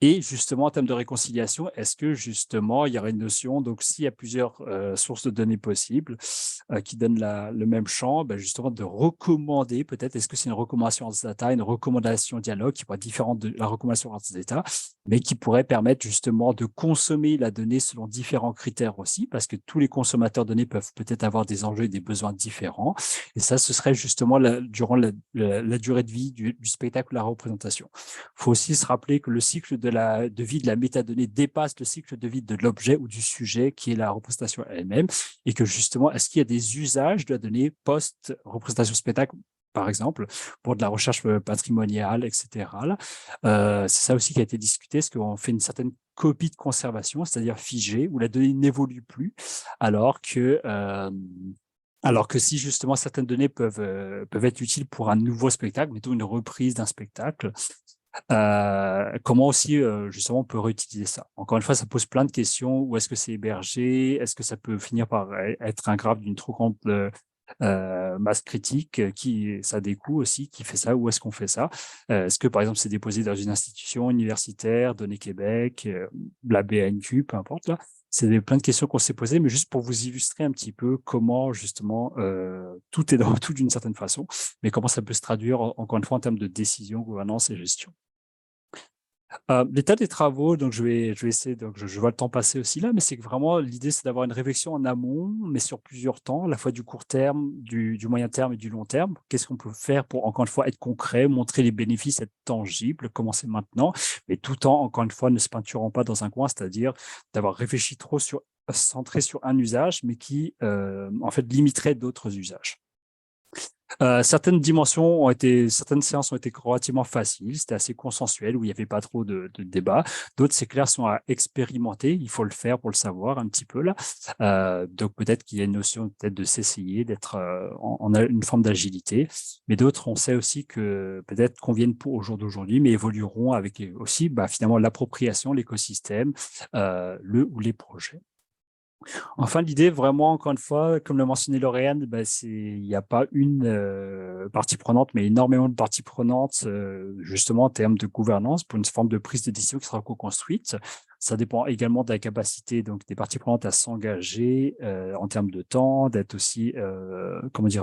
Et justement, en termes de réconciliation, est-ce que justement, il y aurait une notion, donc s'il y a plusieurs sources de données possibles qui donnent le même champ, ben justement de recommander peut-être, est-ce que c'est une recommandation Arts Data, une recommandation dialogue qui pourrait être différente de la recommandation Arts Data, mais qui pourrait permettre justement de consommer la donnée selon différents critères aussi, parce que tous les consommateurs de données peuvent peut-être avoir des enjeux et des besoins différents. Et ça, ce serait justement durant la durée de vie du spectacle ou la représentation. Il faut aussi se rappeler que le cycle de vie de la métadonnée dépasse le cycle de vie de l'objet ou du sujet qui est la représentation elle-même, et que justement, est-ce qu'il y a des usages de la donnée post-représentation spectacle, par exemple, pour de la recherche patrimoniale, etc. C'est ça aussi qui a été discuté, est-ce qu'on fait une certaine copie de conservation, c'est-à-dire figée, où la donnée n'évolue plus, alors que si justement certaines données peuvent être utiles pour un nouveau spectacle, mettons une reprise d'un spectacle, comment aussi justement on peut réutiliser ça. Encore une fois, ça pose plein de questions. Où est-ce que c'est hébergé? Est-ce que ça peut finir par être un graphe d'une trop grande masse critique ça a des coûts aussi, qui fait ça? Où est-ce qu'on fait ça? Est-ce que par exemple c'est déposé dans une institution universitaire, Données Québec, la BANQ, peu importe là? C'est plein de questions qu'on s'est posées, mais juste pour vous illustrer un petit peu comment justement tout est dans tout d'une certaine façon, mais comment ça peut se traduire encore une fois en termes de décision, gouvernance et gestion. L'état des travaux, donc je vais essayer, donc je vois le temps passer aussi là, mais c'est que vraiment l'idée c'est d'avoir une réflexion en amont, mais sur plusieurs temps, à la fois du court terme, du moyen terme et du long terme. Qu'est-ce qu'on peut faire pour encore une fois être concret, montrer les bénéfices, être tangible, commencer maintenant, mais tout en encore une fois ne se peinturant pas dans un coin, c'est-à-dire d'avoir réfléchi trop centré sur un usage, mais qui en fait limiterait d'autres usages. Certaines séances ont été relativement faciles, c'était assez consensuel, où il n'y avait pas trop de débat. D'autres, c'est clair, sont à expérimenter, il faut le faire pour le savoir un petit peu là. Donc peut-être qu'il y a une notion peut-être de s'essayer, d'être en une forme d'agilité, mais d'autres, on sait aussi que peut-être conviennent au jour d'aujourd'hui, mais évolueront avec aussi finalement l'appropriation, l'écosystème, le ou les projets. Enfin, l'idée, vraiment, encore une fois, comme l'a mentionné Lauriane, il n'y a pas une partie prenante, mais énormément de parties prenantes, justement, en termes de gouvernance, pour une forme de prise de décision qui sera co-construite. Ça dépend également de la capacité donc, des parties prenantes à s'engager en termes de temps, d'être aussi,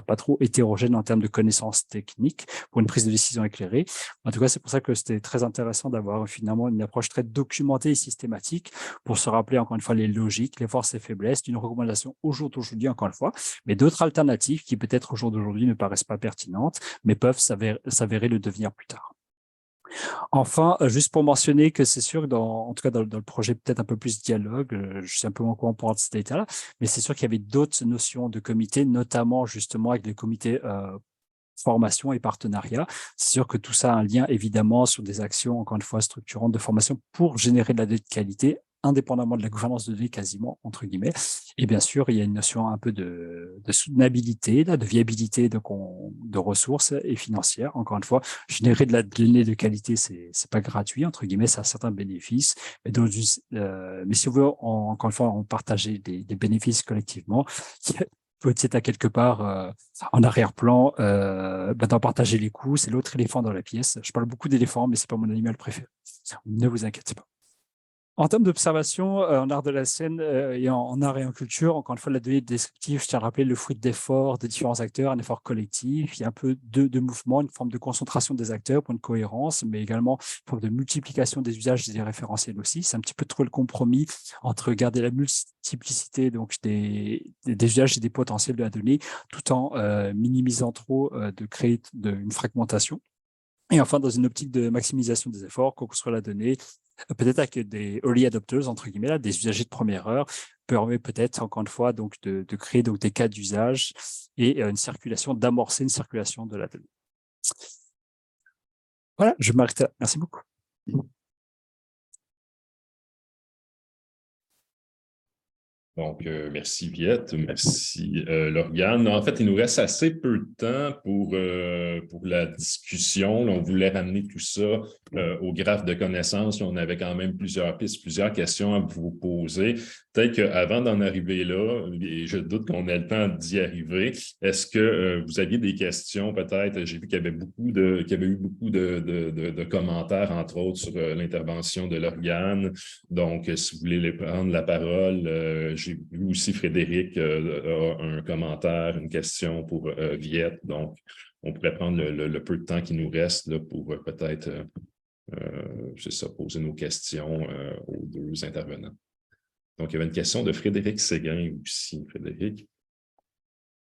pas trop hétérogène en termes de connaissances techniques pour une prise de décision éclairée. En tout cas, c'est pour ça que c'était très intéressant d'avoir finalement une approche très documentée et systématique pour se rappeler encore une fois les logiques, les forces et faiblesses d'une recommandation au jour d'aujourd'hui, encore une fois, mais d'autres alternatives qui peut-être au jour d'aujourd'hui ne paraissent pas pertinentes, mais peuvent s'avérer le devenir plus tard. Enfin, juste pour mentionner que c'est sûr que en tout cas dans le projet peut-être un peu plus dialogue, je suis un peu moins courant pour ce détail-là, mais c'est sûr qu'il y avait d'autres notions de comité, notamment justement avec les comités formation et partenariat. C'est sûr que tout ça a un lien évidemment sur des actions, encore une fois, structurantes de formation pour générer de la donnée de qualité, indépendamment de la gouvernance de données quasiment, entre guillemets. Et bien sûr, il y a une notion un peu de soutenabilité, de viabilité de ressources et financières. Encore une fois, générer de la donnée de qualité, c'est pas gratuit, entre guillemets, ça a certains bénéfices. Mais si on veut, encore une fois, en partager des bénéfices collectivement, peut-être à quelque part en arrière-plan, d'en partager les coûts. C'est l'autre éléphant dans la pièce. Je parle beaucoup d'éléphants, mais c'est pas mon animal préféré. Ne vous inquiétez pas. En termes d'observation, en art de la scène et en art et en culture, encore une fois, la donnée descriptive, je tiens à rappeler le fruit d'efforts de différents acteurs, un effort collectif. Il y a un peu de mouvement, une forme de concentration des acteurs pour une cohérence, mais également une forme de multiplication des usages et des référentiels aussi. C'est un petit peu trop le compromis entre garder la multiplicité donc des usages et des potentiels de la donnée, tout en minimisant trop de créer une fragmentation. Et enfin, dans une optique de maximisation des efforts, co-construire la donnée, peut-être avec des early adopters, entre guillemets, là, des usagers de première heure, permet peut-être, encore une fois, donc, de créer donc, des cas d'usage et d'amorcer une circulation de la donnée. Voilà, je m'arrête là. Merci beaucoup. Donc, merci Viette, merci Lauriane. En fait, il nous reste assez peu de temps pour la discussion. Là, on voulait ramener tout ça au graphe de connaissances. Là, on avait quand même plusieurs pistes, plusieurs questions à vous poser. Peut-être qu'avant d'en arriver là, et je doute qu'on ait le temps d'y arriver, est-ce que vous aviez des questions peut-être? J'ai vu qu'il y avait eu beaucoup de commentaires, entre autres, sur l'intervention de Lauriane. Donc, si vous voulez prendre la parole, j'ai vu aussi Frédéric a un commentaire, une question pour Viette. Donc, on pourrait prendre le peu de temps qui nous reste là, pour peut-être, poser nos questions aux deux intervenants. Donc, il y avait une question de Frédéric Séguin aussi. Frédéric.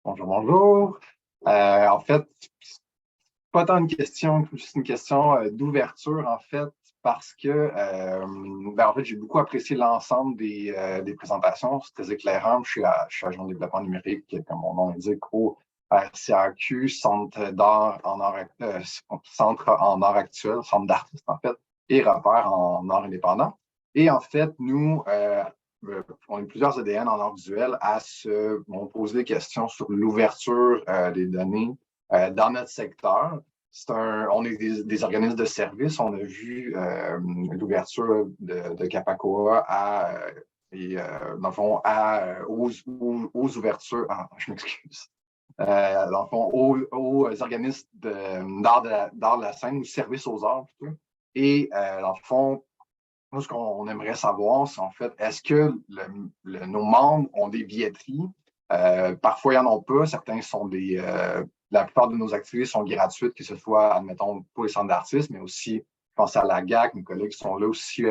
Bonjour, bonjour. En fait, pas tant une question, juste une question d'ouverture, en fait, parce que en fait, j'ai beaucoup apprécié l'ensemble des présentations. C'est très éclairant. Je suis agent de développement numérique, comme mon nom l'indique, au CAQ, Centre d'art en art, Centre en art actuel, Centre d'artistes, en fait, et repère en art indépendant. Et en fait, nous, on a plusieurs ADN en art visuel on pose des questions sur l'ouverture des données dans notre secteur. On est des organismes de service. On a vu l'ouverture de Capacoa dans le fond, aux ouvertures. Je m'excuse. Dans le fond, aux organismes d'art de la scène ou service aux arts, plutôt. Et dans le fond, nous, ce qu'on aimerait savoir, c'est en fait, est-ce que nos membres ont des billetteries? Parfois, ils n'en ont pas. Certains sont la plupart de nos activités sont gratuites, que ce soit, admettons, pour les centres d'artistes, mais aussi, je pense à la GAC, mes collègues sont là aussi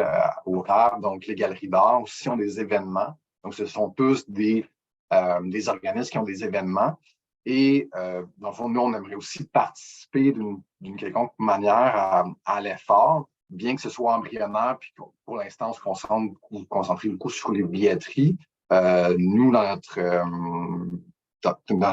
au RAB, donc les galeries d'art aussi ont des événements. Donc, ce sont tous des organismes qui ont des événements. Et dans le fond, nous, on aimerait aussi participer d'une quelconque manière à l'effort, bien que ce soit embryonnaire, puis pour l'instant, on se concentre beaucoup sur les billetteries. Nous, dans notre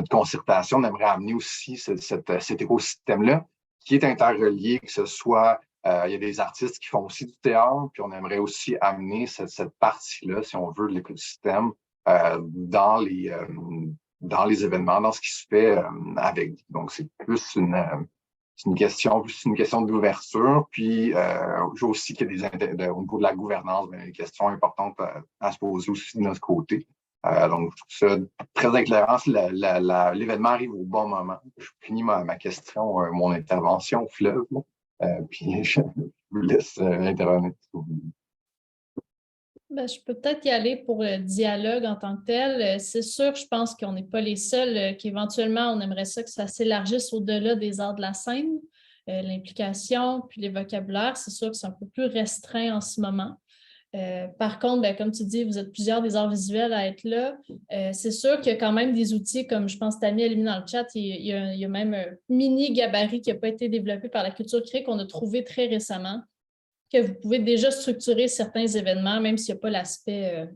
concertation, on aimerait amener aussi cet écosystème-là qui est interrelié, que ce soit, il y a des artistes qui font aussi du théâtre, puis on aimerait aussi amener cette partie-là, si on veut, de l'écosystème dans les événements, dans ce qui se fait avec. Donc, c'est plus une question d'ouverture. Puis, j'ai aussi qu'il y a au niveau de la gouvernance, des questions importantes à se poser aussi de notre côté. Donc, je trouve ça très éclairant. L'événement arrive au bon moment. Je finis ma question, mon intervention au fleuve. Puis, je vous laisse intervenir. Ben, je peux peut-être y aller pour le dialogue en tant que tel. C'est sûr, je pense qu'on n'est pas les seuls, qu'éventuellement, on aimerait ça que ça s'élargisse au-delà des arts de la scène. L'implication, puis les vocabulaires, c'est sûr que c'est un peu plus restreint en ce moment. Par contre, ben, comme tu dis, vous êtes plusieurs des arts visuels à être là. C'est sûr qu'il y a quand même des outils, comme je pense Tammy a mis dans le chat, il y a même un mini gabarit qui n'a pas été développé par la culture créée qu'on a trouvé très récemment, que vous pouvez déjà structurer certains événements, même s'il n'y a pas l'aspect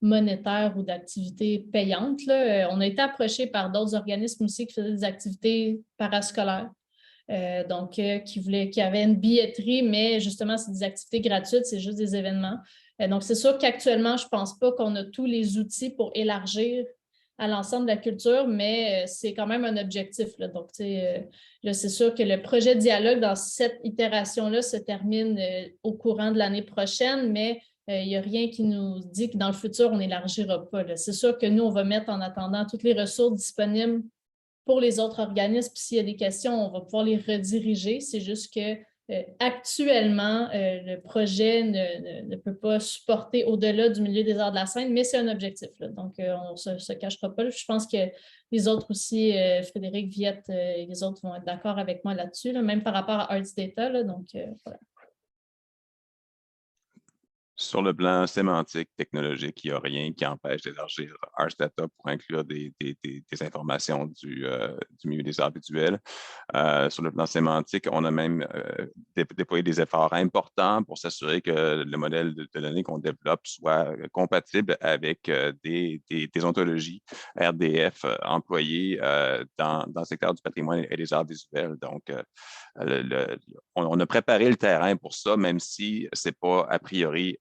monétaire ou d'activité payante. Là. On a été approché par d'autres organismes aussi qui faisaient des activités parascolaires. Qui avaient une billetterie, mais justement, c'est des activités gratuites, c'est juste des événements. Donc, c'est sûr qu'actuellement, je ne pense pas qu'on a tous les outils pour élargir à l'ensemble de la culture, mais c'est quand même un objectif. Là. Donc, là, c'est sûr que le projet Dialogue, dans cette itération-là, se termine au courant de l'année prochaine, mais il n'y a rien qui nous dit que dans le futur, on n'élargira pas. Là. C'est sûr que nous, on va mettre en attendant toutes les ressources disponibles pour les autres organismes. Puis s'il y a des questions, on va pouvoir les rediriger. C'est juste que actuellement, le projet ne peut pas supporter au-delà du milieu des arts de la scène, mais c'est un objectif. Là. Donc, on ne se cachera pas. Je pense que les autres aussi, Frédéric, Viette et les autres vont être d'accord avec moi là-dessus, là, même par rapport à Arts Data. Là, donc, voilà. Sur le plan sémantique, technologique, il n'y a rien qui empêche d'élargir Ars Data pour inclure des informations du milieu des arts visuels. Sur le plan sémantique, on a même déployé des efforts importants pour s'assurer que le modèle de données qu'on développe soit compatible avec des ontologies RDF employées dans le secteur du patrimoine et des arts visuels. Donc, on a préparé le terrain pour ça, même si ce n'est pas a priori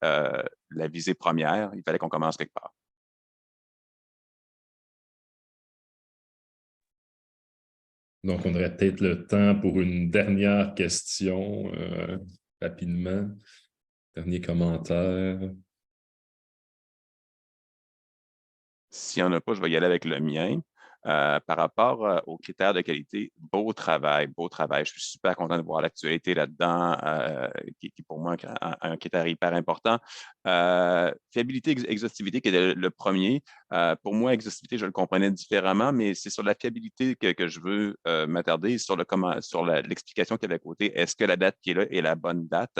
la visée première. Il fallait qu'on commence quelque part. Donc, on aurait peut-être le temps pour une dernière question, rapidement. Dernier commentaire. S'il n'y en a pas, je vais y aller avec le mien. Par rapport aux critères de qualité, beau travail, beau travail. Je suis super content de voir l'actualité là-dedans, qui pour moi est un critère hyper important. Fiabilité, exhaustivité, qui est le premier. Pour moi, exhaustivité, je le comprenais différemment, mais c'est sur la fiabilité que je veux m'attarder, sur l'explication qu'il y a à côté. Est-ce que la date qui est là est la bonne date?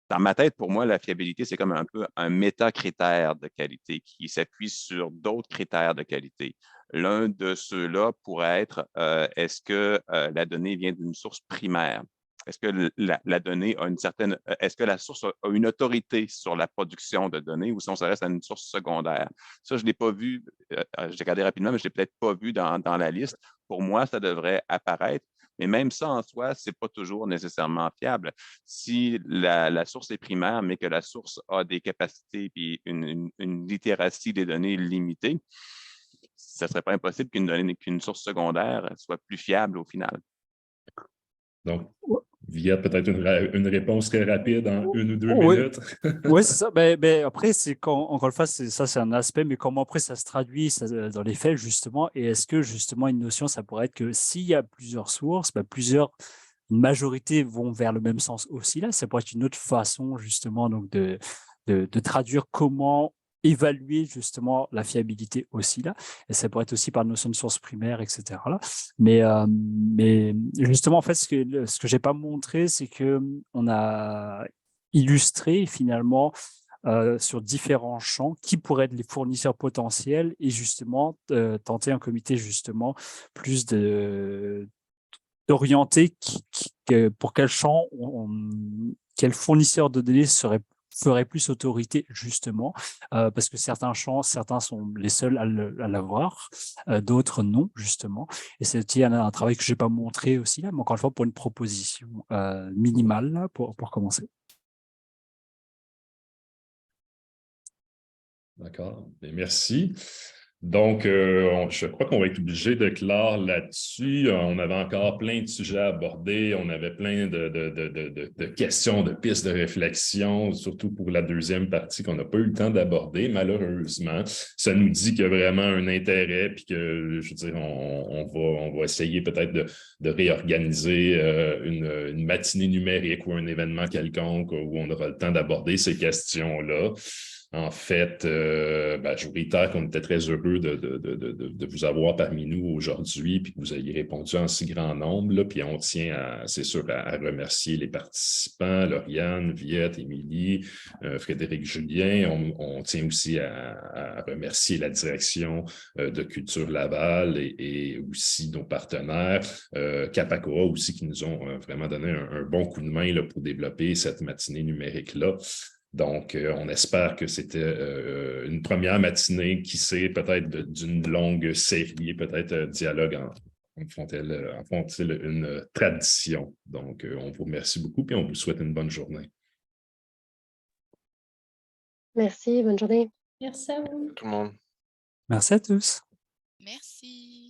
Dans ma tête, pour moi, la fiabilité, c'est comme un peu un métacritère de qualité qui s'appuie sur d'autres critères de qualité. L'un de ceux-là pourrait être est-ce que la donnée vient d'une source primaire? Est-ce que la donnée a une certaine. Est-ce que la source a une autorité sur la production de données ou si on se reste à une source secondaire? Ça, je ne l'ai pas vu, j'ai regardé rapidement, mais je ne l'ai peut-être pas vu dans la liste. Pour moi, ça devrait apparaître. Mais même ça en soi, ce n'est pas toujours nécessairement fiable. Si la source est primaire, mais que la source a des capacités et une littératie des données limitée, ça ne serait pas impossible qu'une source secondaire soit plus fiable au final. Donc, via peut-être une réponse très rapide en 1 ou 2 Oui. minutes. Oui, c'est ça. Mais après, c'est encore une fois, ça, c'est un aspect, mais comment après ça se traduit dans les faits, justement, et est-ce que, justement, une notion, ça pourrait être que s'il y a plusieurs sources, une majorité vont vers le même sens aussi là, ça pourrait être une autre façon, justement, donc de traduire comment évaluer justement la fiabilité aussi là, et ça pourrait être aussi par notion de source primaire, etc. là. Mais justement, en fait, ce que j'ai pas montré, c'est que on a illustré finalement sur différents champs qui pourraient être les fournisseurs potentiels et justement tenter un comité justement plus d'orienter pour quel champ quel fournisseur de données ferait plus autorité justement, parce que certains champs, certains sont les seuls à l'avoir, d'autres non justement. Et c'est un travail que je n'ai pas montré aussi là, mais encore une fois pour une proposition minimale là, pour commencer. D'accord, merci. Donc, je crois qu'on va être obligé de clore là-dessus. On avait encore plein de sujets à aborder. On avait plein de questions, de pistes de réflexion, surtout pour la deuxième partie qu'on n'a pas eu le temps d'aborder, malheureusement. Ça nous dit qu'il y a vraiment un intérêt, puis que, je veux dire, on va essayer peut-être de réorganiser une matinée numérique ou un événement quelconque où on aura le temps d'aborder ces questions-là. En fait, je vous réitère qu'on était très heureux de vous avoir parmi nous aujourd'hui, puis que vous ayez répondu en si grand nombre. Là, puis on tient, c'est sûr, à remercier les participants, Lauriane, Viette, Émilie, Frédéric Julien. On tient aussi à remercier la direction de Culture Laval et aussi nos partenaires, Capacoa aussi, qui nous ont vraiment donné un bon coup de main là, pour développer cette matinée numérique-là. Donc, on espère que c'était une première matinée, qui sait, peut-être d'une longue série, peut-être dialogue en font-ils une tradition. Donc, on vous remercie beaucoup et on vous souhaite une bonne journée. Merci, bonne journée. Merci à vous. Tout le monde. Merci à tous. Merci.